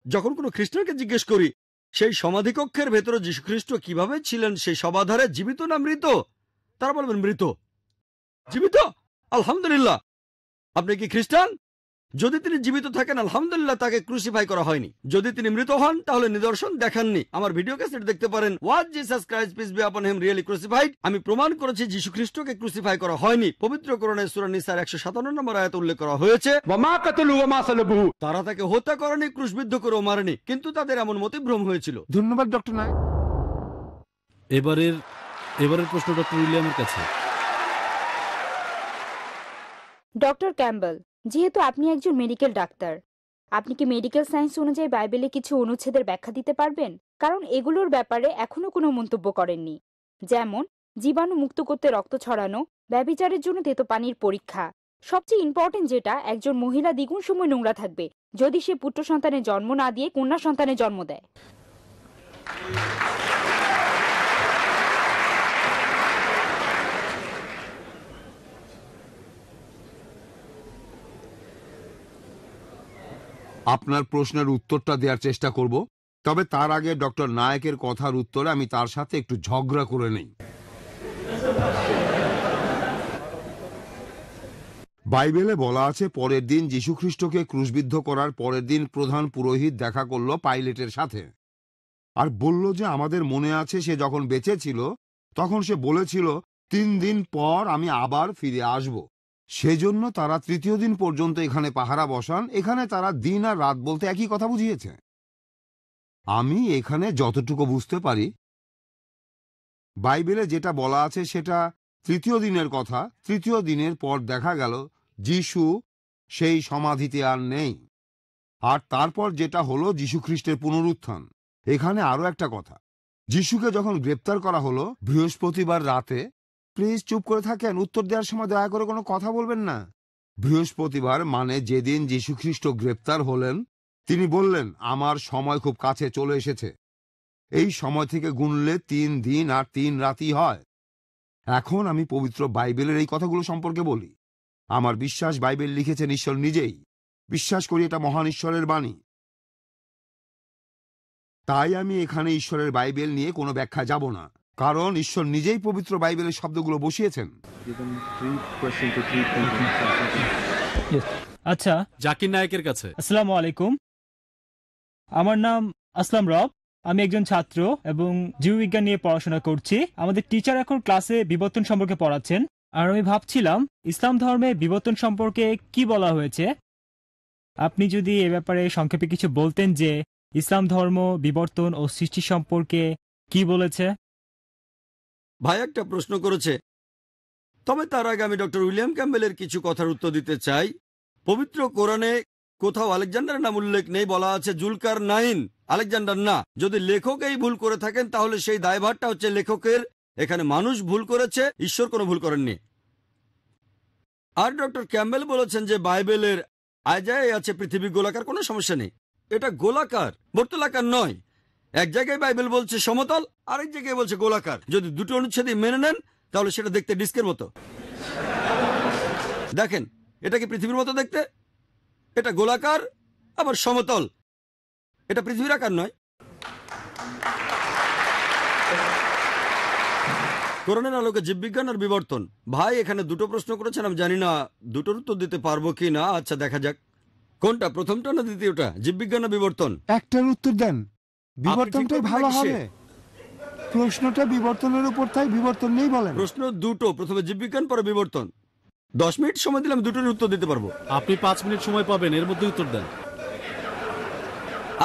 যখন কোনো খ্রিস্টানকে জিজ্ঞেস করি সেই সমাধিকক্ষের ভেতরে যীশুখ্রিস্ট কিভাবে ছিলেন সেই সমাধারে, জীবিত না মৃত, তারা বলবেন মৃত। জীবিত, আলহামদুলিল্লাহ। আপনি কি খ্রিস্টান? যদি তিনি জীবিত থাকেন আলহামদুলিল্লাহ, তাকে ক্রুসিফাই করা হয়নি। যদি তিনি মৃত হন তাহলে নিদর্শন দেখাননি। আমার ভিডিও ক্যাসেট দেখতে পারেন, was Jesus Christ peace be upon him really crucified. আমি প্রমাণ করেছি যীশু খ্রিস্টকে ক্রুসিফাই করা হয়নি। পবিত্র কোরআনে সূরা নিসার 157 নম্বর আয়াতে উল্লেখ করা হয়েছে, ওয়ামা কাতালু ওয়ামা সালাবুহু। তারা তাকে হত্যা করেনি, ক্রুশবিদ্ধ করেও মারেনি, কিন্তু তাদের এমন মতিভ্রম হয়েছিল। ধন্যবাদ ডক্টর নায়ক। এবারের প্রশ্ন ডক্টর উইলিয়ামের কাছে। ডক্টর ক্যাম্বেল, যেহেতু আপনি একজন মেডিকেল ডাক্তার, আপনি কি মেডিকেল সায়েন্স অনুযায়ী বাইবেলে কিছু অনুচ্ছেদের ব্যাখ্যা দিতে পারবেন? কারণ এগুলোর ব্যাপারে এখনো কোনো মন্তব্য করেননি, যেমন জীবাণু মুক্ত করতে রক্ত ছড়ানো, ব্যভিচারের জন্য তেতো পানির পরীক্ষা, সবচেয়ে ইম্পর্টেন্ট যেটা, একজন মহিলা দ্বিগুণ সময় নোংরা থাকবে যদি সে পুত্র সন্তানের জন্ম না দিয়ে কন্যা সন্তানের জন্ম দেয়। আপনার প্রশ্নের উত্তরটা দেওয়ার চেষ্টা করব, তবে তার আগে ডক্টর নায়কের কথার উত্তরে আমি তার সাথে একটু ঝগড়া করে নেই। বাইবেলে বলা আছে পরের দিন যীশুখ্রিস্টকে ক্রুশবিদ্ধ করার পরের দিন প্রধান পুরোহিত দেখা করল পাইলেটের সাথে আর বলল যে আমাদের মনে আছে সে যখন বেঁচে ছিল তখন সে বলেছিল 3 দিন পর আমি আবার ফিরে আসব। সেজন্য তারা তৃতীয় দিন পর্যন্ত এখানে পাহারা বসান। এখানে তারা দিন আর রাত বলতে একই কথা বুঝিয়েছে। আমি এখানে যতটুকু বুঝতে পারি বাইবেলে যেটা বলা আছে সেটা তৃতীয় দিনের কথা। তৃতীয় দিনের পর দেখা গেল যিশু সেই সমাধিতে আর নেই। আর তারপর যেটা হলো যীশুখ্রিস্টের পুনরুত্থান। এখানে আরো একটা কথা, যিশুকে যখন গ্রেপ্তার করা হলো বৃহস্পতিবার রাতে, প্লিজ চুপ করে থাকেন, উত্তর দেওয়ার সময় দয়া করে কোনো কথা বলবেন না। বৃহস্পতিবার মানে যেদিন যীশুখ্রিস্ট গ্রেপ্তার হলেন, তিনি বললেন আমার সময় খুব কাছে চলে এসেছে। এই সময় থেকে গুনলে 3 দিন আর 3 রাতই হয়। এখন আমি পবিত্র বাইবেলের এই কথাগুলো সম্পর্কে বলি। আমার বিশ্বাস বাইবেল লিখেছেন ঈশ্বর নিজেই। বিশ্বাস করি এটা মহান ঈশ্বরের বাণী। তাই আমি এখানে ঈশ্বরের বাইবেল নিয়ে কোনো ব্যাখ্যা যাব না, কারণ ঈশ্বর নিজেই পবিত্র বাইবেলের শব্দগুলো বসিয়েছেন। আচ্ছা, জাকির নায়কের কাছে। আসসালামু আলাইকুম। আমার নাম আসলাম রব। আমি একজন ছাত্র এবং জীববিজ্ঞান নিয়ে পড়াশোনা করছি। আমাদের টিচার এখন ক্লাসে বিবর্তন সম্পর্কে পড়াচ্ছেন, আর আমি ভাবছিলাম ইসলাম ধর্মে বিবর্তন সম্পর্কে কি বলা হয়েছে। আপনি যদি এ ব্যাপারে সংক্ষেপে কিছু বলতেন যে ইসলাম ধর্ম বিবর্তন ও সৃষ্টি সম্পর্কে কি বলেছে। ভাই একটা প্রশ্ন করেছে, তবে তার আগে আমি ডক্টর উইলিয়াম ক্যাম্বেলের কিছু কথার উত্তর দিতে চাই। পবিত্র কোরআনে কোথাও আলেকজান্ডারের নাম উল্লেখ নেই, বলা আছে জুলকার নাইন, আলেকজান্ডার না। যদি লেখক এই ভুল করে থাকেন তাহলে সেই দায়ভারটা হচ্ছে লেখকের। এখানে মানুষ ভুল করেছে, ঈশ্বর কোনো ভুল করেননি। আর ডক্টর ক্যাম্বেল বলেছেন যে বাইবেলের আয়ায় আছে পৃথিবী গোলাকার, কোনো সমস্যা নেই। এটা গোলাকার, বর্তুলাকার নয়। এক জায়গায় বাইবেল বলছে সমতল, আরেক জায়গায় বলছে গোলাকার। যদি দুটো অনুচ্ছেদই মেনে নেন তাহলে সেটা দেখতে ডিস্কের মতো। দেখেন, এটা কি পৃথিবীর মতো দেখতে? এটা গোলাকার আবার সমতল, এটা পৃথিবীর আকার নয়। কোরআনের আলোকে জীববিজ্ঞান আর বিবর্তন। ভাই এখানে দুটো প্রশ্ন করেছেন, আমি জানি না দুটোর উত্তর দিতে পারবো কি না। আচ্ছা দেখা যাক, কোনটা প্রথমটা না দ্বিতীয়টা, জীববিজ্ঞান না বিবর্তন? একটার উত্তর দেন, বিবর্তনটাই ভালো হবে। প্রশ্নটা বিবর্তনের উপর, তাই বিবর্তন নেই বলেন। প্রশ্ন দুটো, প্রথমে জীববিজ্ঞান পরে বিবর্তন। 10 মিনিট সময় দিলে আমি দুটোর উত্তর দিতে পারবো। আপনি 5 মিনিট সময় পাবেন, এর মধ্যে উত্তর দেন।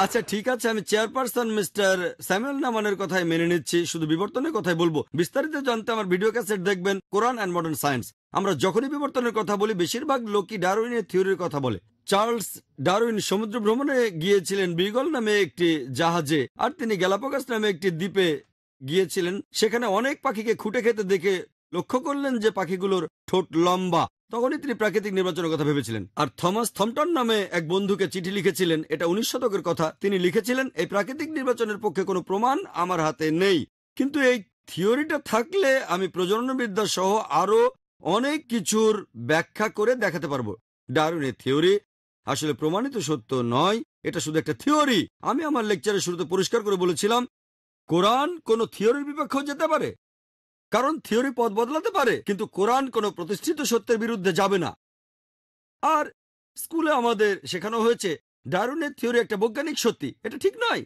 আচ্ছা ঠিক আছে, আমি চেয়ারপারসন মিস্টার স্যামুয়েল নামানের কথাই মেনে নিচ্ছি, শুধু বিবর্তনের কথাই বলবো। বিস্তারিত জানতে আমার ভিডিও ক্যাসেট দেখবেন, কোরআন অ্যান্ড মডার্ন সায়েন্স। আমরা যখনই বিবর্তনের কথা বলি বেশিরভাগ লোকই ডারউইনের থিওরির কথা বলে। চার্লস ডারউইন সমুদ্র ভ্রমণে গিয়েছিলেন বিগল নামে একটি জাহাজে, আর তিনি গ্যালাপাগোস নামে একটি দ্বীপে গিয়েছিলেন। সেখানে অনেক পাখিকে খুঁটে খেতে দেখে লক্ষ্য করলেন যে পাখিগুলোর ঠোঁট লম্বা। তখনই তিনি প্রাকৃতিক নির্বাচনের কথা ভেবেছিলেন। আর থমাস থমটন নামে এক বন্ধুকে চিঠি লিখেছিলেন, এটা 19 শতকের কথা। তিনি লিখেছিলেন এই প্রাকৃতিক নির্বাচনের পক্ষে কোনো প্রমাণ আমার হাতে নেই, কিন্তু এই থিওরিটা থাকলে আমি প্রজননবিদ্যা সহ আরো অনেক কিছুর ব্যাখ্যা করে দেখাতে পারবো। ডারউইনের থিওরি, আসলে প্রমাণিত সত্য নয়, এটা শুধু একটা থিওরি। আমি আমার লেকচারের শুরুতে পরিষ্কার করে বলেছিলাম, কোরআন কোনো থিওরির বিপক্ষেও যেতে পারে, কারণ থিওরি পথ বদলাতে পারে, কিন্তু কোরআন কোনো প্রতিষ্ঠিত সত্যের বিরুদ্ধে যাবে না। আর স্কুলে আমাদের শেখানো হয়েছে ডারউইনের থিওরি একটা বৈজ্ঞানিক সত্যি, এটা ঠিক নয়।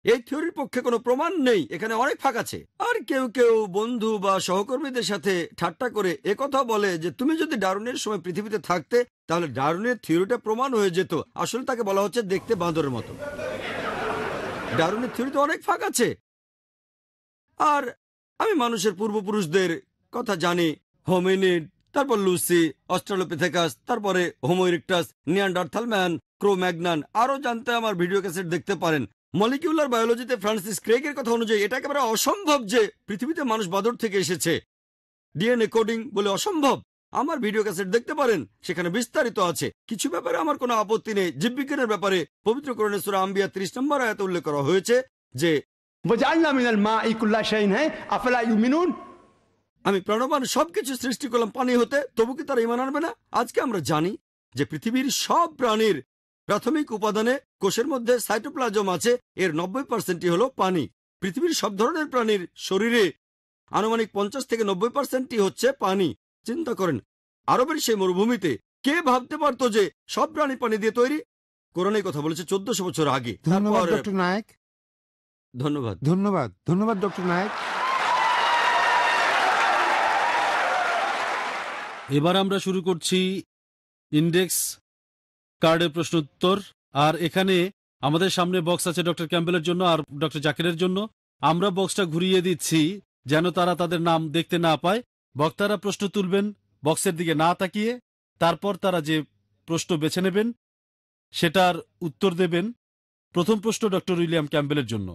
এই থিওরির পক্ষে কোনো প্রমাণ নেই, এখানে অনেক ফাঁক আছে। আর কেউ কেউ বন্ধু বা সহকর্মীদের সাথে ঠাট্টা করে একথা বলে যে তুমি যদি ডারউইনের সময় পৃথিবীতে থাকতে তাহলে ডারউইনের থিওরিটা প্রমাণ হয়ে যেত। আসলে তাকে বলা হচ্ছে দেখতে বাঁদরের মতো। ডারউইনের থিওরিতে অনেক ফাঁক আছে। আর আমি মানুষের পূর্বপুরুষদের কথা জানি, হোমিনিড, তারপর লুসি, অস্ট্রালোপিথেকাস, তারপরে হোমো ইরেক্টাস, নিয়ান্ডারথাল ম্যান, ক্রো ম্যাগনান। আরও জানতে আমার ভিডিও ক্যাসেট দেখতে পারেন। মলিকিউলার বায়োলজিতে ফ্রান্সিস ক্রেগের কথা অনুযায়ী এটা একেবারে অসম্ভব যে পৃথিবীতে মানুষ বাদর থেকে এসেছে। ডিএনএ কোডিং বলে অসম্ভব। আমার ভিডিও ক্যাসেট দেখতে পারেন, সেখানে বিস্তারিত আছে। কিছু ব্যাপারে আমার কোনো আপত্তি নেই। জীববিজ্ঞানের ব্যাপারে পবিত্র কোরআনে সূরা আম্বিয়া 30 নম্বর আয়াতে উল্লেখ করা হয়েছে যে वजअलना मिनल माइ कुल्ला शाइन है अफला युमिनुन। আমি প্রাণবান সবকিছু সৃষ্টি করলাম পানি হতে, তবু কি তারা ঈমান আনবে না? আজকে আমরা জানি যে পৃথিবীর সব প্রাণীর প্রাথমিক উপাদানে কোষের মধ্যে সাইটোপ্লাজম আছে, এর 90%ই হলো পানি। পৃথিবীর সব ধরনের প্রাণীর শরীরে আনুমানিক 50 থেকে 90%ই হচ্ছে পানি। চিন্তা করেন, আরবের সেই মরুভূমিতে কে ভাবতে পারতো যে সব প্রাণী পানি দিয়ে তৈরি? কোরআনে কথা বলেছে 1400 বছর আগে। ধন্যবাদ ডক্টর নায়েক। ধন্যবাদ ধন্যবাদ ধন্যবাদ ডক্টর নায়েক। এবার আমরা শুরু করছি ইন্ডেক্স কার্ডের প্রশ্ন উত্তর। আর এখানে আমাদের সামনে বক্স আছে ডক্টর ক্যাম্বেলের জন্য আর ডক্টর জাকিরের জন্য। আমরা বক্সটা ঘুরিয়ে দিচ্ছি যেন তারা তাদের নাম দেখতে না পায়। বক্তারা প্রশ্ন তুলবেন বক্সের দিকে না তাকিয়ে, তারপর তারা যে প্রশ্ন বেছে নেবেন সেটার উত্তর দেবেন। প্রথম প্রশ্ন ডক্টর উইলিয়াম ক্যাম্বেলের জন্য,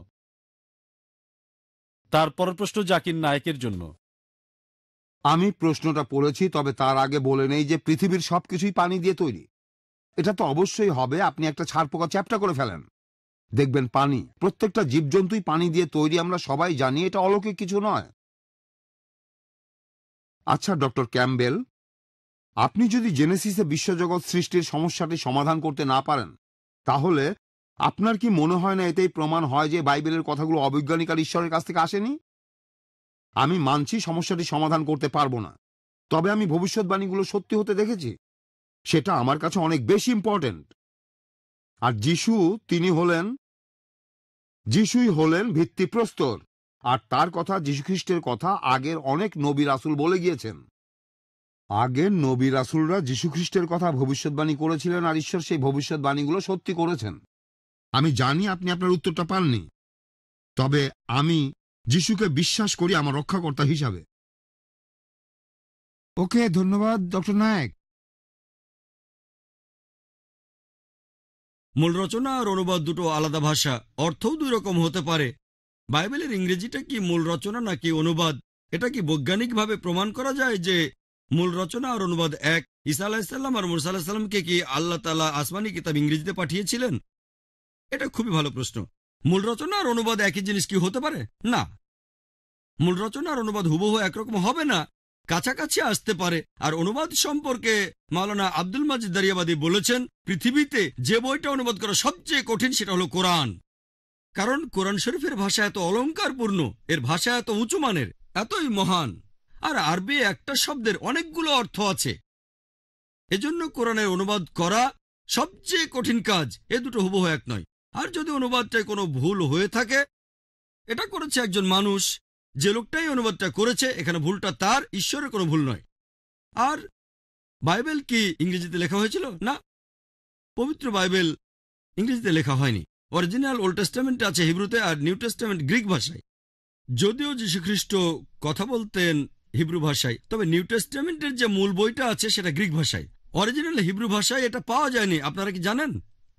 তারপরের প্রশ্ন জাকির নায়েকের জন্য। আমি প্রশ্নটা পড়েছি, তবে তার আগে বলে নেই যে পৃথিবীর সবকিছুই পানি দিয়ে তৈরি। এটা তো অবশ্যই হবে। আপনি একটা ছারপোকা চ্যাপ্টা করে ফেলেন, দেখবেন পানি। প্রত্যেকটা জীবজন্তুই পানি দিয়ে তৈরি, আমরা সবাই জানি, এটা অলৌকিক কিছু নয়। আচ্ছা ডক্টর ক্যাম্বেল, আপনি যদি জেনেসিসে বিশ্বজগৎ সৃষ্টির সমস্যাটি সমাধান করতে না পারেন, তাহলে আপনার কি মনে হয় না এতেই প্রমাণ হয় যে বাইবেলের কথাগুলো অবৈজ্ঞানিক আর ঈশ্বরের কাছ থেকে আসেনি? আমি মানছি সমস্যাটি সমাধান করতে পারবো না, তবে আমি ভবিষ্যৎবাণীগুলো সত্যি হতে দেখেছি। সেটা আমার কাছে অনেক বেশি ইম্পর্টেন্ট। আর যিশুই হলেন ভিত্তিপ্রস্তর। আর তার কথা, যীশুখ্রিস্টের কথা আগের অনেক নবী রাসূল বলে গিয়েছেন। আগের নবী রাসূলরা যীশুখ্রিস্টের কথা ভবিষ্যৎবাণী করেছিলেন, আর ঈশ্বর সেই ভবিষ্যৎবাণীগুলো সত্যি করেছেন। আমি জানি আপনি আপনার উত্তরটা পাননি, তবে আমি যিশুকে বিশ্বাস করি আমার রক্ষাকর্তা হিসাবে। ওকে, ধন্যবাদ ডক্টর নায়েক। মূল রচনা আর অনুবাদ দুটো আলাদা ভাষা, অর্থও দুই রকম হতে পারে। বাইবেলের ইংরেজিটা কি মূল রচনা নাকি অনুবাদ? এটা কি বৈজ্ঞানিকভাবে প্রমাণ করা যায় যে মূল রচনা আর অনুবাদ এক? ঈসা আলাইহিসসালাম আর মুসা আলাইহিসসালামকে কি আল্লাহ তাআলা আসমানি কিতাব ইংরেজিতে পাঠিয়েছিলেন? এটা খুবই ভালো প্রশ্ন। মূল রচনা আর অনুবাদ একই জিনিস কি হতে পারে? না, মূল রচনা আর অনুবাদ হুবহু একরকম হবে না, কাছাকাছি আসতে পারে। আর অনুবাদ সম্পর্কে মাওলানা আব্দুল মাজিদ দারিয়াবাদী বলেছেন, পৃথিবীতে যে বইটা অনুবাদ করা সবচেয়ে কঠিন সেটা হলো কোরআন। কারণ কোরআন শরীফের ভাষা এত অলংকারপূর্ণ, এর ভাষা এত উঁচু মানের, এতই মহান। আর আরবি একটা শব্দের অনেকগুলো অর্থ আছে। এজন্য কোরআনের অনুবাদ করা সবচেয়ে কঠিন কাজ। এ দুটো হুবহু এক নয়। আর যদি অনুবাদটায় কোনো ভুল হয়ে থাকে, এটা করেছে একজন মানুষ, যে লোকটাই অনুবাদটা করেছে, এখানে ভুলটা তার, ঈশ্বরের কোনো ভুল নয়। আর বাইবেল কি ইংরেজিতে লেখা হয়েছিল? না, পবিত্র বাইবেল ইংরেজিতে লেখা হয়নি। অরিজিনাল ওল্ড টেস্টামেন্ট আছে হিব্রুতে, আর নিউ টেস্টামেন্ট গ্রিক ভাষায়। যদিও যীশুখ্রিস্ট কথা বলতেন হিব্রু ভাষায়, তবে নিউ টেস্টামেন্টের যে মূল বইটা আছে সেটা গ্রিক ভাষায়। অরিজিনাল হিব্রু ভাষায় এটা পাওয়া যায়নি। আপনারা কি জানেন?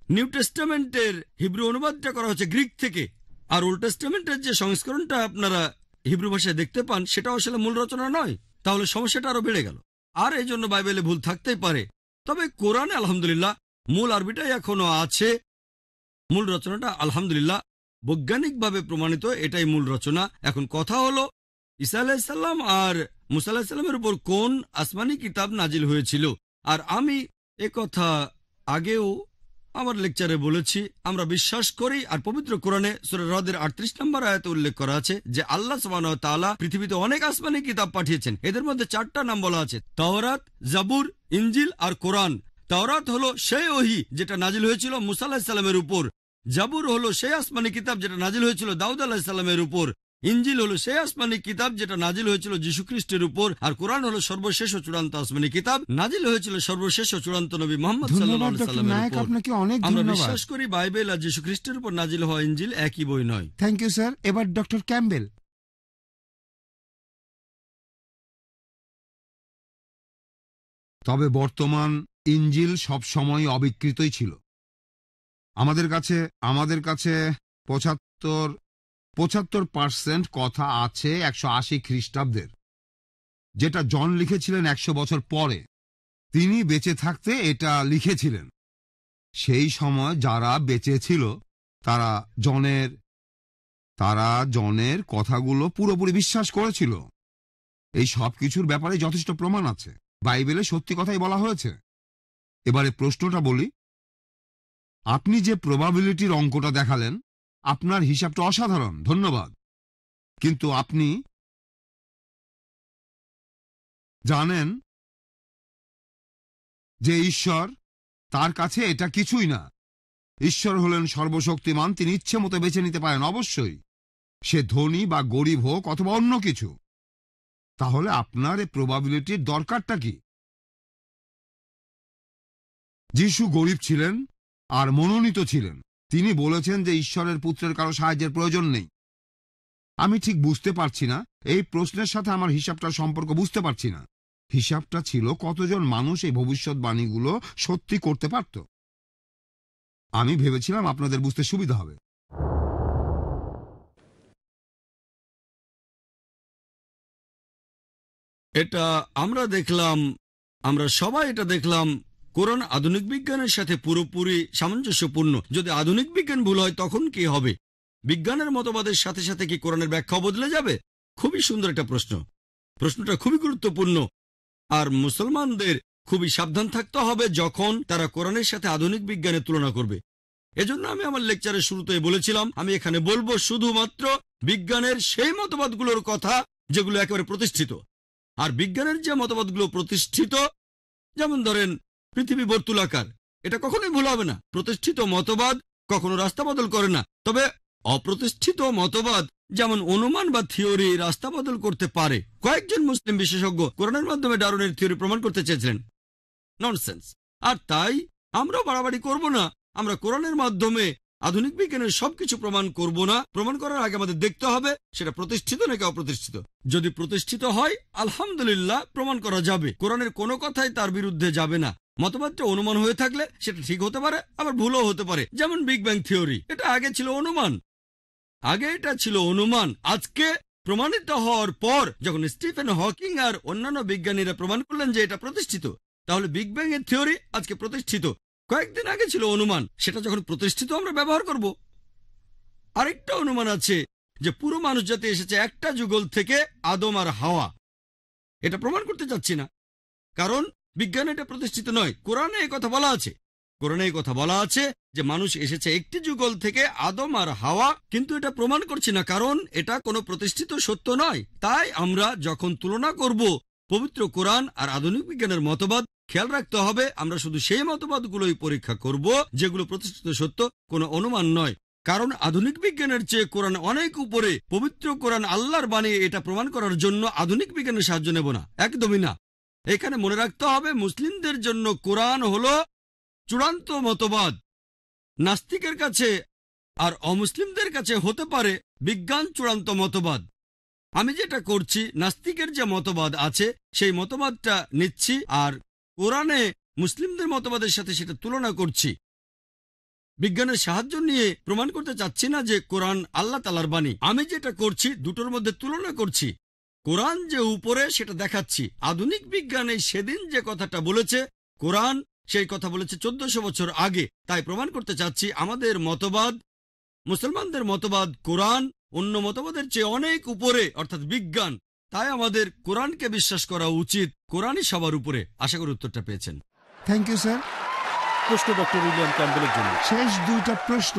নিউ টেস্টামেন্টের হিব্রু অনুবাদটা করা হচ্ছে গ্রিক থেকে, আর ওল্ড টেস্টামেন্টের যে সংস্করণটা আপনারা হিব্রু ভাষায় দেখতে পান সেটা আসলে মূল রচনা নয়। তাহলে সমস্যাটা আরো বেড়ে গেল। আর এই জন্য বাইবেলে ভুল থাকতেই পারে। তবে কোরআনে আলহামদুলিল্লাহ মূল আরবিটাই এখনো আছে। মূল রচনাটা আলহামদুলিল্লাহ বৈজ্ঞানিকভাবে প্রমাণিত, এটাই মূল রচনা। এখন কথা হলো ঈসা আলাইহিসসালাম আর মুসা আলাইহিসসালামের উপর কোন আসমানি কিতাব নাজিল হয়েছিল। আর আমি কথা আগেও আমার লেকচারে বলেছি, আমরা বিশ্বাস করি আর পবিত্র কোরআনে সূরা রদের 38 নম্বর আয়াতে উল্লেখ করা আছে যে আল্লাহ সুবহানাহু ওয়া তাআলা পৃথিবীতে অনেক আসমানি কিতাব পাঠিয়েছেন। এদের মধ্যে 4টা নাম বলা আছে, তাওরাত, জাবুর, ইনজিল আর কোরআন। তাওরাত হলো সেই ওহী যেটা নাজিল হয়েছিল মুসা আলাইহিস সালামের উপর, জাবুর হলো সেই আসমানি কিতাব যেটা নাজিল হয়েছিল দাউদ আলাইহিস সালামের উপর, ইনজিল হলো সেই আসমানি কিতাব যেটা নাজিল হয়েছিল যীশু খ্রিস্টের উপর, আর কোরআন হলো সর্বশেষ ও চূড়ান্ত আসমানি কিতাব, নাজিল হয়েছিল সর্বশেষ ও চূড়ান্ত নবী মুহাম্মদ সাল্লাল্লাহু আলাইহি সাল্লামের উপর। আপনাকে অনেক আমরা ধন্যবাদ। বিশ্বাস করি বাইবেল আর যীশু খ্রিস্টের উপর নাজিল হওয়া ইনজিল একই বই নয়। Thank you sir. এবার ডক্টর ক্যাম্বেল। তবে বর্তমান ইনজিল সব সময় অবিকৃতই ছিল। আমাদের কাছে 75% কথা আছে 180 খ্রিস্টাব্দের, যেটা জন লিখেছিলেন 100 বছর পরে। তিনি বেঁচে থাকতে এটা লিখেছিলেন। সেই সময় যারা বেঁচে ছিল তারা জনের কথাগুলো পুরোপুরি বিশ্বাস করেছিল। এই সব কিছুর ব্যাপারে যথেষ্ট প্রমাণ আছে। বাইবেলে সত্যি কথাই বলা হয়েছে। এবারে প্রশ্নটা বলি, আপনি যে প্রবাবিলিটির অঙ্কটা দেখালেন, আপনার হিসাবটা অসাধারণ, ধন্যবাদ। কিন্তু আপনি জানেন যে ঈশ্বর, তার কাছে এটা কিছুই না। ঈশ্বর হলেন সর্বশক্তিমান, তিনি ইচ্ছে মতো বেছে নিতে পারেন। অবশ্যই সে ধনী বা গরিব হোক অথবা অন্য কিছু। তাহলে আপনার এই প্রবাবিলিটির দরকারটা কি? যিশু গরিব ছিলেন আর মনোনীত ছিলেন। তিনি বলেছেন যে ঈশ্বরের পুত্রের কারো সাহায্যের প্রয়োজন নেই। আমি ঠিক বুঝতে পারছি না, এই প্রশ্নের সাথে আমার হিসাবটার সম্পর্ক বুঝতে পারছি না। হিসাবটা ছিল কতজন মানুষ এই ভবিষ্যৎবাণীগুলো সত্যি করতে পারত। আমি ভেবেছিলাম আপনাদের বুঝতে সুবিধা হবে। এটা আমরা সবাই এটা দেখলাম, কোরআন আধুনিক বিজ্ঞানের সাথে পুরোপুরি সামঞ্জস্যপূর্ণ। যদি আধুনিক বিজ্ঞান ভুল হয় তখন কি হবে? বিজ্ঞানের মতবাদের সাথে সাথে কি কোরআনের ব্যাখ্যা বদলে যাবে? খুবই সুন্দর একটা প্রশ্নটা খুবই গুরুত্বপূর্ণ। আর মুসলমানদের খুবই সাবধান থাকতে হবে যখন তারা কোরআনের সাথে আধুনিক বিজ্ঞানের তুলনা করবে। এজন্য আমি আমার লেকচারের শুরুতেই বলেছিলাম, আমি এখানে বলবো শুধুমাত্র বিজ্ঞানের সেই মতবাদগুলোর কথা যেগুলো একেবারে প্রতিষ্ঠিত। আর বিজ্ঞানের যে মতবাদগুলো প্রতিষ্ঠিত, যেমন ধরেন পৃথিবী বর্তুলাকার, এটা কখনোই ভুল হবে না। প্রতিষ্ঠিত মতবাদ কখনো রাস্তা বদল করে না। তবে অপ্রতিষ্ঠিত মতবাদ যেমন অনুমান বা থিওরি রাস্তা বদল করতে পারে। কয়েকজন মুসলিম বিশেষজ্ঞ কোরআনের মাধ্যমে ডারউইনের থিওরি প্রমাণ করতে চেয়েছিলেন। ননসেন্স। আর তাই আমরাও বাড়াবাড়ি করব না। আমরা কোরআনের মাধ্যমে আধুনিক বিজ্ঞানের সবকিছু প্রমাণ করব না। প্রমাণ করার আগে আমাদের দেখতে হবে সেটা প্রতিষ্ঠিত নাকি অপ্রতিষ্ঠিত। যদি প্রতিষ্ঠিত হয় আলহামদুলিল্লাহ, প্রমাণ করা যাবে। কোরআনের কোনো কথাই তার বিরুদ্ধে যাবে না। মতবাদটা অনুমান হয়ে থাকলে সেটা ঠিক হতে পারে, আবার ভুলও হতে পারে। যেমন বিগ ব্যাং থিওরি, এটা আগে ছিল অনুমান। আজকে প্রমাণিত হওয়ার পর যখন স্টিফেন হকিং আর অন্যান্য বিজ্ঞানীরা প্রমাণ করলেন যে এটা প্রতিষ্ঠিত, তাহলে বিগ ব্যাং এর থিওরি আজকে প্রতিষ্ঠিত। কয়েকদিন আগে ছিল অনুমান, সেটা যখন প্রতিষ্ঠিত আমরা ব্যবহার করব। আরেকটা অনুমান আছে যে পুরো মানুষ জাতি এসেছে একটা যুগল থেকে, আদম আর হাওয়া। এটা প্রমাণ করতে চাচ্ছি না, কারণ বিজ্ঞান এটা প্রতিষ্ঠিত নয়। কোরআনে এই কথা বলা আছে যে মানুষ এসেছে একটি যুগল থেকে, আদম আর হাওয়া, কিন্তু এটা প্রমাণ করছি না কারণ এটা কোনো প্রতিষ্ঠিত সত্য নয়। তাই আমরা যখন তুলনা করব পবিত্র কোরআন আর আধুনিক বিজ্ঞানের মতবাদ, খেয়াল রাখতে হবে আমরা শুধু সেই মতবাদগুলোই পরীক্ষা করব যেগুলো প্রতিষ্ঠিত সত্য, কোনো অনুমান নয়। কারণ আধুনিক বিজ্ঞানের চেয়ে কোরআন অনেক উপরে। পবিত্র কোরআন আল্লাহর বাণী, এটা প্রমাণ করার জন্য আধুনিক বিজ্ঞানের সাহায্য নেব না, একদমই না। এখানে মনে রাখতে হবে মুসলিমদের জন্য কোরআন হলো চূড়ান্ত মতবাদ। নাস্তিকের কাছে আর অমুসলিমদের কাছে হতে পারে বিজ্ঞান চূড়ান্ত মতবাদ। আমি যেটা করছি, নাস্তিকের যে মতবাদ আছে সেই মতবাদটা নিচ্ছি আর কোরআনে মুসলিমদের মতবাদের সাথে সেটা তুলনা করছি। বিজ্ঞানের সাহায্য নিয়ে প্রমাণ করতে চাচ্ছি না যে কোরআন আল্লাহ তাআলার বাণী। আমি যেটা করছি দুটোর মধ্যে তুলনা করছি। কোরআন যে উপরে সেটা দেখাচ্ছি। আধুনিক বিজ্ঞানে সেদিন যে কথাটা বলেছে কোরআন সেই কথা বলেছে 1400 বছর আগে। তাই প্রমাণ করতে চাচ্ছি আমাদের মতবাদ, মুসলমানদের মতবাদ, কোরআন অন্য মতবাদের চেয়ে অনেক উপরে, অর্থাৎ বিজ্ঞান। তাই আমাদের কোরআনকে বিশ্বাস করা উচিত। কোরআনই সবার উপরে। আশা করি উত্তরটা পেয়েছেন। Thank you sir. প্রশ্ন ডক্টর উইলিয়াম ক্যাম্বেলের জন্য। শেষ দুইটা প্রশ্ন।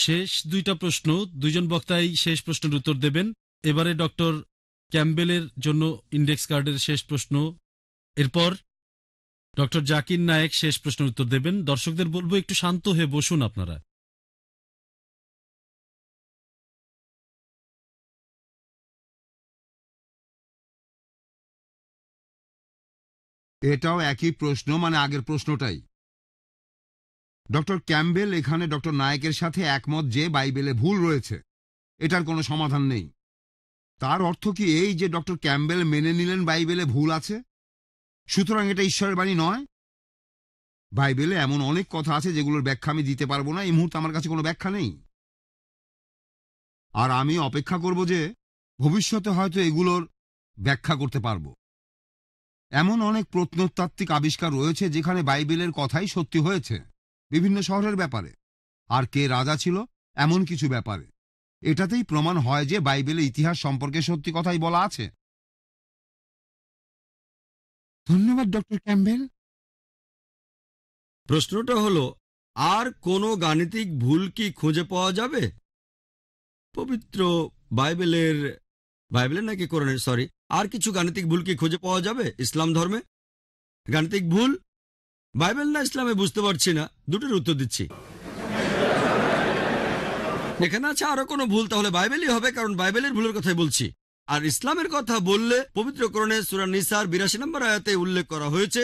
শেষ দুইটা প্রশ্ন, দুইজন বক্তাই শেষ প্রশ্নের উত্তর দেবেন। এবারে ডক্টর ক্যাম্বেলের জন্য ইন্ডেক্স কার্ডের শেষ প্রশ্ন, এরপর ডক্টর জাকির নায়েক শেষ প্রশ্নের উত্তর দেবেন। দর্শকদের বলবো একটু শান্ত হয়ে বসুন আপনারা। এটাও একই প্রশ্ন, মানে আগের প্রশ্নটাই। ডক্টর ক্যাম্বেল এখানে ডক্টর নায়েকের সাথে একমত যে বাইবেলে ভুল রয়েছে, এটার কোনো সমাধান নেই। তার অর্থ কি এই যে ডক্টর ক্যাম্বেল মেনে নিলেন বাইবেলে ভুল আছে, সুতরাং এটা ঈশ্বরের বাণী নয়? বাইবেলে এমন অনেক কথা আছে যেগুলোর ব্যাখ্যা আমি দিতে পারবো না, এই মুহূর্তে আমার কাছে কোনো ব্যাখ্যা নেই। আর আমি অপেক্ষা করব যে ভবিষ্যতে হয়তো এগুলোর ব্যাখ্যা করতে পারবো। এমন অনেক প্রত্নতাত্ত্বিক আবিষ্কার রয়েছে যেখানে বাইবেলের কথাই সত্যি হয়েছে, বিভিন্ন শহরের ব্যাপারে, আর কে রাজা ছিল এমন কিছু ব্যাপারে। এটাতেই প্রমাণ হয় যে বাইবেলে ইতিহাস সম্পর্কে সত্যি কথাই বলা আছে। ধন্যবাদ ডক্টর ক্যাম্বেল। প্রশ্নটা হলো, আর কোনো গাণিতিক ভুল কি খুঁজে পাওয়া যাবে পবিত্র বাইবেলের নাকি কোরআনের, সরি, আর কিছু গাণিতিক ভুল কি খুঁজে পাওয়া যাবে ইসলাম ধর্মে? গাণিতিক ভুল বাইবেল না ইসলামে বুঝতে পারছি না, দুটোর উত্তর দিচ্ছি। এখানে আছে আরো কোনো ভুল, তাহলে বাইবেলই হবে, কারণ বাইবেলের ভুলের কথাই বলছি। আর ইসলামের কথা বললে পবিত্র কোরআনে সূরা নিসার 82 নম্বর আয়াতে উল্লেখ করা হয়েছে,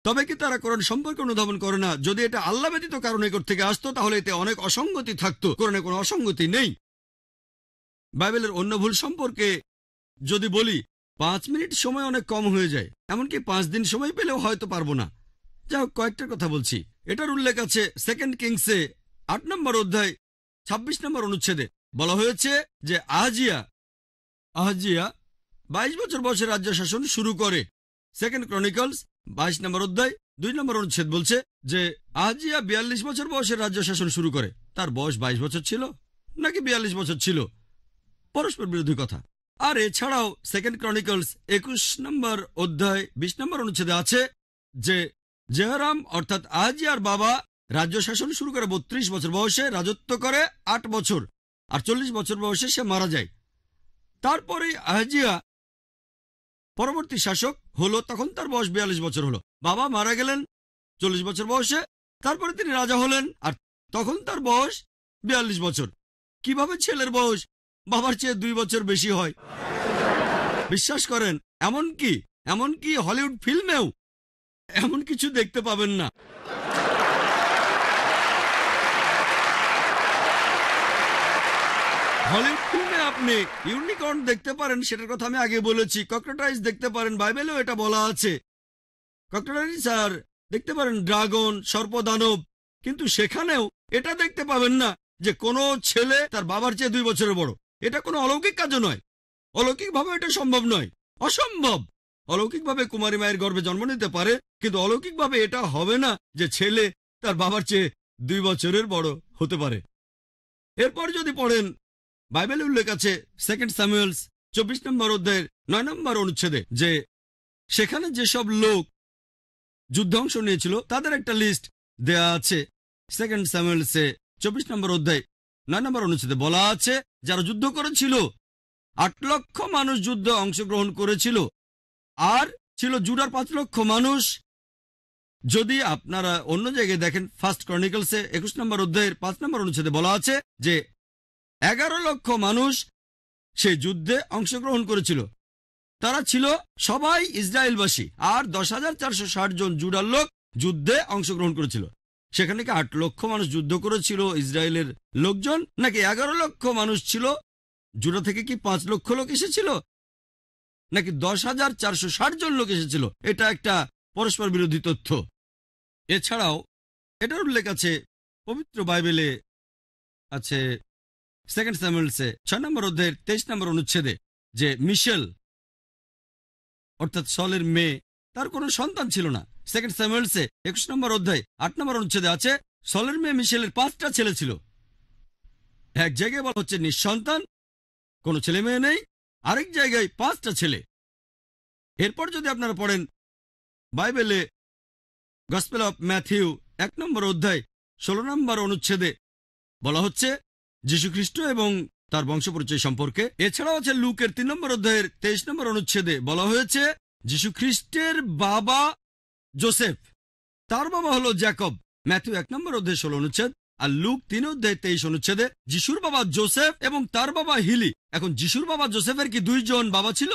তবে কি তারা কোরআন সম্পর্কে অনুধাবন করে না? যদি এটা আল্লাহ ব্যতীত কারণ নিকট থেকে আসতো তাহলে এতে অনেক অসঙ্গতি থাকতো। কোরআনে কোনো অসঙ্গতি নেই। বাইবেলের অন্য ভুল সম্পর্কে যদি বলি, 5 মিনিট সময় অনেক কম হয়ে যায়, এমনকি 5 দিন সময় পেলেও হয়তো পারবো না। যাই হোক, কয়েকটার কথা বলছি। এটার উল্লেখ আছে 2 কিংসে 8 নম্বর অধ্যায় 26 নম্বর অনুচ্ছেদে। বলা হয়েছে যে আহাজিয়া 22 বছর বয়সে রাজ্য শাসন শুরু করে। 2 ক্রনিকলস 22 নম্বর অধ্যায় 2 নম্বর অনুচ্ছেদ বলছে যে আহাজিয়া 42 বছর বয়সে রাজ্য শাসন শুরু করে। তার বয়স 22 বছর ছিল নাকি 42 বছর ছিল? পরস্পর বিরোধী কথা। আর এছাড়াও 2 ক্রনিকলস 21 নম্বর অধ্যায় 20 নম্বর অনুচ্ছেদে আছে যে জেহরাম অর্থাৎ আহাজিয়ার বাবা রাজ্য শাসন শুরু করে 32 বছর বয়সে, রাজত্ব করে 8 বছর, আর 40 বছর বয়সে সে মারা যায়। তারপরে আহাজিয়া পরবর্তী শাসক হলো, তখন তার বয়স 42 বছর হলো। বাবা মারা গেলেন 40 বছর বয়সে, তারপরে তিনি রাজা হলেন, আর তখন তার বয়স 42 বছর। কিভাবে ছেলের বয়স বাবার চেয়ে 2 বছর বেশি হয়? বিশ্বাস করেন, এমনকি হলিউড ফিল্মেও এমন কিছু দেখতে পাবেন না। হলিউড ফিল্মে আপনি ইউনিকর্ন দেখতে পারেন, সেটার কথা আমি আগে বলেছি। ককরোটাইজ দেখতে পারেন, বাইবেলেও এটা বলা আছে। ককরোটাইজ আর দেখতে পারেন ড্রাগন, সর্পদানব, কিন্তু সেখানেও এটা দেখতে পাবেন না যে কোনো ছেলে তার বাবার চেয়ে 2 বছরের বড়। এটা কোনো অলৌকিক কাজও নয়। অলৌকিকভাবে এটা সম্ভব নয়, অসম্ভব। অলৌকিকভাবে কুমারী মায়ের গর্ভে জন্ম নিতে পারে, কিন্তু অলৌকিকভাবে এটা হবে না যে ছেলে তার বাবার চেয়ে 2 বছরের বড় হতে পারে। এরপর যদি পড়েন, বাইবেলে উল্লেখ আছে 2 স্যামুয়েলস 24 নম্বর অধ্যায়ের 9 নম্বর অনুচ্ছেদে যে সেখানে যেসব লোক যুদ্ধে অংশ নিয়েছিল তাদের একটা লিস্ট দেয়া আছে। 2 স্যামুয়েলসে 24 নম্বর অধ্যায় 9 নম্বর অনুচ্ছেদে বলা আছে যারা যুদ্ধ করেছিল, 8 লক্ষ মানুষ যুদ্ধে অংশগ্রহণ করেছিল, আর ছিল জুডার 5 লক্ষ মানুষ। যদি আপনারা অন্য জায়গায় দেখেন, 1 ক্রনিকলসে 21 নম্বর অধ্যায়ের 5 নম্বর অনুচ্ছেদে বলা আছে যে 11 লক্ষ মানুষ সেই যুদ্ধে অংশগ্রহণ করেছিল। তারা ছিল সবাই ইসরায়েলবাসী, আর 10,460 জন জুডার লোক যুদ্ধে অংশগ্রহণ করেছিল। সেখানে কি 8 লক্ষ মানুষ যুদ্ধ করেছিল ইসরায়েলের লোকজন, নাকি 11 লক্ষ মানুষ ছিল? জুডা থেকে কি 5 লক্ষ লোক এসেছিল, নাকি 10,460 জন লোক এসেছিল? এটা একটা পরস্পর বিরোধী তথ্য। এছাড়াও এটার উল্লেখ আছে পবিত্র বাইবেলে, আছে 2 স্যামুয়েলসে 6 নম্বর অধ্যায়ের 23 নম্বর অনুচ্ছেদে যে মিশেল অর্থাৎ সলের মেয়ে, তার কোনো সন্তান ছিল না। 2 স্যামুয়েলসে 21 নম্বর অধ্যায় 8 নম্বর অনুচ্ছেদে আছে সলের মেয়ে মিশেলের 5টা ছেলে ছিল। এক জায়গায় বলা হচ্ছে নিঃসন্তান, কোনো ছেলে মেয়ে নেই, আরেক জায়গায় 5টা ছেলে। এরপর যদি আপনারা পড়েন বাইবেলে গসপেল অফ ম্যাথিউ 1 নম্বর অধ্যায় 16 নম্বর অনুচ্ছেদে বলা হচ্ছে যীশুখ্রিস্ট এবং তার বংশপরিচয় সম্পর্কে। এছাড়াও আছে লুকের 3 নম্বর অধ্যায়ের 23 নম্বর অনুচ্ছেদে বলা হয়েছে যীশুখ্রিস্টের বাবা জোসেফ, তার বাবা হলো জ্যাকব। ম্যাথিউ 1 নম্বর অধ্যায় 16 অনুচ্ছেদ আর লুক 3 অধ্যায় 23 অনুচ্ছেদে যিশুর বাবা জোসেফ এবং তার বাবা হিলি। এখন যিশুর বাবা জোসেফের কি 2 জন বাবা ছিল?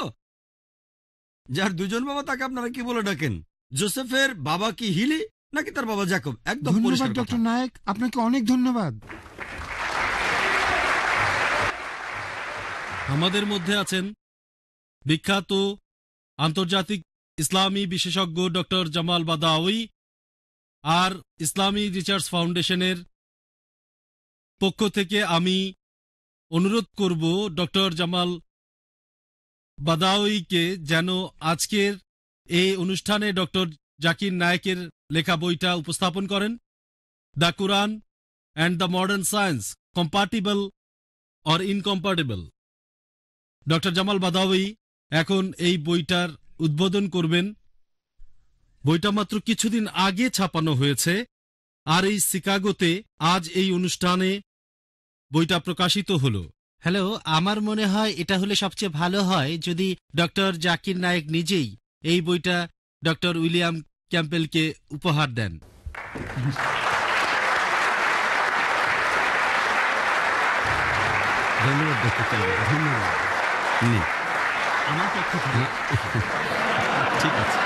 যার 2 জন বাবা তাকে আপনারা কি বলে ডাকেন? জোসেফের বাবা কি হিলি নাকি তার বাবা জ্যাকব? একদম ধন্যবাদ পরিষ্কার কথা। ডক্টর নায়েক, আপনাকে অনেক ধন্যবাদ। আমাদের মধ্যে আছেন বিখ্যাত আন্তর্জাতিক ইসলামী বিশেষজ্ঞ ডক্টর জামাল বাদাউই, আর ইসলামী রিসার্চ ফাউন্ডেশনের পক্ষ থেকে আমি অনুরোধ করব ডক্টর জামাল বাদাউইকে যেন আজকের এই অনুষ্ঠানে ডক্টর জাকির নায়েকের লেখা বইটা উপস্থাপন করেন, the Quran and the modern science, compatible or incompatible. Doctor Jamal Badawi এখন এই বইটার উদ্বোধন করবেন। বইটা মাত্র কিছুদিন আগে ছাপানো হয়েছে, আর এই শিকাগোতে আজ এই অনুষ্ঠানে বইটা প্রকাশিত হলো। হ্যালো, আমার মনে হয় এটা হলে সবচেয়ে ভালো হয় যদি ডক্টর জাকির নায়েক নিজেই এই বইটা ডক্টর উইলিয়াম ক্যাম্পবেলকে উপহার দেন। ধন্যবাদ ডক্টর ক্যাম্পবেল, ধন্যবাদ। আমার পক্ষ থেকে ঠিক আছে।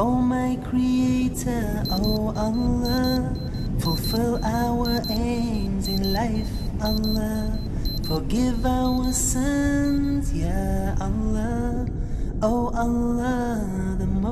Oh my Creator, oh Allah, fulfill our aims in life, Allah. Forgive our sins, Ya Allah, oh Allah, the most